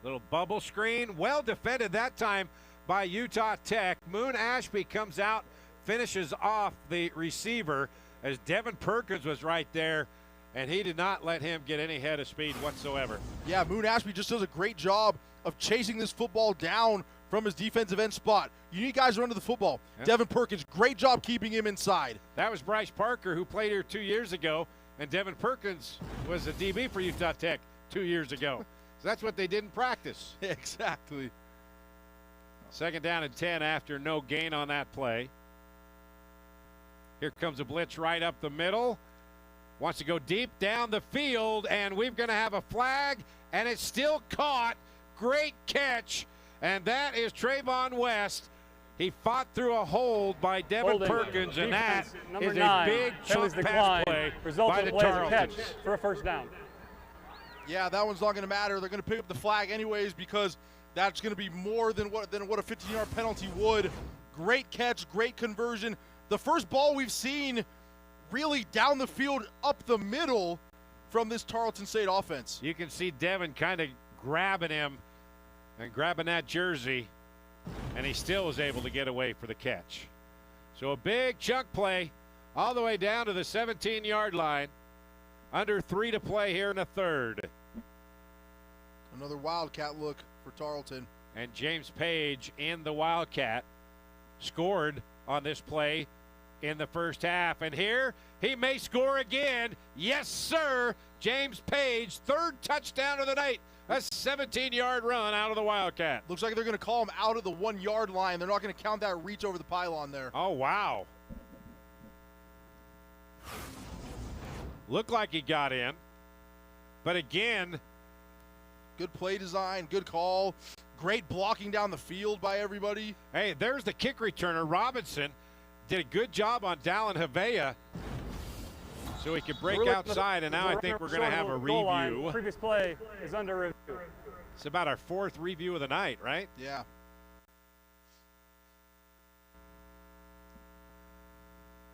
Little bubble screen. Well defended that time by Utah Tech. Moon Ashby comes out, finishes off the receiver as Devin Perkins was right there, and he did not let him get any head of speed whatsoever. Yeah, Moon Ashby just does a great job of chasing this football down from his defensive end spot. You need guys to run to the football. Yep. Devin Perkins, great job keeping him inside. That was Bryce Parker, who played here 2 years ago, and Devin Perkins was a DB for Utah Tech 2 years ago. So that's what they did in practice. Exactly. 2nd down and 10 after no gain on that play. Here comes a blitz right up the middle. Wants to go deep down the field, and we're going to have a flag, and it's still caught. Great catch, and that is Trayvon West. He fought through a hold by Devin Perkins, and that is a big chunk pass play by the Tarletons. For a first down. Yeah, that one's not going to matter. They're going to pick up the flag anyways because that's going to be more than what a 15-yard penalty would. Great catch, great conversion. The first ball we've seen really down the field, up the middle from this Tarleton State offense. You can see Devin kind of grabbing him and grabbing that jersey, and he still was able to get away for the catch. So a big chunk play all the way down to the 17-yard line. Under 3 to play here in the third. Another Wildcat look for Tarleton. And James Page in the Wildcat scored on this play in the first half. And here he may score again. Yes, sir. James Page, third touchdown of the night. A 17-yard run out of the Wildcat. Looks like they're going to call him out of the 1-yard line. They're not going to count that reach over the pylon there. Oh, wow. Looked like he got in. But again, good play design, good call. Great blocking down the field by everybody. Hey, there's the kick returner. Robinson did a good job on Dallin Havea so he could break outside, and now I think we're going to have a review. Previous play is under review. It's about our 4th review of the night, right? Yeah.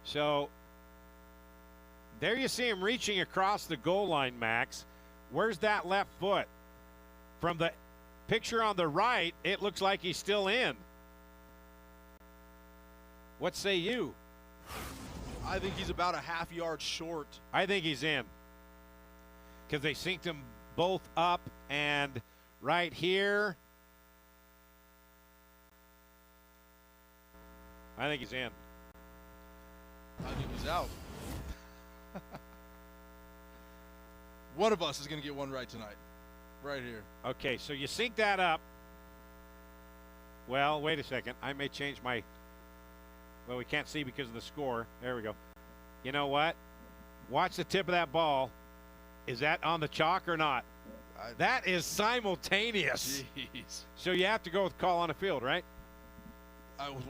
So there you see him reaching across the goal line, Max. Where's that left foot? From the picture on the right, it looks like he's still in. What say you? I think he's about a half yard short. I think he's in. Because they synced them both up, and right here, I think he's in. I think he's out. One of us is going to get one right tonight. Right here. Okay, so you sync that up. Well, wait a second. I may change my... Well, we can't see because of the score. There we go. You know what? Watch the tip of that ball. Is that on the chalk or not? That is simultaneous. Jeez. So you have to go with call on the field, right?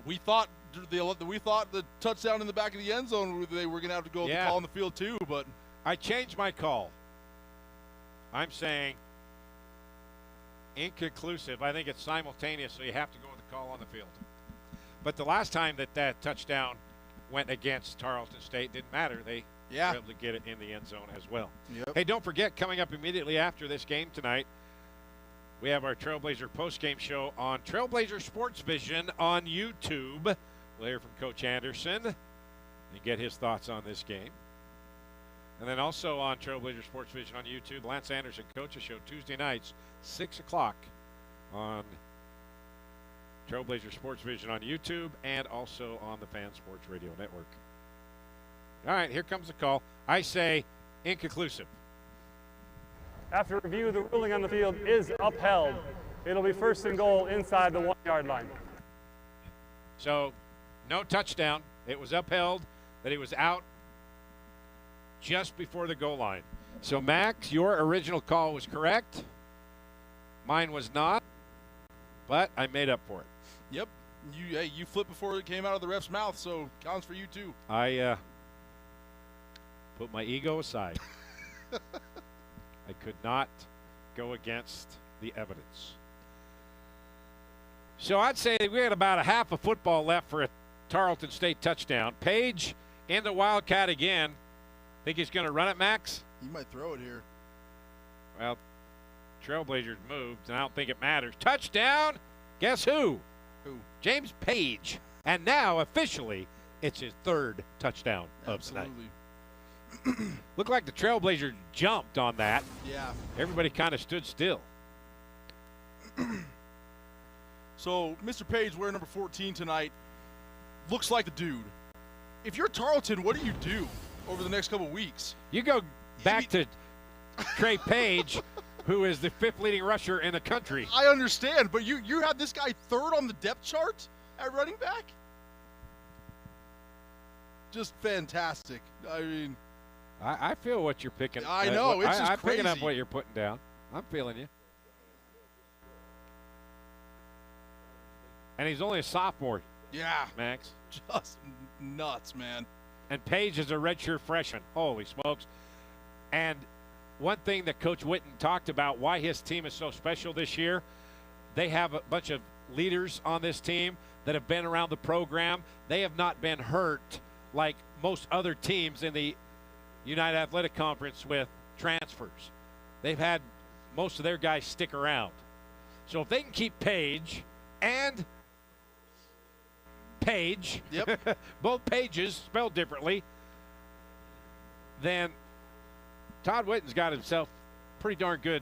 We thought the touchdown in the back of the end zone, they were going to have to go with the call on the field too, but... I changed my call. I'm saying inconclusive. I think it's simultaneous, so you have to go with the call on the field. But the last time that touchdown went against Tarleton State, didn't matter. They were able to get it in the end zone as well. Yep. Hey, don't forget, coming up immediately after this game tonight, we have our Trailblazer postgame show on Trailblazer Sports Vision on YouTube. We'll hear from Coach Anderson and get his thoughts on this game. And then also on Trailblazer Sports Vision on YouTube, Lance Anderson Coaches Show Tuesday nights, 6 o'clock on Trailblazer Sports Vision on YouTube and also on the Fan Sports Radio Network. All right, here comes the call. I say inconclusive. After review, the ruling on the field is upheld. It'll be 1st and goal inside the 1-yard line. So, no touchdown. It was upheld that he was out just before the goal line. So, Max, your original call was correct. Mine was not, but I made up for it. Yep. You flipped before it came out of the ref's mouth, so counts for you too. I put my ego aside. I could not go against the evidence. So I'd say we had about a half a football left for a Tarleton State touchdown. Page in the Wildcat again. Think he's going to run it, Max? He might throw it here. Well, Trailblazers moved, and I don't think it matters. Touchdown! Guess who? Who? James Page. And now, officially, it's his 3rd touchdown of the night. Looked like the Trailblazers jumped on that. Yeah. Everybody kind of stood still. So, Mr. Page, wearing number 14 tonight, looks like the dude. If you're Tarleton, what do you do over the next couple weeks? You go back to Trey Page, who is the 5th leading rusher in the country. I understand, but you have this guy 3rd on the depth chart at running back? Just fantastic. I mean... I feel what you're picking. I know, it's just I'm crazy. picking up what you're putting down. I'm feeling you. And he's only a sophomore. Yeah. Max. Just nuts, man. And Page is a redshirt freshman. Holy smokes. And one thing that Coach Witten talked about, why his team is so special this year, they have a bunch of leaders on this team that have been around the program. They have not been hurt like most other teams in the United Athletic Conference with transfers. They've had most of their guys stick around. So if they can keep Page and Page. Yep. Both pages spelled differently. Then Todd Whitten's got himself pretty darn good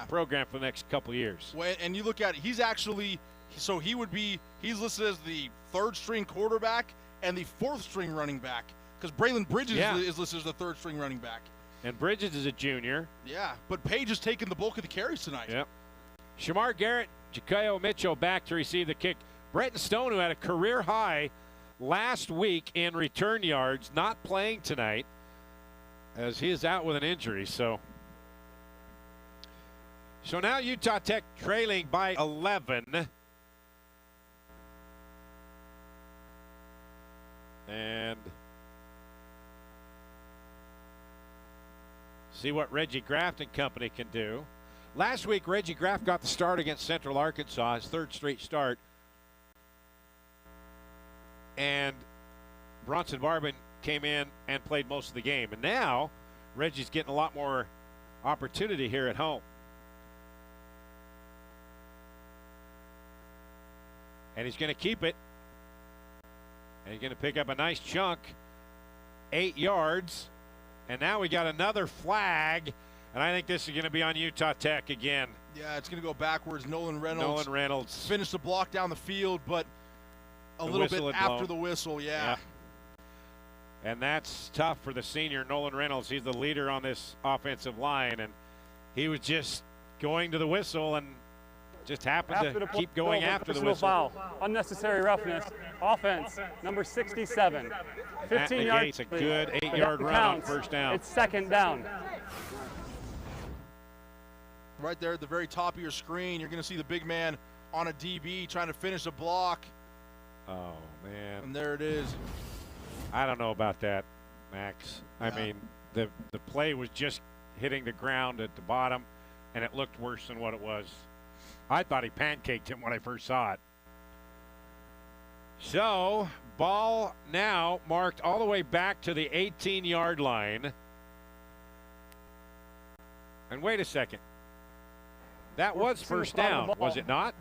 program for the next couple of years. Well, and you look at it, he's listed as the third-string quarterback and the fourth-string running back, because Braylon Bridges is listed as the third-string running back. And Bridges is a junior. Yeah, but Page has taken the bulk of the carries tonight. Yep. Shamar Garrett, Jakayo Mitchell back to receive the kick. Brenton Stone, who had a career high last week in return yards, not playing tonight as he is out with an injury. So now Utah Tech trailing by 11. And see what Reggie Graft and company can do. Last week, Reggie Graft got the start against Central Arkansas, his third straight start. And Bronson Barbin came in and played most of the game. And now, Reggie's getting a lot more opportunity here at home. And he's going to keep it. And he's going to pick up a nice chunk, 8 yards. And now we got another flag. And I think this is going to be on Utah Tech again. Yeah, it's going to go backwards. Nolan Reynolds finished the block down the field, but a little bit after the whistle, yeah. And that's tough for the senior, Nolan Reynolds. He's the leader on this offensive line, and he was just going to the whistle and just happened to keep going after the whistle. Foul. Unnecessary roughness. Offense, number 67. 15 yards. It's a good 8-yard run on first down. It's second down. Right there at the very top of your screen, you're going to see the big man on a DB trying to finish a block. Oh, man. And there it is. I don't know about that, Max. I mean, the play was just hitting the ground at the bottom, and it looked worse than what it was. I thought he pancaked him when I first saw it. So, ball now marked all the way back to the 18-yard line. And wait a second. That was first down, was it not?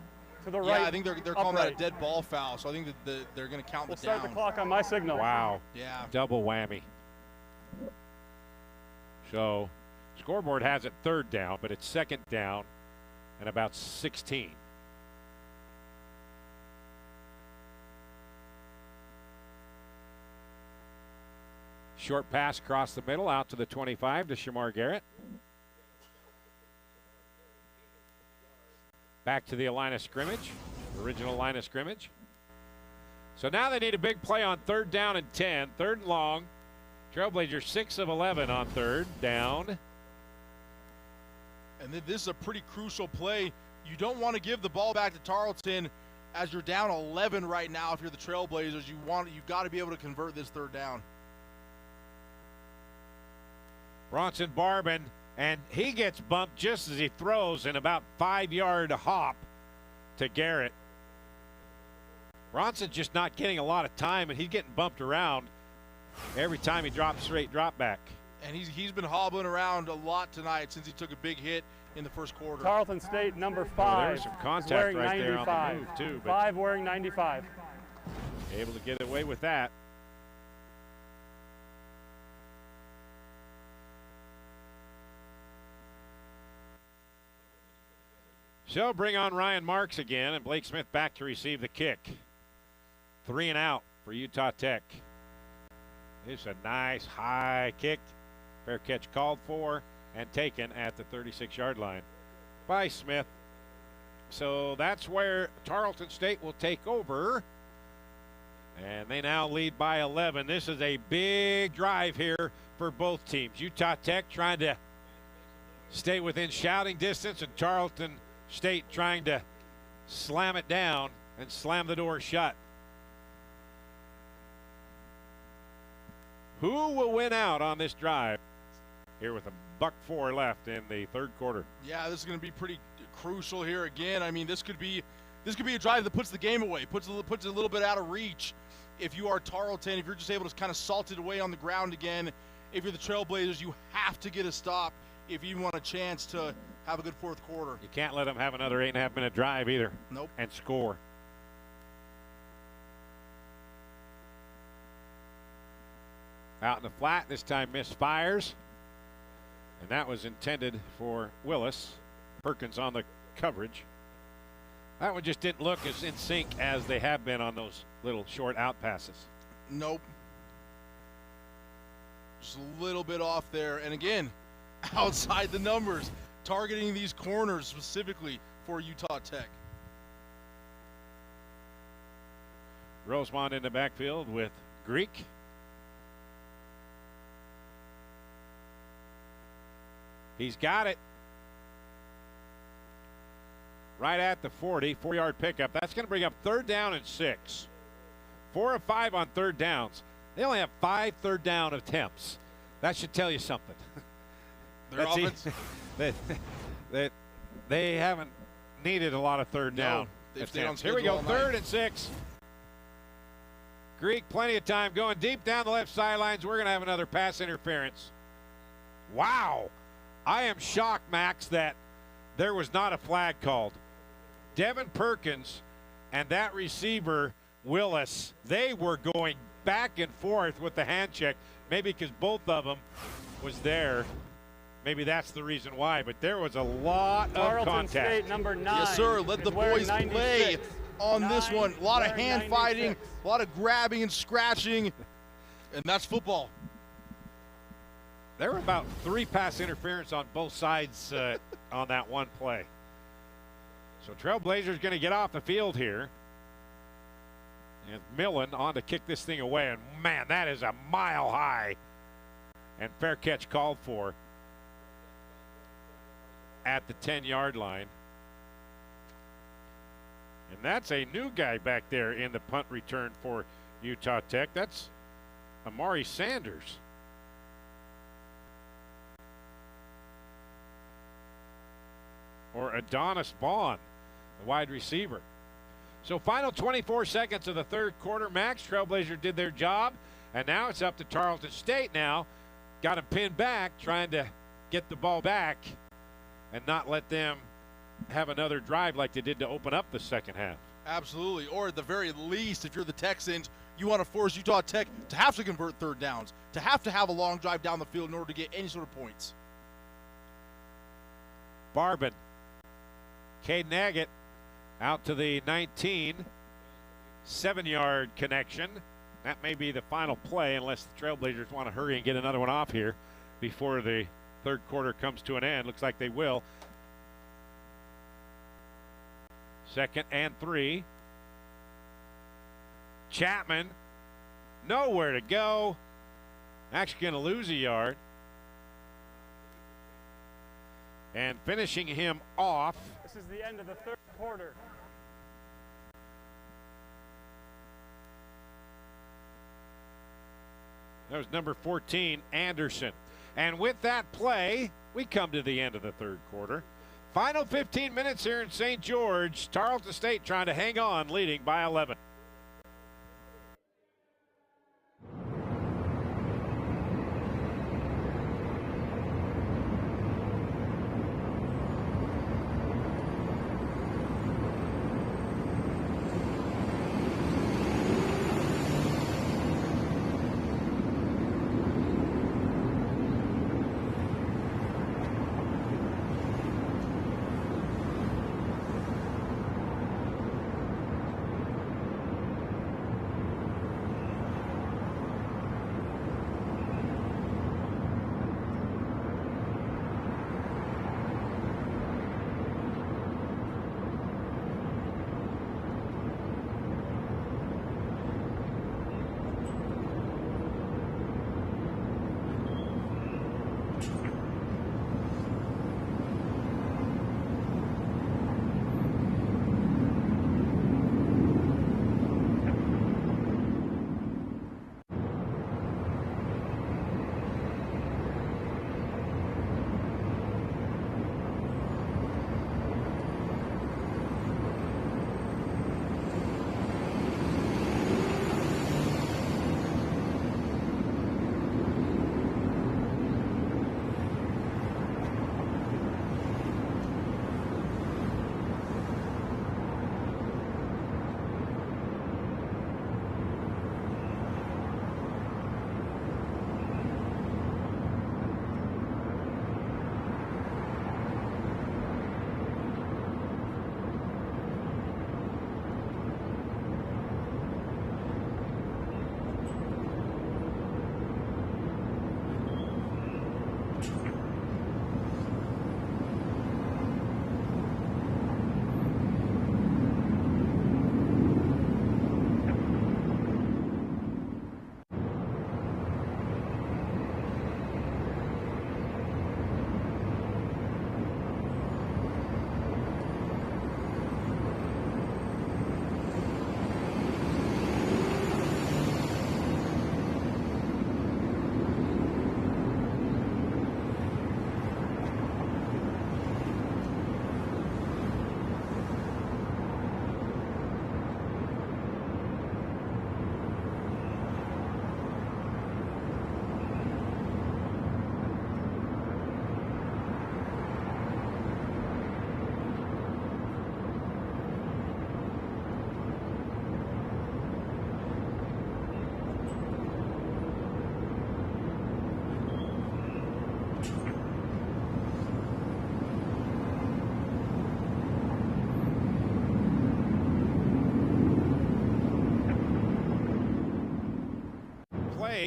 To the right. Yeah, I think they're calling that a dead ball foul, so I think that they're going to count the down. We'll start the clock on my signal. Wow. Yeah. Double whammy. So, scoreboard has it third down, but it's second down and about 16. Short pass across the middle, out to the 25 to Shamar Garrett. Back to the line of scrimmage, original line of scrimmage. So now they need a big play on third down and 10, third and long. Trailblazers 6 of 11 on third down. And this is a pretty crucial play. You don't want to give the ball back to Tarleton as you're down 11 right now. If you're the Trailblazers, you've got to be able to convert this third down. Bronson Barbin, and he gets bumped just as he throws in about 5-yard hop to Garrett. Bronson's just not getting a lot of time, and he's getting bumped around every time he drops straight drop back. And he's been hobbling around a lot tonight since he took a big hit in the first quarter. Tarleton State, number 5. Oh, there's some contact right 95. there on the move, too. But 5 wearing 95. Able to get away with that. So bring on Ryan Marks again, and Blake Smith back to receive the kick. 3 and out for Utah Tech. It's a nice high kick. Fair catch called for and taken at the 36-yard line by Smith. So that's where Tarleton State will take over. And they now lead by 11. This is a big drive here for both teams. Utah Tech trying to stay within shouting distance, and Tarleton State trying to slam it down and slam the door shut. Who will win out on this drive here with $1:04 left in the third quarter? Yeah, this is going to be pretty crucial here again. I mean, this could be a drive that puts the game away, puts it a little bit out of reach. If you are Tarleton, if you're just able to kind of salt it away on the ground again, if you're the Trailblazers, you have to get a stop if you want a chance to have a good fourth quarter. You can't let them have another 8.5-minute drive either. Nope. And score. Out in the flat, this time misfires. And that was intended for Willis. Perkins on the coverage. That one just didn't look as in sync as they have been on those little short out passes. Nope. Just a little bit off there. And again, outside the numbers, targeting these corners specifically for Utah Tech. Rosemont in the backfield with Greek. He's got it. Right at the 40, 4-yard pickup. That's going to bring up 3rd down and 6. 4 of 5 on 3rd downs. They only have 5 third down attempts. That should tell you something. Their offense. They haven't needed a lot of 3rd down attempts. Here we go, 3rd and 6. Greek, plenty of time going deep down the left sidelines. We're going to have another pass interference. Wow. I am shocked, Max, that there was not a flag called. Devin Perkins and that receiver, Willis, they were going back and forth with the hand check, maybe because both of them was there. Maybe that's the reason why, but there was a lot of Tarleton contact. State, number 9. Yes, sir. Let the boys play on this one. A lot of hand fighting, a lot of grabbing and scratching, and that's football. There were about 3 pass interference on both sides on that one play. So Trailblazers going to get off the field here. And Millen on to kick this thing away. And, man, that is a mile high. And fair catch called for at the 10-yard line. And that's a new guy back there in the punt return for Utah Tech. That's Amari Sanders. Or Adonis Vaughn, the wide receiver. So final 24 seconds of the 3rd quarter. Max, Trailblazer did their job, and now it's up to Tarleton State now. Got him pinned back, trying to get the ball back and not let them have another drive like they did to open up the second half. Absolutely. Or at the very least, if you're the Texans, you want to force Utah Tech to have to convert 3rd downs, to have a long drive down the field in order to get any sort of points. Barbin. Caden Agate out to the 19. 7-yard connection. That may be the final play unless the Trailblazers want to hurry and get another one off here before the 3rd quarter comes to an end. Looks like they will. 2nd and 3. Chapman, nowhere to go. Actually going to lose a yard. And finishing him off. This is the end of the 3rd quarter. That was number 14, Anderson. And with that play, we come to the end of the 3rd quarter. Final 15 minutes here in St. George. Tarleton State trying to hang on, leading by 11.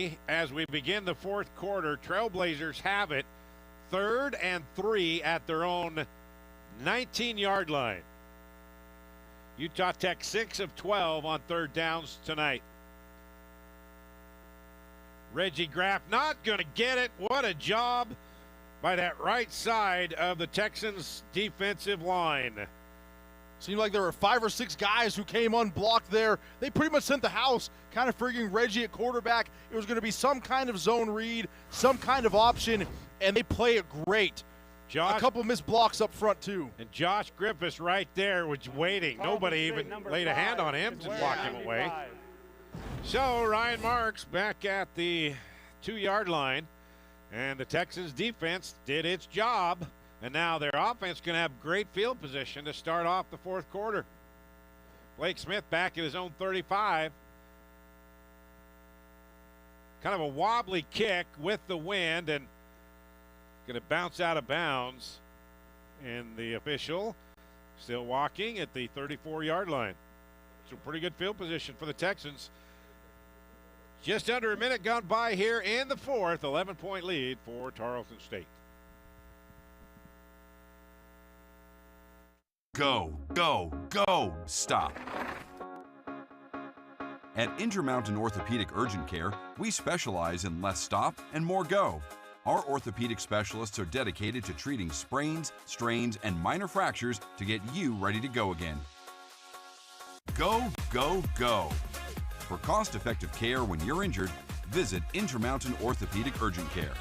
play as we begin the fourth quarter. Trailblazers have it 3rd and 3 at their own 19-yard line. Utah Tech 6 of 12 on 3rd downs tonight. Reggie Graff not going to get it. What a job by that right side of the Texans' defensive line. Seemed like there were 5 or 6 guys who came unblocked there. They pretty much sent the house, kind of figuring Reggie at quarterback. It was going to be some kind of zone read, some kind of option, and they play it great. A couple missed blocks up front, too. And Josh Griffiths right there was waiting. Nobody even laid a hand on him to block him away. So Ryan Marks back at the 2-yard line, and the Texans defense did its job, and now their offense going to have great field position to start off the fourth quarter. Blake Smith back at his own 35. Kind of a wobbly kick with the wind, and going to bounce out of bounds. And the official still walking at the 34-yard line. So pretty good field position for the Texans. Just under a minute gone by here in the fourth. 11-point lead for Tarleton State. Go, go, go, stop. At Intermountain Orthopedic Urgent Care, we specialize in less stop and more go. Our orthopedic specialists are dedicated to treating sprains, strains, and minor fractures to get you ready to go again. Go, go, go. For cost-effective care when you're injured, visit Intermountain Orthopedic Urgent Care.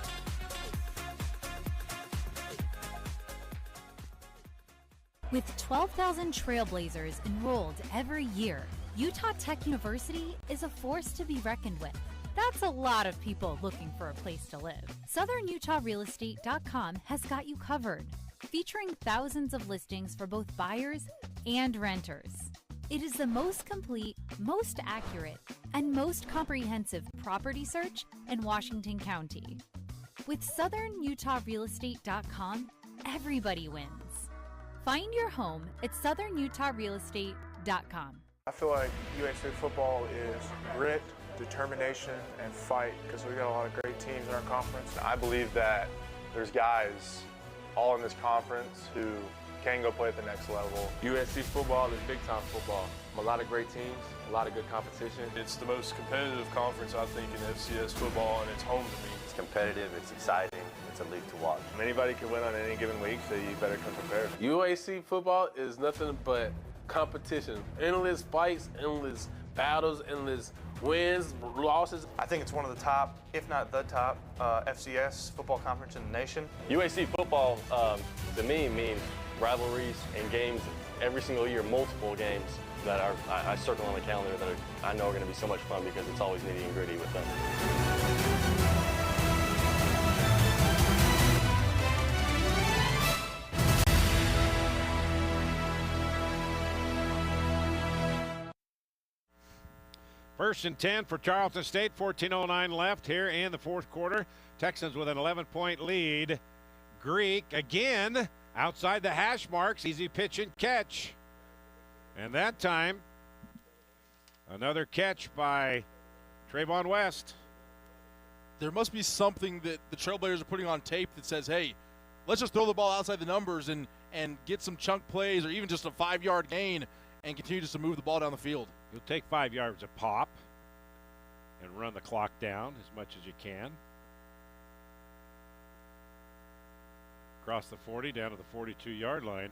With 12,000 Trailblazers enrolled every year, Utah Tech University is a force to be reckoned with. That's a lot of people looking for a place to live. SouthernUtahRealEstate.com has got you covered, featuring thousands of listings for both buyers and renters. It is the most complete, most accurate, and most comprehensive property search in Washington County. With SouthernUtahRealEstate.com, everybody wins. Find your home at SouthernUtahRealEstate.com. I feel like UAC football is grit, determination, and fight because we got a lot of great teams in our conference. I believe that there's guys all in this conference who can go play at the next level. USC football is big-time football. A lot of great teams, a lot of good competition. It's the most competitive conference, I think, in FCS football, and it's home to me. It's competitive, it's exciting, it's a league to watch. Anybody can win on any given week, so you better come prepared. UAC football is nothing but competition. Endless fights, endless battles, endless wins, losses. I think it's one of the top, if not the top, FCS football conference in the nation. UAC football, to me, means rivalries and games every single year, multiple games that I circle on the calendar that I know are going to be so much fun because it's always nitty and gritty with them. First and 10 for Tarleton State. 14:09 left here in the fourth quarter. Texans with an 11-point lead. Greek again outside the hash marks. Easy pitch and catch. And that time, another catch by Trayvon West. There must be something that the Trailblazers are putting on tape that says, hey, let's just throw the ball outside the numbers and get some chunk plays or even just a 5-yard gain and continue just to move the ball down the field. You'll take 5 yards a pop and run the clock down as much as you can. Across the 40, down to the 42-yard line.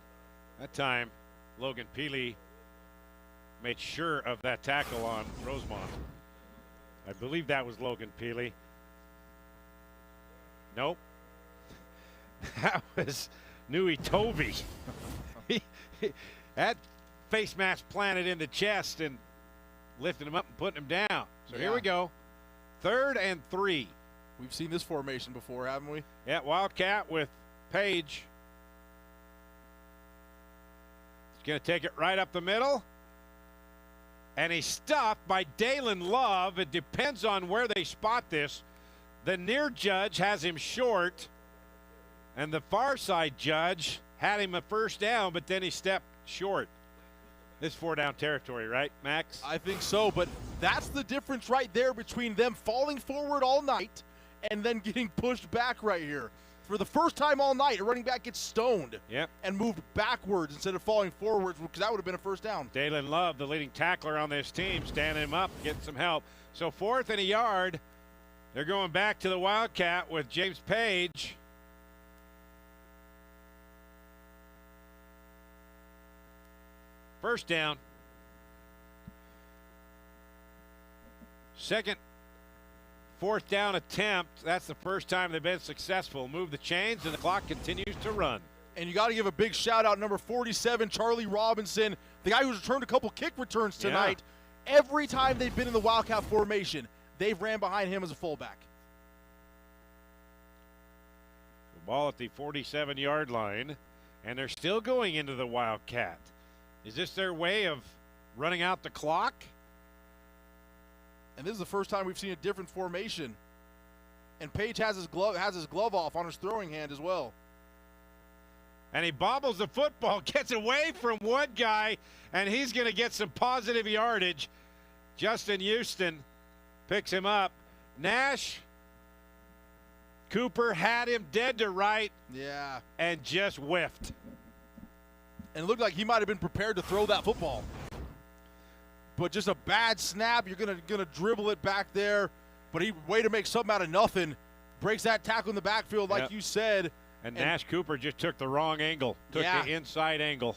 That time, Logan Peely made sure of that tackle on Rosemont. I believe that was Logan Peely. Nope. That was Nui Toby. That face mask planted in the chest and lifting him up and putting him down. So here we go. 3rd and 3. We've seen this formation before, haven't we? Yeah, Wildcat with Page. He's going to take it right up the middle. And he's stopped by Dalen Love. It depends on where they spot this. The near judge has him short. And the far side judge had him a first down, but then he stepped short. This 4-down territory, right, Max? I think so, but that's the difference right there between them falling forward all night and then getting pushed back right here. For the first time all night, a running back gets stoned and moved backwards instead of falling forwards, because that would have been a first down. Dalen Love, the leading tackler on this team, standing him up, getting some help. So 4th and a yard. They're going back to the Wildcat with James Page. First down. Second, 4th down attempt. That's the first time they've been successful. Move the chains, and the clock continues to run. And you got to give a big shout-out, number 47, Charlie Robinson, the guy who's returned a couple kick returns tonight. Yeah. Every time they've been in the Wildcat formation, they've ran behind him as a fullback. The ball at the 47-yard line, and they're still going into the Wildcat. Is this their way of running out the clock? And this is the first time we've seen a different formation. And Page has his glove off on his throwing hand as well. And he bobbles the football, gets away from one guy, and he's going to get some positive yardage. Justin Houston picks him up. Nash Cooper had him dead to right. Yeah. And just whiffed. And it looked like he might have been prepared to throw that football. But just a bad snap. You're gonna dribble it back there. But he way to make something out of nothing. Breaks that tackle in the backfield, like you said. And Nash Cooper just took the wrong angle. Took the inside angle.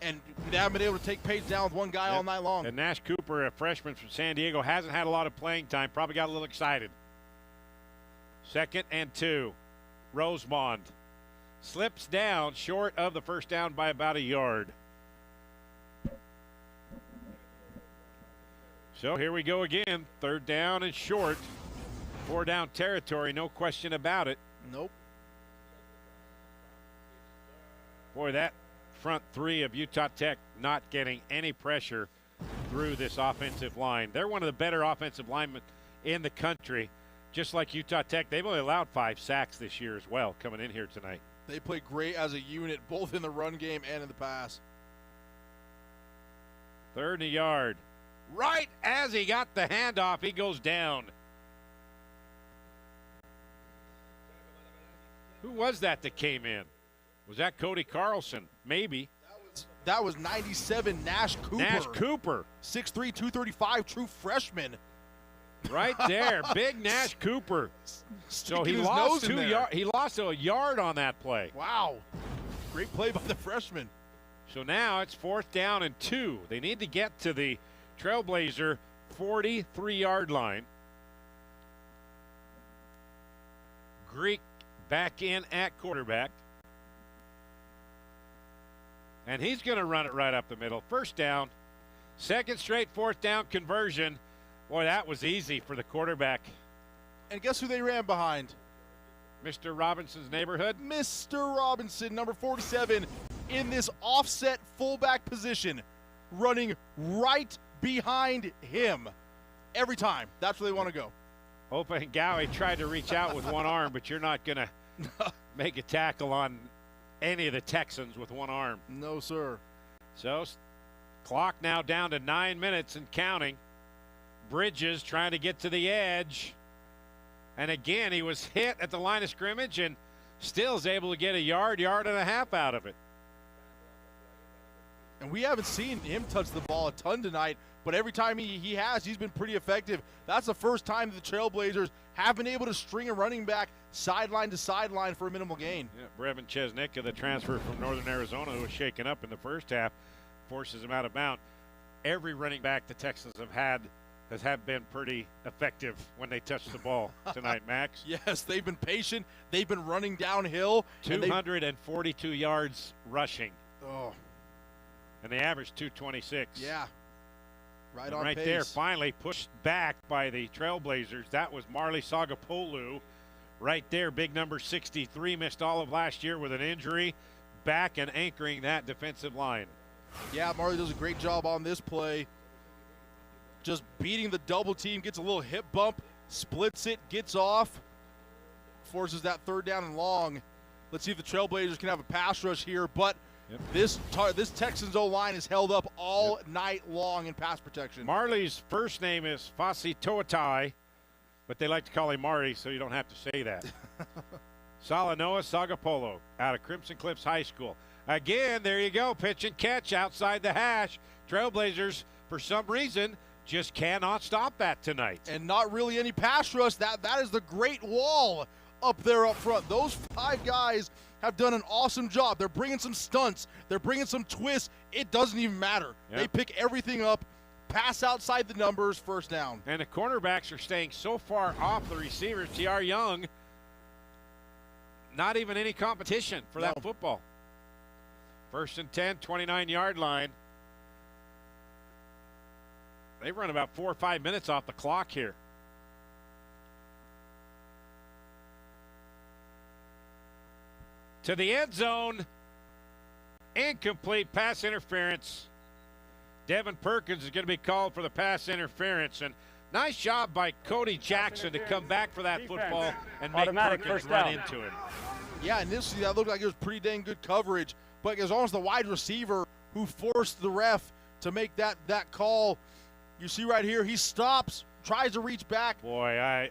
And they haven't been able to take Page down with one guy all night long. And Nash Cooper, a freshman from San Diego, hasn't had a lot of playing time. Probably got a little excited. 2nd and 2. Rosemond slips down short of the first down by about a yard. So here we go again. 3rd down and short. 4-down territory, no question about it. Nope. Boy, that front three of Utah Tech not getting any pressure through this offensive line. They're one of the better offensive linemen in the country. Just like Utah Tech, they've only allowed 5 sacks this year as well coming in here tonight. They play great as a unit, both in the run game and in the pass. 3rd and a yard. Right as he got the handoff, he goes down. Who was that came in? Was that Cody Carlson? Maybe. That was 97 Nash Cooper. Nash Cooper. 6'3", 235, true freshman. Right there, big Nash Cooper. So he lost he lost a yard on that play. Wow. Great play by the freshman. So now it's 4th down and 2. They need to get to the Trailblazer 43-yard line. Greek back in at quarterback. And he's going to run it right up the middle. 1st down. 2nd straight 4th down conversion. Boy, that was easy for the quarterback. And guess who they ran behind? Mr. Robinson's neighborhood. Mr. Robinson, number 47, in this offset fullback position, running right behind him every time. That's where they want to go. Opa and Gowie tried to reach out with one arm, but you're not going to make a tackle on any of the Texans with one arm. No, sir. So, clock now down to 9 minutes and counting. Bridges trying to get to the edge. And again, he was hit at the line of scrimmage and still is able to get a yard and a half out of it. And we haven't seen him touch the ball a ton tonight, but every time he has, he's been pretty effective. That's the first time the Trailblazers have been able to string a running back sideline to sideline for a minimal gain. Yeah, Brevin Chesnicka, the transfer from Northern Arizona, who was shaken up in the first half, forces him out of bounds. Every running back the Texans have been pretty effective when they touch the ball tonight, Max. Yes, they've been patient. They've been running downhill. 242 yards rushing. Oh. And they averaged 226. Yeah. Right and on right pace. there, finally pushed back by the Trailblazers. That was Marley Sagapolu. Right there, big number 63, missed all of last year with an injury. Back and anchoring that defensive line. Yeah, Marley does a great job on this play. Just beating the double team, gets a little hip bump, splits it, gets off, forces that 3rd down and long. Let's see if the Trailblazers can have a pass rush here, but Yep. This Texans O-line is held up all night long in pass protection. Marley's first name is Fasi Toatai, but they like to call him Marty, so you don't have to say that. Salanoa Sagapolo out of Crimson Cliffs High School. Again, there you go, pitch and catch outside the hash. Trailblazers, for some reason, just cannot stop that tonight. And not really any pass rush. That is the great wall up there up front. Those 5 guys have done an awesome job. They're bringing some stunts. They're bringing some twists. It doesn't even matter. Yep. They pick everything up, pass outside the numbers, first down. And the cornerbacks are staying so far off the receivers. T.R. Young, not even any competition for that football. 1st and 10, 29-yard line. They run about 4 or 5 minutes off the clock here. To the end zone. Incomplete pass interference. Devin Perkins is going to be called for the pass interference. And nice job by Cody Jackson to come back for that football and make Perkins run into him. Yeah, initially that looked like it was pretty dang good coverage, but it was almost the wide receiver who forced the ref to make that call. You see right here, he stops, tries to reach back. Boy,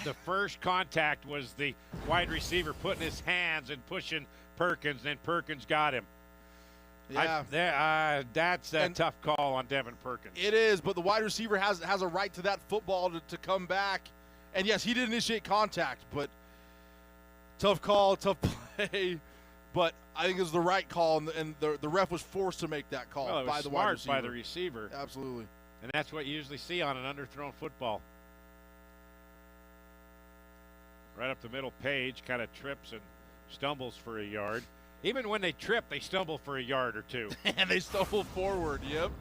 the first contact was the wide receiver putting his hands and pushing Perkins, and Perkins got him. Yeah, that's a tough call on Devin Perkins. It is, but the wide receiver has a right to that football to come back. And yes, he did initiate contact, but tough call, tough play. But I think it was the right call, and the ref was forced to make that call by the wide receiver. By the receiver. Absolutely. And that's what you usually see on an underthrown football. Right up the middle, Page kind of trips and stumbles for a yard. Even when they trip, they stumble for a yard or two. And they stumble forward, yep.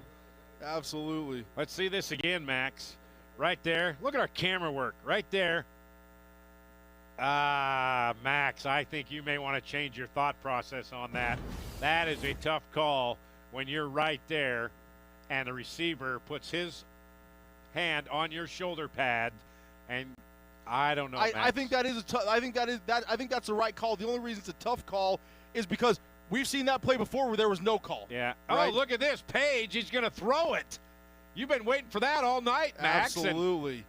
Absolutely. Let's see this again, Max. Right there. Look at our camera work. Right there. Max, I think you may want to change your thought process on that. That is a tough call when you're right there and the receiver puts his hand on your shoulder pad, and I don't know, Max. I think that is I think that's the right call. The only reason it's a tough call is because we've seen that play before where there was no call. Yeah. Right? Oh, look at this. Page, he's going to throw it. You've been waiting for that all night, Max. Absolutely.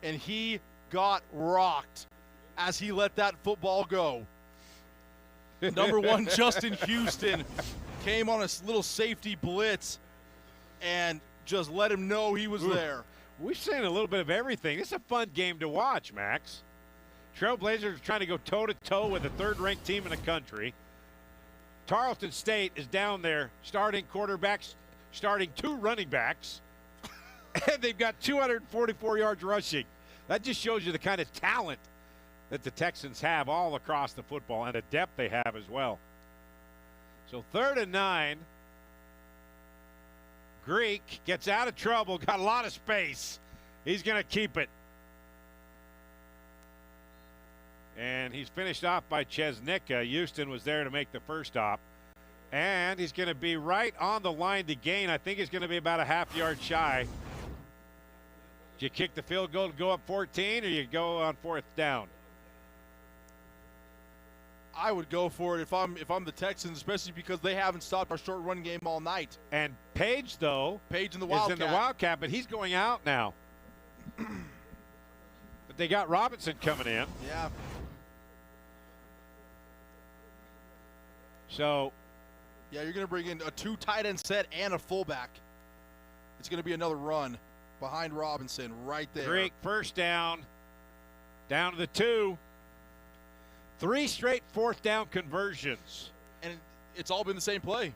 And he got rocked as he let that football go. Number 1, Justin Houston, came on a little safety blitz and just let him know he was there. We've seen a little bit of everything. It's a fun game to watch, Max. Trailblazers are trying to go toe-to-toe with the third-ranked team in the country. Tarleton State is down there starting quarterbacks, starting 2 running backs, and they've got 244 yards rushing. That just shows you the kind of talent that the Texans have all across the football and the depth they have as well. So 3rd and 9. Greek gets out of trouble, got a lot of space. He's going to keep it. And he's finished off by Chesnicka. Houston was there to make the first stop. And he's going to be right on the line to gain. I think he's going to be about a half-yard shy. Do you kick the field goal to go up 14, or you go on 4th down? I would go for it if I'm the Texans, especially because they haven't stopped our short run game all night. And Page, though, Page in the is in the Wildcat, but he's going out now. But they got Robinson coming in. Yeah. So, yeah, you're going to bring in a 2 tight end set and a fullback. It's going to be another run behind Robinson right there. Greek, first down to the 2. 3 straight 4th down conversions. And it's all been the same play.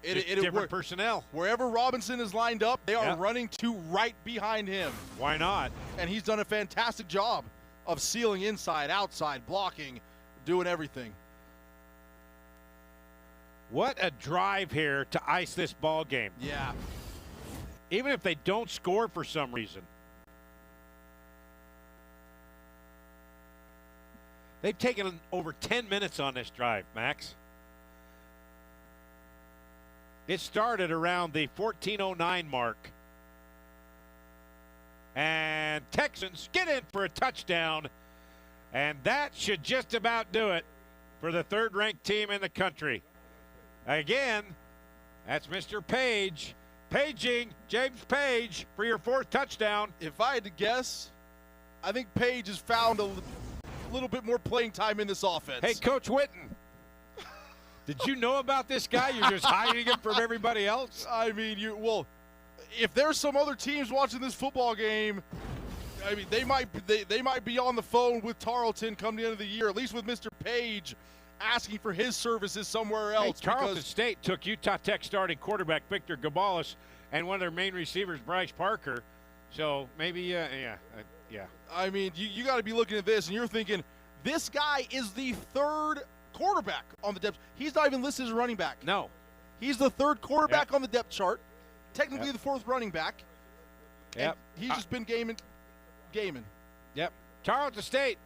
Different personnel. Wherever Robinson is lined up, they are running to right behind him. Why not? And he's done a fantastic job of sealing inside, outside, blocking, doing everything. What a drive here to ice this ball game. Yeah. Even if they don't score for some reason. They've taken over 10 minutes on this drive, Max. It started around the 14:09 mark. And Texans get in for a touchdown. And that should just about do it for the third-ranked team in the country. Again, that's Mr. Page. Paging James Page for your 4th touchdown. If I had to guess, I think Page has found a little bit more playing time in this offense. Hey, Coach Witten, did you know about this guy? You're just hiding him from everybody else? I mean, if there's some other teams watching this football game, I mean, they might be on the phone with Tarleton come the end of the year, at least with Mr. Page asking for his services somewhere else. Hey, Tarleton State took Utah Tech starting quarterback Victor Gabalis and one of their main receivers, Bryce Parker. So maybe, yeah. I mean, you got to be looking at this, and you're thinking, this guy is the 3rd quarterback on the depth. He's not even listed as a running back. No. He's the 3rd quarterback on the depth chart, technically the 4th running back. Yep. He's just been gaming. Yep. Tarleton State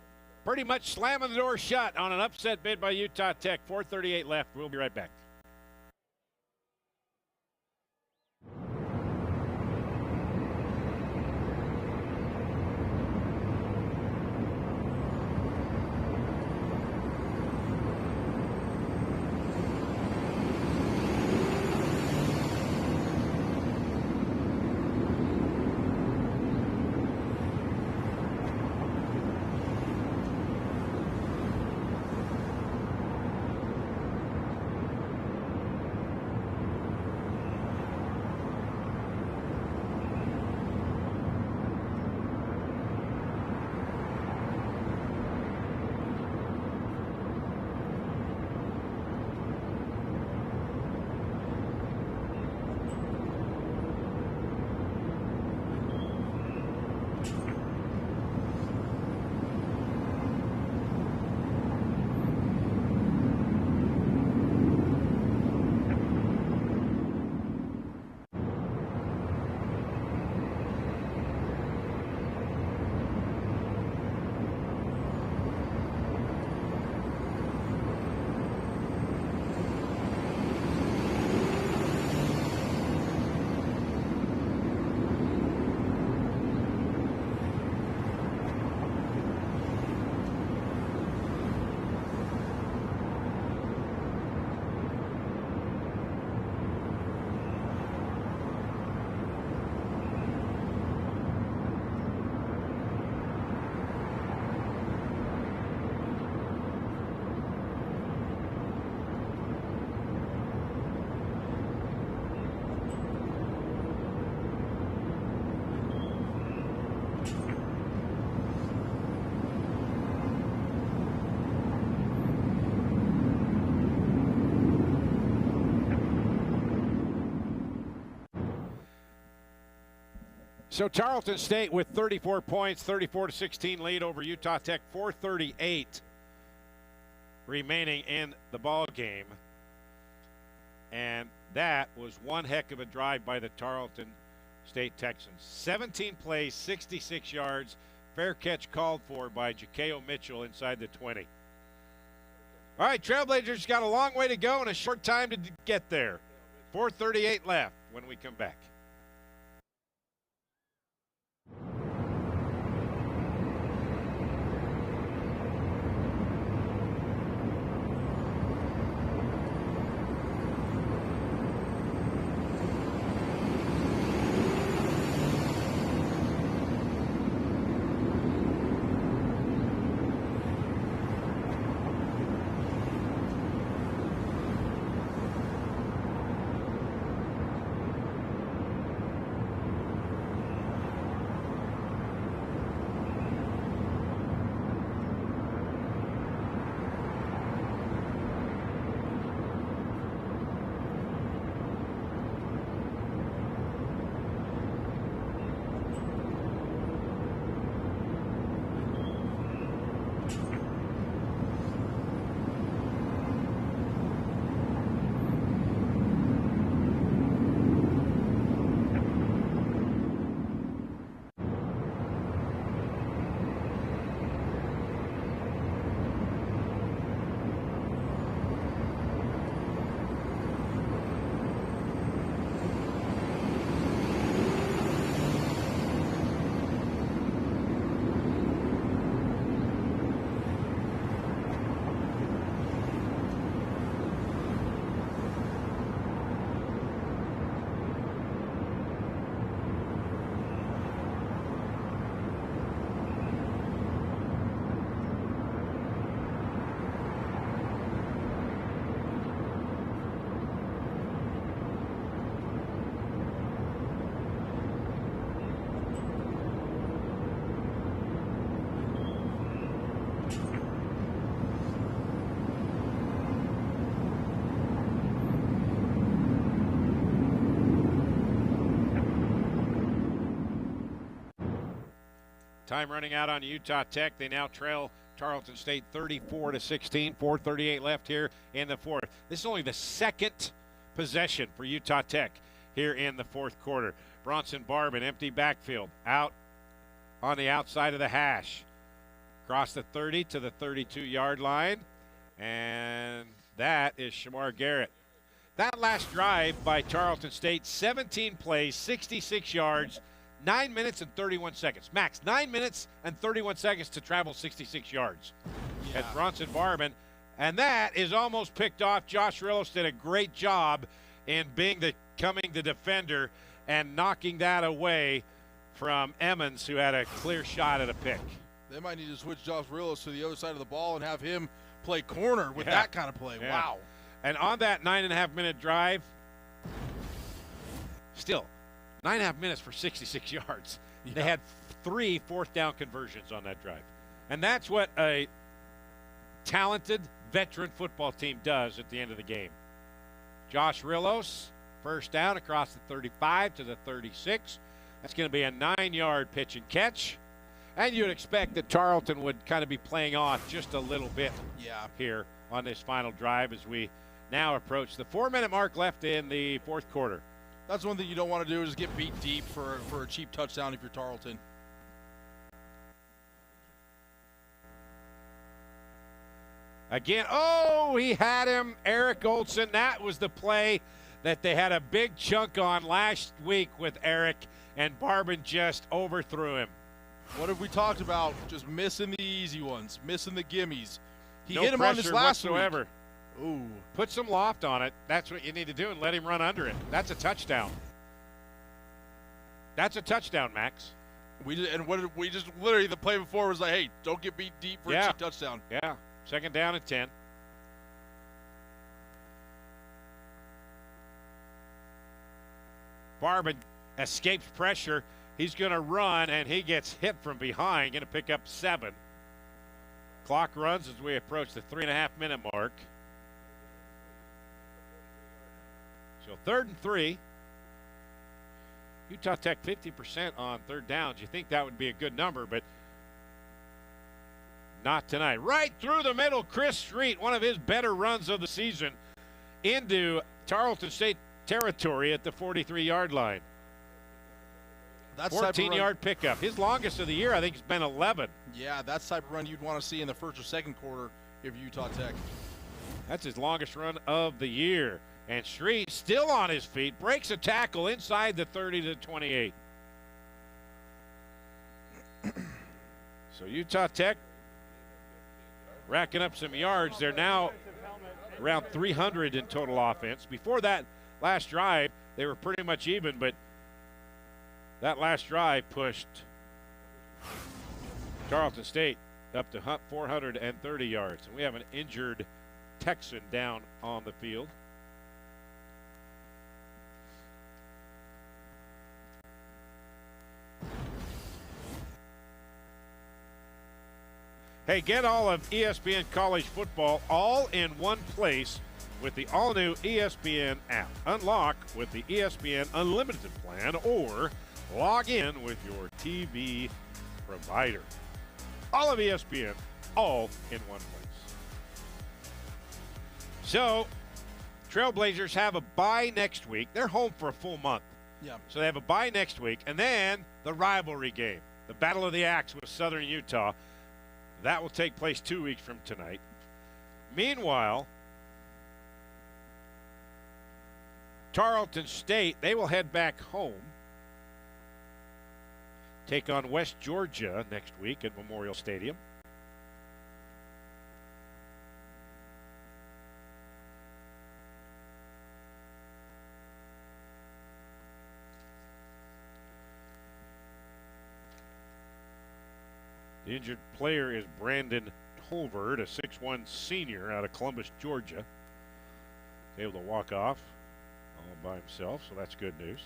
pretty much slamming the door shut on an upset bid by Utah Tech. 4:38 left. We'll be right back. So Tarleton State with 34 points, 34-16 lead over Utah Tech, 4:38 remaining in the ball game. And that was one heck of a drive by the Tarleton State Texans. 17 plays, 66 yards, fair catch called for by Jakeo Mitchell inside the 20. All right, Trailblazers got a long way to go and a short time to get there. 4:38 left when we come back. Time running out on Utah Tech. They now trail Tarleton State 34-16. 4:38 left here in the fourth. This is only the second possession for Utah Tech here in the fourth quarter. Bronson Barb, empty backfield, out on the outside of the hash. Across the 30 to the 32-yard line. And that is Shamar Garrett. That last drive by Tarleton State, 17 plays, 66 yards, 9 minutes and 31 seconds. Max, 9 minutes and 31 seconds to travel 66 yards. At Bronson Barban. And that is almost picked off. Josh Rillos did a great job in becoming the defender and knocking that away from Emmons, who had a clear shot at a pick. They might need to switch Josh Rillos to the other side of the ball and have him play corner with that kind of play. Yeah. Wow. And on that 9.5-minute drive, still 9.5 minutes for 66 yards. Yeah. They had 3 fourth-down conversions on that drive. And that's what a talented veteran football team does at the end of the game. Josh Rillos, first down across the 35 to the 36. That's going to be a 9-yard pitch and catch. And you'd expect that Tarleton would kind of be playing off just a little bit here on this final drive as we now approach the 4-minute mark left in the fourth quarter. That's one thing you don't want to do is get beat deep for a cheap touchdown if you're Tarleton. Again, he had him, Eric Olson. That was the play that they had a big chunk on last week with Eric, and Barban just overthrew him. What have we talked about? Just missing the easy ones, missing the gimmies. He no hit him on this last whatsoever. week. Ooh. Put some loft on it. That's what you need to do, and let him run under it. That's a touchdown. That's a touchdown, Max. We just literally the play before was like, hey, don't get beat deep for a cheap touchdown. Yeah. Second down and 10. Barban escapes pressure. He's going to run, and he gets hit from behind. Going to pick up 7. Clock runs as we approach the 3.5-minute mark. So 3rd and 3. Utah Tech 50% on third downs. You think that would be a good number, but not tonight. Right through the middle, Chris Street, one of his better runs of the season, into Tarleton State territory at the 43-yard line. That's 14-yard pickup. His longest of the year, I think, has been 11. Yeah, that's the type of run you'd want to see in the first or second quarter if Utah Tech. That's his longest run of the year. And Street still on his feet, breaks a tackle inside the 30 to 28. So Utah Tech racking up some yards. They're now around 300 in total offense. Before that last drive, they were pretty much even, but that last drive pushed Tarleton State up to 430 yards. And we have an injured Texan down on the field. Hey, get all of ESPN college football all in one place with the all-new ESPN app. Unlock with the ESPN Unlimited plan or log in with your TV provider. All of ESPN, all in one place. So, Trailblazers have a bye next week. They're home for a full month. Yeah. So they have a bye next week, and then the rivalry game, the Battle of the Axe with Southern Utah. That will take place 2 weeks from tonight. Meanwhile, Tarleton State, they will head back home, take on West Georgia next week at Memorial Stadium. The injured player is Brandon Tolvert, a 6'1 senior out of Columbus, Georgia. He's able to walk off all by himself, so that's good news.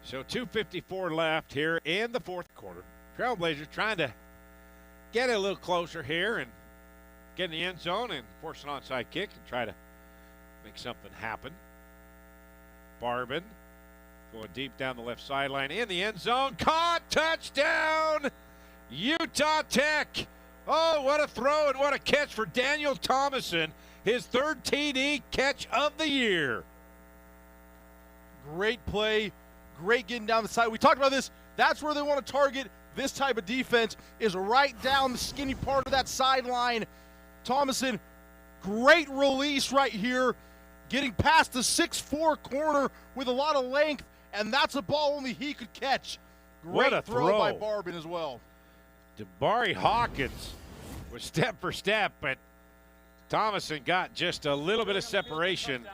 So 2:54 left here in the fourth quarter. Trailblazers trying to get a little closer here and get in the end zone and force an onside kick and try to make something happen. Barbin going deep down the left sideline in the end zone. Caught, touchdown, Utah Tech. Oh, what a throw and what a catch for Daniel Thomason. His third TD catch of the year. Great play, great getting down the side. We talked about this. That's where they want to target this type of defense, is right down the skinny part of that sideline. Thomason, great release right here, getting past the 6'4" corner with a lot of length, and that's a ball only he could catch. Great What a throw by Barbin as well. Jabari Hawkins was step for step, but Thomason got just a little bit of separation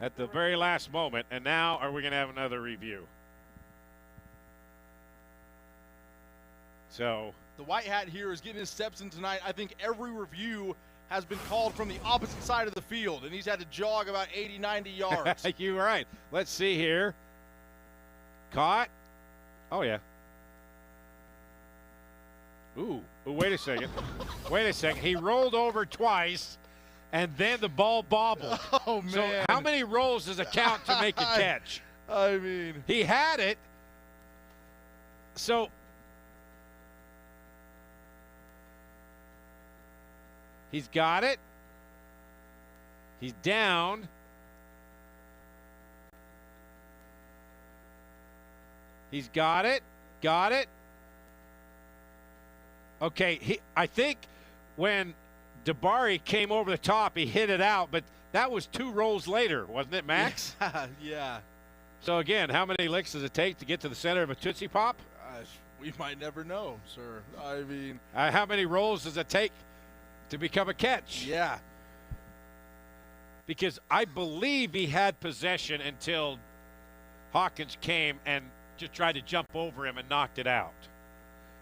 at the very last moment. And now are we going to have another review? So the white hat here is getting his steps in tonight. I think every review has been called from the opposite side of the field, and he's had to jog about 80, 90 yards. You're right. Let's see here. Caught. Oh, yeah. Ooh, wait a second. Wait a second. He rolled over twice, and then the ball bobbled. Oh, man. So how many rolls does it count to make a catch? I mean. He had it. So he's got it. He's down. He's got it. Got it. Okay, I think when Jabari came over the top, he hit it out, but that was 2 rolls later, wasn't it, Max? Yeah. So, again, how many licks does it take to get to the center of a Tootsie Pop? We might never know, sir. I mean. How many rolls does it take to become a catch? Yeah. Because I believe he had possession until Hawkins came and just tried to jump over him and knocked it out.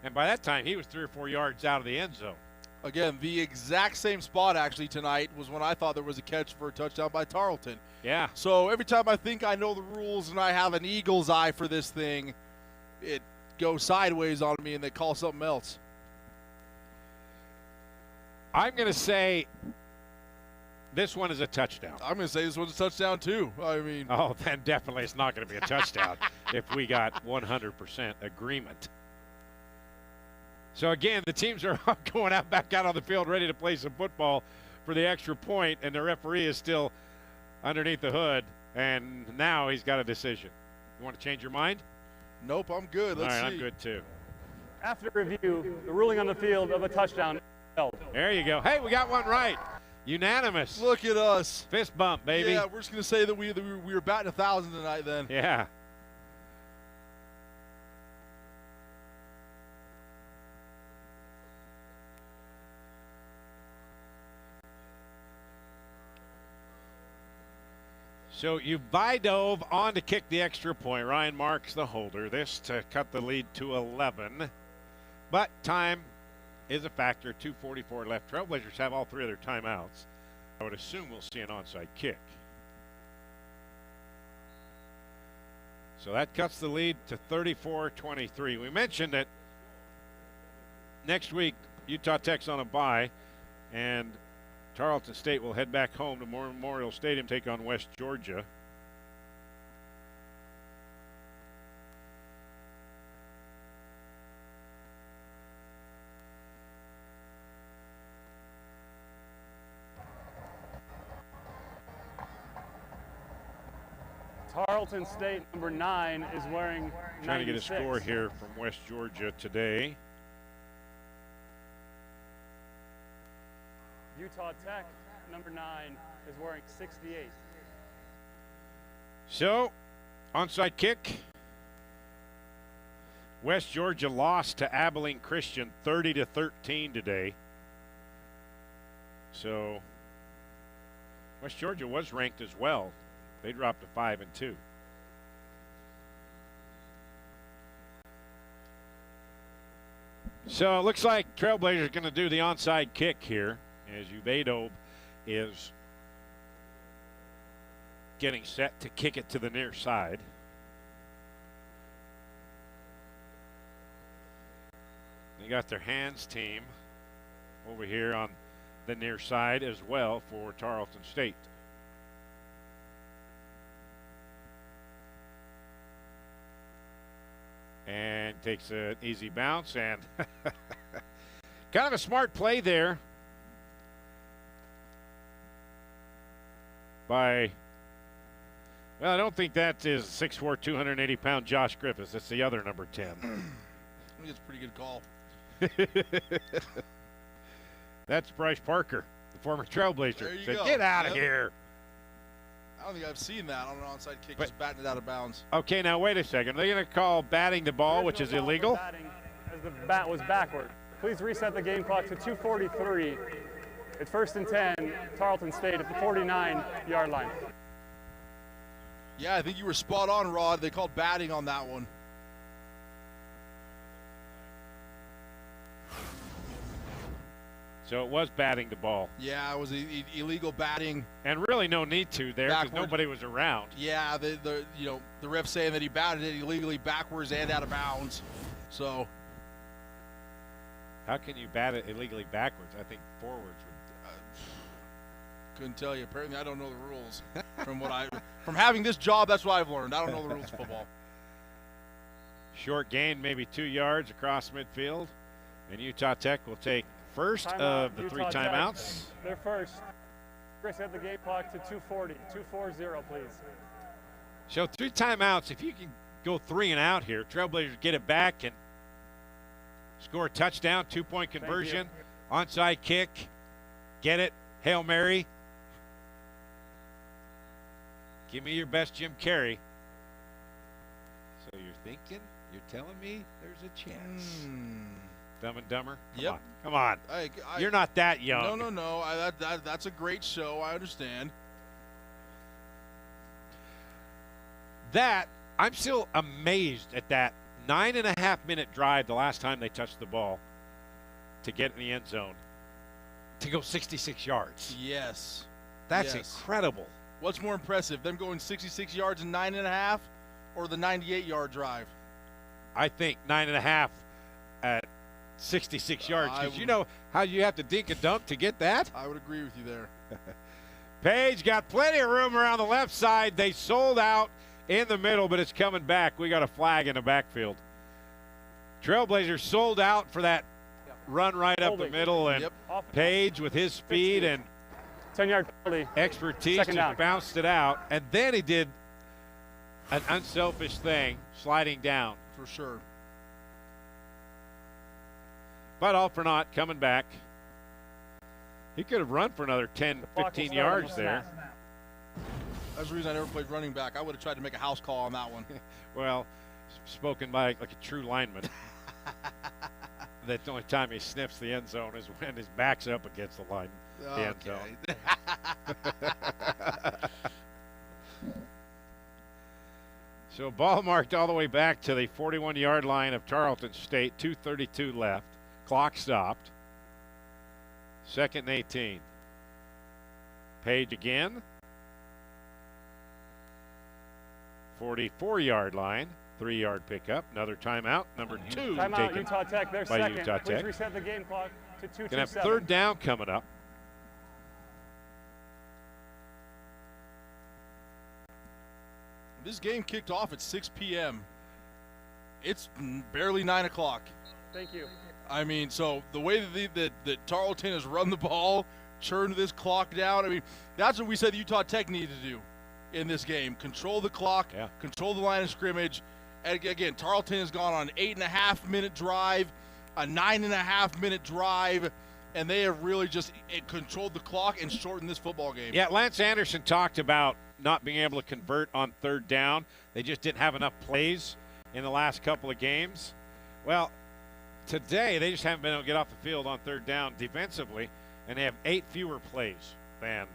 And by that time, he was 3 or 4 yards out of the end zone. Again, the exact same spot actually tonight was when I thought there was a catch for a touchdown by Tarleton. Yeah. So every time I think I know the rules and I have an eagle's eye for this thing, it goes sideways on me and they call something else. I'm going to say this one is a touchdown. I'm going to say this one's a touchdown too. I mean. Oh, then definitely it's not going to be a touchdown if we got 100% agreement. So, again, the teams are going back out on the field ready to play some football for the extra point, and the referee is still underneath the hood, and now he's got a decision. You want to change your mind? Nope, I'm good. Let's see. All right, I'm good too. After review, the ruling on the field of a touchdown held. There you go. Hey, we got one right. Unanimous. Look at us. Fist bump, baby. Yeah, we're just going to say that we were batting 1,000 tonight then. Yeah. So Ubaidov on to kick the extra point. Ryan Marks the holder. This to cut the lead to 11. But time is a factor. 2:44 left. Trailblazers have all 3 of their timeouts. I would assume we'll see an onside kick. So that cuts the lead to 34-23. We mentioned that next week Utah Tech's on a bye, and Tarleton State will head back home to Memorial Stadium, take on West Georgia. Tarleton State, number 9, is wearing 96. Trying to get a score here from West Georgia today. Utah Tech, number 9, is wearing 68. So, onside kick. West Georgia lost to Abilene Christian 30-13 today. So, West Georgia was ranked as well. They dropped to 5-2. So it looks like Trailblazers going to do the onside kick here as Ubaidov is getting set to kick it to the near side. They got their hands team over here on the near side as well for Tarleton State. takes an easy bounce, and kind of a smart play there by, well, I don't think that is 6'4", 280-pound Josh Griffiths. That's the other number 10. I think it's a pretty good call. That's Bryce Parker, the former Trailblazer. There you Said, go. get out of here. I don't think I've seen that on an onside kick, just batting it out of bounds. Okay, now wait a second. Are they going to call batting the ball, which is illegal? Batting, as the bat was backward. Please reset the game clock to 2:43. It's 1st and 10, Tarleton State at the 49-yard line. Yeah, I think you were spot on, Rod. They called batting on that one. So it was batting the ball. Yeah, it was illegal batting. And really no need to there because nobody was around. Yeah, the ref saying that he batted it illegally backwards and out of bounds. So how can you bat it illegally backwards? I think forwards would. Couldn't tell you. Apparently, I don't know the rules. From having this job, that's what I've learned. I don't know the rules of football. Short gain, maybe 2 yards across midfield, and Utah Tech will take first of the Utah 3 timeouts. They're first. Reset the game clock to 2:40. 2:40, please. So 3 timeouts. If you can go 3 and out here, Trailblazers get it back and score a touchdown, 2-point conversion, onside kick, get it, Hail Mary. Give me your best Jim Carrey. So you're thinking, you're telling me there's a chance. Dumb and Dumber? Come on. You're not that young. No. That's a great show. I understand. I'm still amazed at that 9.5-minute drive the last time they touched the ball to get in the end zone to go 66 yards. Yes. That's incredible. What's more impressive, them going 66 yards in 9.5 or the 98-yard drive? I think 9.5 at 66 yards, because you know how you have to dink a dunk to get that? I would agree with you there. Page got plenty of room around the left side. They sold out in the middle, but it's coming back. We got a flag in the backfield. Trailblazers sold out for that run right up the middle, and Page with his speed and 10-yard penalty. Expertise just bounced it out, and then he did an unselfish thing, sliding down. For sure. But all for naught, coming back. He could have run for another 10, 15 yards there. That's the reason I never played running back. I would have tried to make a house call on that one. Well, spoken by like a true lineman. That's the only time he sniffs the end zone is when his back's up against the line. The end zone. So ball marked all the way back to the 41-yard line of Tarleton State. 2:32 left. Clock stopped. 2nd and 18. Page again. 44-yard line. 3-yard pickup. Another timeout. Number 2 timeout, taken Utah Tech. They're by second. Utah Please Tech. reset the game clock to 2:27. Gonna have 3rd down coming up. This game kicked off at 6 p.m. It's barely 9 o'clock. Thank you. I mean, so the way that Tarleton has run the ball, churned this clock down, I mean, that's what we said Utah Tech needed to do in this game. Control the clock, control the line of scrimmage. And again, Tarleton has gone on an 8.5-minute drive, a 9.5-minute drive, and they have really just controlled the clock and shortened this football game. Yeah, Lance Anderson talked about not being able to convert on 3rd down. They just didn't have enough plays in the last couple of games. Well, today they just haven't been able to get off the field on 3rd down defensively, and they have 8 fewer plays than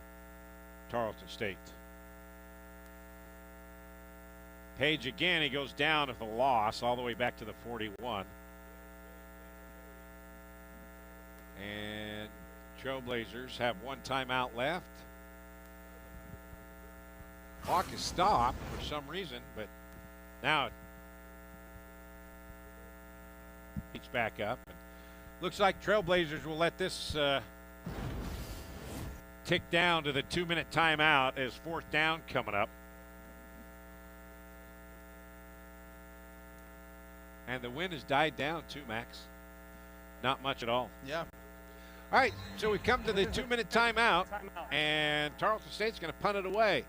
Tarleton State. Page again, he goes down with a loss all the way back to the 41. And Trailblazers have 1 timeout left. Clock is stopped for some reason, but now it's back up. Looks like Trailblazers will let this tick down to the 2-minute timeout as 4th down coming up. And the wind has died down too, Max. Not much at all. Yeah. All right, so we come to the 2-minute timeout, and Tarleton State's going to punt it away.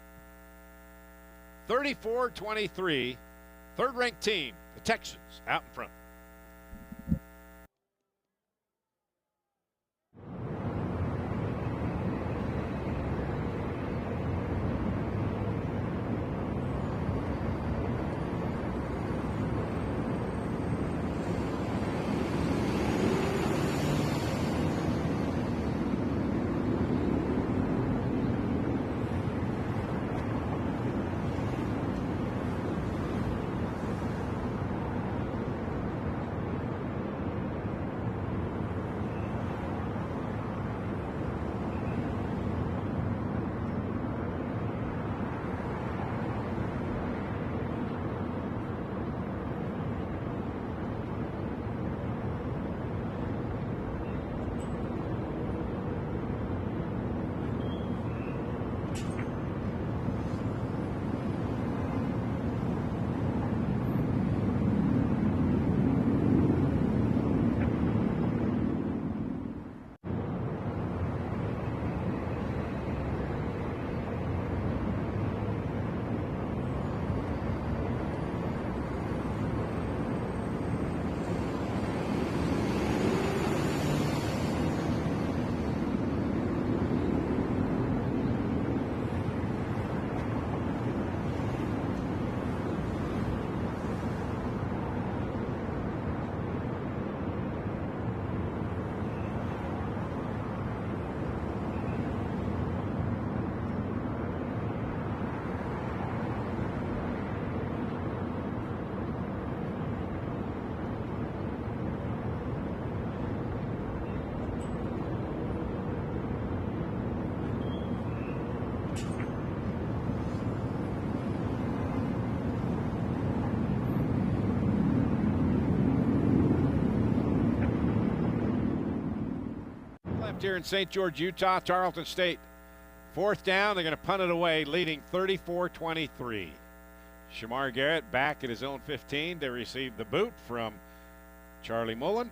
34-23, third-ranked team, the Texans, out in front. Here in St. George, Utah, Tarleton State. Fourth down, they're going to punt it away, leading 34-23. Shamar Garrett back at his own 15 to receive the boot from Charlie Mullen.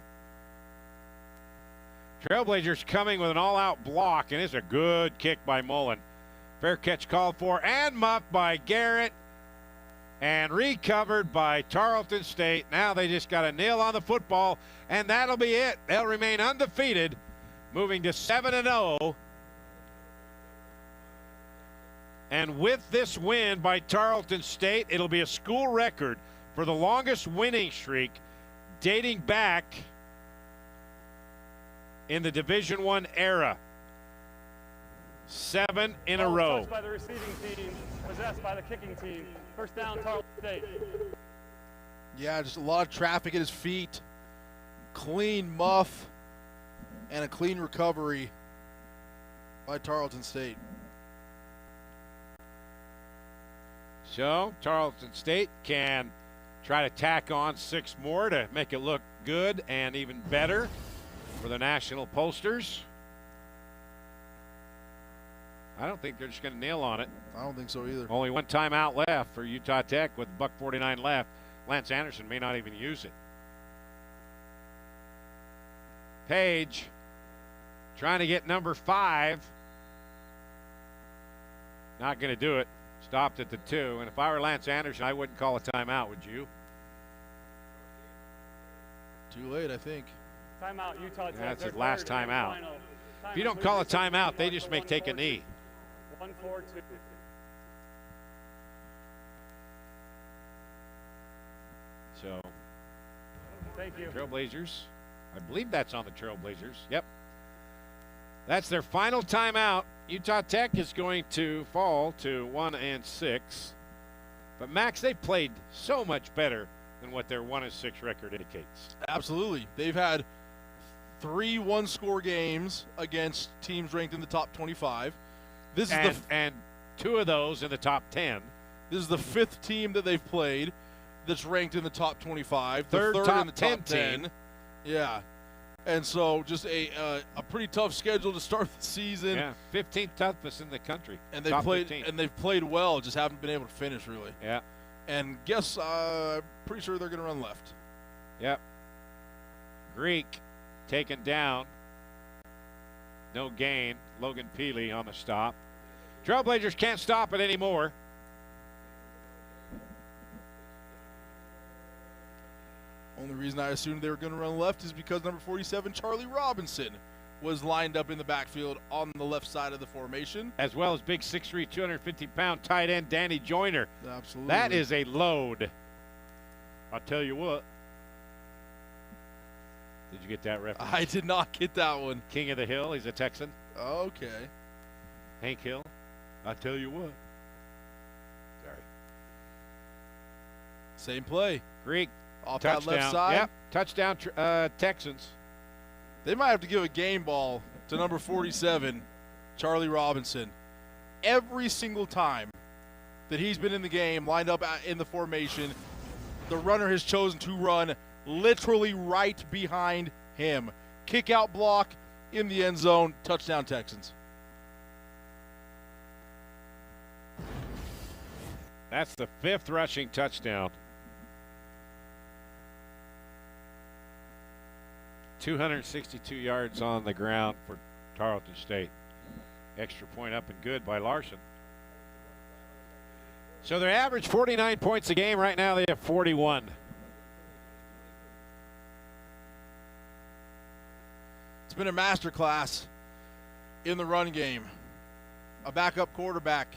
Trailblazers coming with an all-out block, and it's a good kick by Mullen. Fair catch called for and muffed by Garrett and recovered by Tarleton State. Now they just got a nail on the football, and that'll be it. They'll remain undefeated, moving to 7-0. And with this win by Tarleton State, it'll be a school record for the longest winning streak dating back in the Division I era. 7 in a row. Touched by the receiving team, possessed by the kicking team. First down, Tarleton State. Yeah, just a lot of traffic at his feet. Clean muff and a clean recovery by Tarleton State. So Tarleton State can try to tack on 6 more to make it look good and even better for the national posters. I don't think they're just going to nail on it. I don't think so either. Only one timeout left for Utah Tech with $1:49 left. Lance Anderson may not even use it. Page trying to get number 5. Not going to do it. Stopped at the 2. And if I were Lance Anderson, I wouldn't call a timeout, would you? Too late, I think. Timeout, Utah Tech. That's his last timeout. If you don't call a timeout, they just may take a knee. 1-4-2. So, thank you. Trailblazers. I believe that's on the Trailblazers. Yep. That's their final timeout. Utah Tech is going to fall to 1-6. But Max, they played so much better than what their 1-6 record indicates. Absolutely. They've had 3 one-score games against teams ranked in the top 25. This is and 2 of those in the top 10. This is the 5th team that they've played that's ranked in the top 25. Third in the top top 10. Yeah. And so just a pretty tough schedule to start the season. Yeah, 15th toughest in the country. And they've played well, just haven't been able to finish really. Yeah. And I'm pretty sure they're going to run left. Yep. Greek taken down. No gain. Logan Peely on the stop. Trailblazers can't stop it anymore. Only reason I assumed they were going to run left is because number 47, Charlie Robinson, was lined up in the backfield on the left side of the formation. As well as big 6'3", 250-pound tight end Danny Joyner. Absolutely. That is a load. I'll tell you what. Did you get that reference? I did not get that one. King of the Hill. He's a Texan. Okay. Hank Hill. I'll tell you what. Sorry. Same play. Greek. Off touchdown. That left side. Yep. Touchdown Texans. They might have to give a game ball to number 47, Charlie Robinson. Every single time that he's been in the game, lined up in the formation, the runner has chosen to run literally right behind him. Kick out block in the end zone, touchdown Texans. That's the 5th rushing touchdown. 262 yards on the ground for Tarleton State. Extra point up and good by Larson. So they average 49 points a game. Right now they have 41. It's been a masterclass in the run game. A backup quarterback.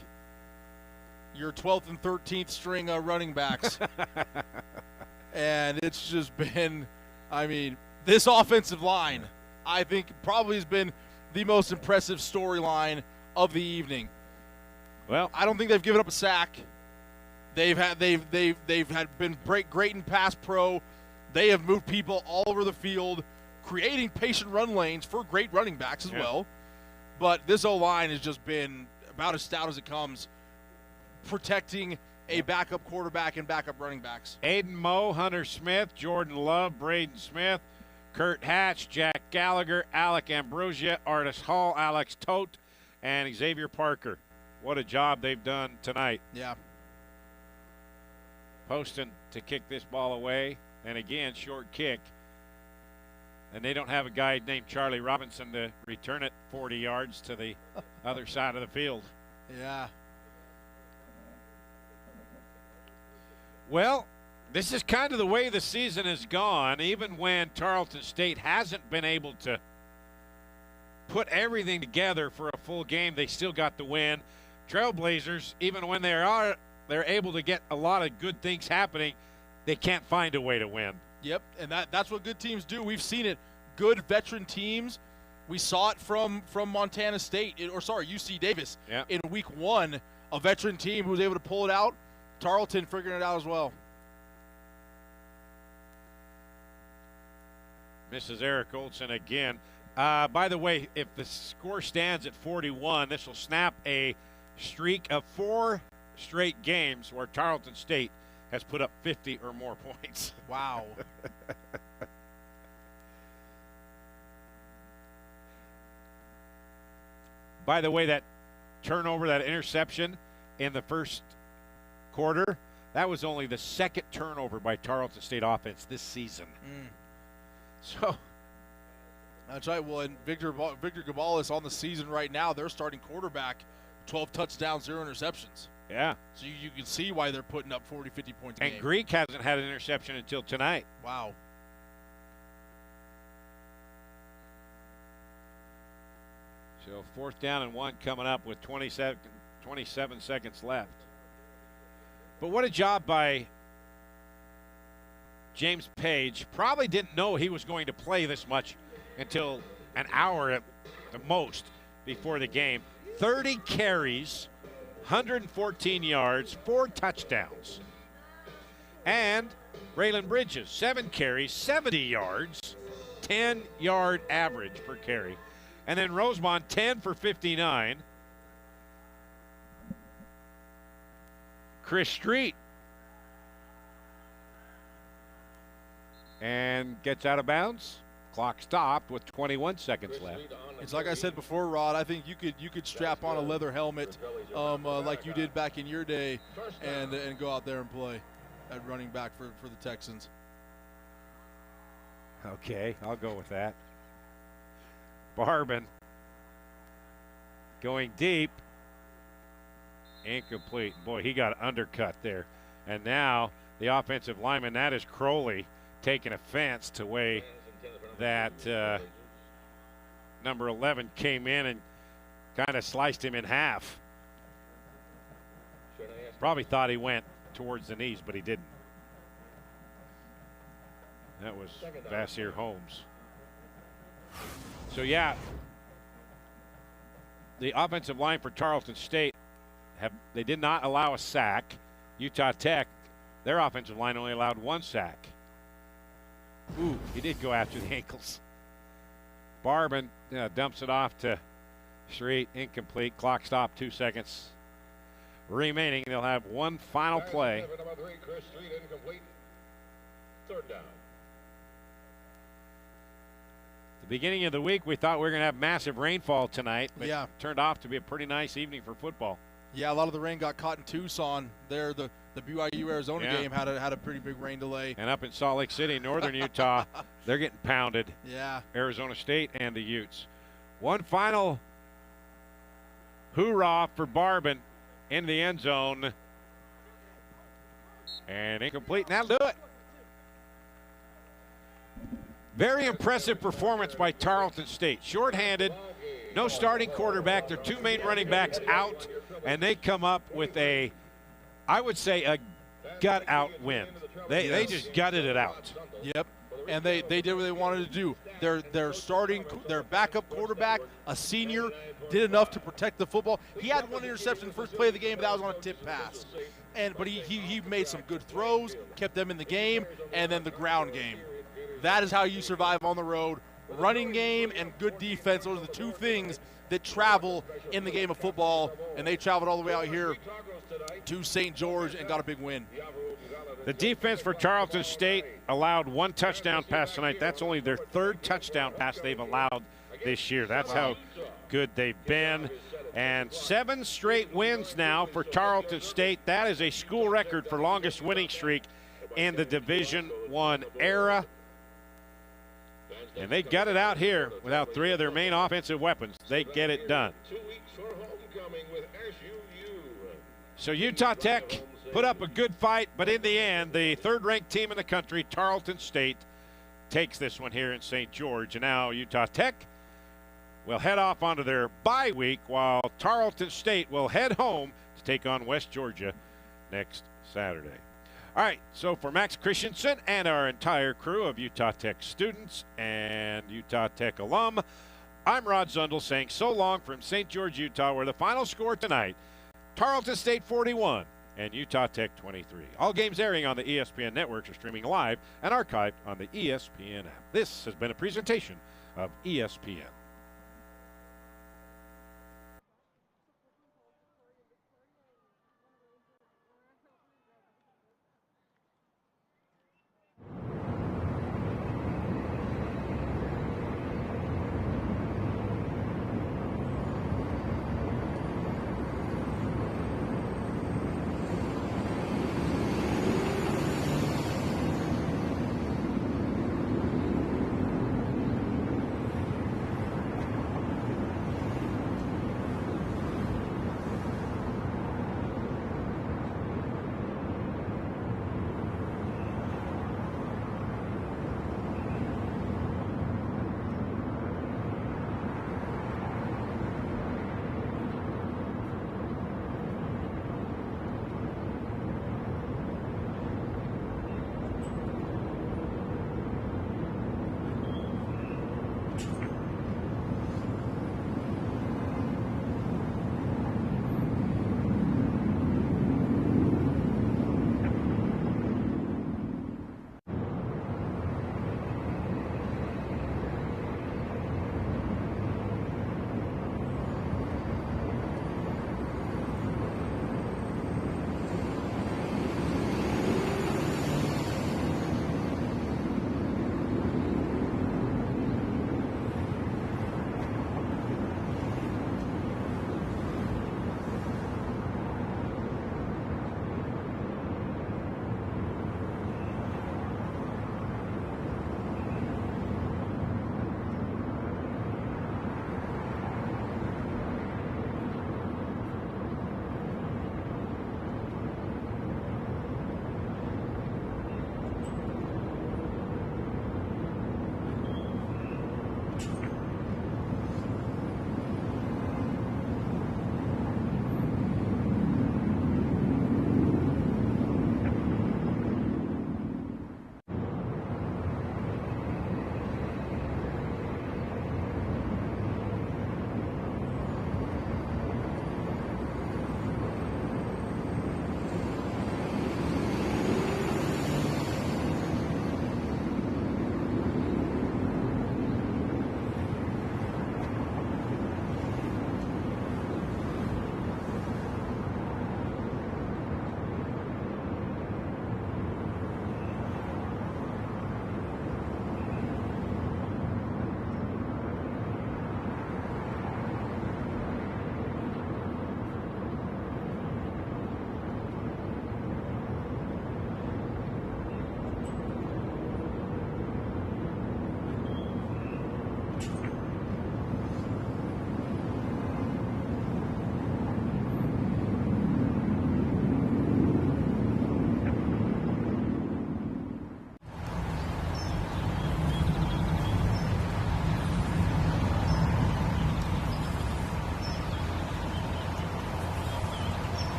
Your 12th and 13th string running backs. And it's just been, I mean, this offensive line, I think, probably has been the most impressive storyline of the evening. Well, I don't think they've given up a sack. They've been great in pass pro. They have moved people all over the field, creating patient run lanes for great running backs as well. But this O-line has just been about as stout as it comes, protecting a backup quarterback and backup running backs. Aiden Moe, Hunter Smith, Jordan Love, Braden Smith, Kurt Hatch, Jack Gallagher, Alec Ambrosia, Artis Hall, Alex Tote, and Xavier Parker. What a job they've done tonight. Yeah. Poston to kick this ball away. And again, short kick. And they don't have a guy named Charlie Robinson to return it 40 yards to the other side of the field. Yeah. Well, this is kind of the way the season has gone. Even when Tarleton State hasn't been able to put everything together for a full game, they still got the win. Trailblazers, even when they're able to get a lot of good things happening, they can't find a way to win. Yep, and that's what good teams do. We've seen it. Good veteran teams. We saw it from Montana State, UC Davis in week 1. A veteran team who was able to pull it out. Tarleton figuring it out as well. Mrs. Eric Olson again. By the way, if the score stands at 41, this will snap a streak of 4 straight games where Tarleton State has put up 50 or more points. Wow. By the way, that turnover, that interception in the first quarter, that was only the 2nd turnover by Tarleton State offense this season. So that's right. Well, and Victor Gabales on the season right now, their starting quarterback, 12 touchdowns, 0 interceptions. Yeah. So you can see why they're putting up 40, 50 points a game. And Greek hasn't had an interception until tonight. Wow. So 4th down and 1 coming up with 27 seconds left. But what a job by James Page. Probably didn't know he was going to play this much until an hour at the most before the game. 30 carries, 114 yards, 4 touchdowns. And Braylon Bridges, 7 carries, 70 yards, 10-yard average per carry. And then Rosemont, 10 for 59. Chris Street. And gets out of bounds. Clock stopped with 21 seconds left. It's like I said before, Rod. I think you could strap on a leather helmet like you did back in your day and go out there and play at running back for the Texans. Okay, I'll go with that. Barbin going deep. Incomplete. Boy, he got undercut there. And now the offensive lineman, that is Crowley, taking offense to way that number 11 came in and kind of sliced him in half. Probably thought he went towards the knees, but he didn't. That was Vassir Holmes. So, yeah, the offensive line for Tarleton State, they did not allow a sack. Utah Tech, their offensive line only allowed 1 sack. Ooh, he did go after the ankles. Barbin dumps it off to Street, incomplete. Clock stop, 2 seconds remaining. They'll have one final play. Number 3, Chris Street, incomplete. 3rd down. The beginning of the week, we thought we were going to have massive rainfall tonight, but yeah, it turned off to be a pretty nice evening for football. Yeah, a lot of the rain got caught in Tucson. There, the BYU-Arizona game had a pretty big rain delay. And up in Salt Lake City, northern Utah, they're getting pounded. Yeah. Arizona State and the Utes. One final hoorah for Barbin in the end zone. And incomplete, and that'll do it. Very impressive performance by Tarleton State. Short-handed, no starting quarterback. Their 2 main running backs out, and they come up with a, I would say, a gut-out win. They just gutted it out. Yep, and they did what they wanted to do. Their backup quarterback, a senior, did enough to protect the football. He had 1 interception the first play of the game, but that was on a tip pass. But he made some good throws, kept them in the game, and then the ground game. That is how you survive on the road. Running game and good defense, those are the 2 things that travel in the game of football, and they traveled all the way out here to St. George and got a big win. The defense for Tarleton State allowed 1 touchdown pass tonight. That's only their 3rd touchdown pass they've allowed this year. That's how good they've been. And 7 straight wins now for Tarleton State. That is a school record for longest winning streak in the Division I era. And they got it out here without 3 of their main offensive weapons. They get it done. So Utah Tech put up a good fight, but in the end, the 3rd-ranked team in the country, Tarleton State, takes this one here in St. George. And now Utah Tech will head off onto their bye week, while Tarleton State will head home to take on West Georgia next Saturday. All right, so for Max Christensen and our entire crew of Utah Tech students and Utah Tech alum, I'm Rod Zundel saying so long from St. George, Utah, where the final score tonight, Tarleton State 41 and Utah Tech 23. All games airing on the ESPN networks are streaming live and archived on the ESPN app. This has been a presentation of ESPN.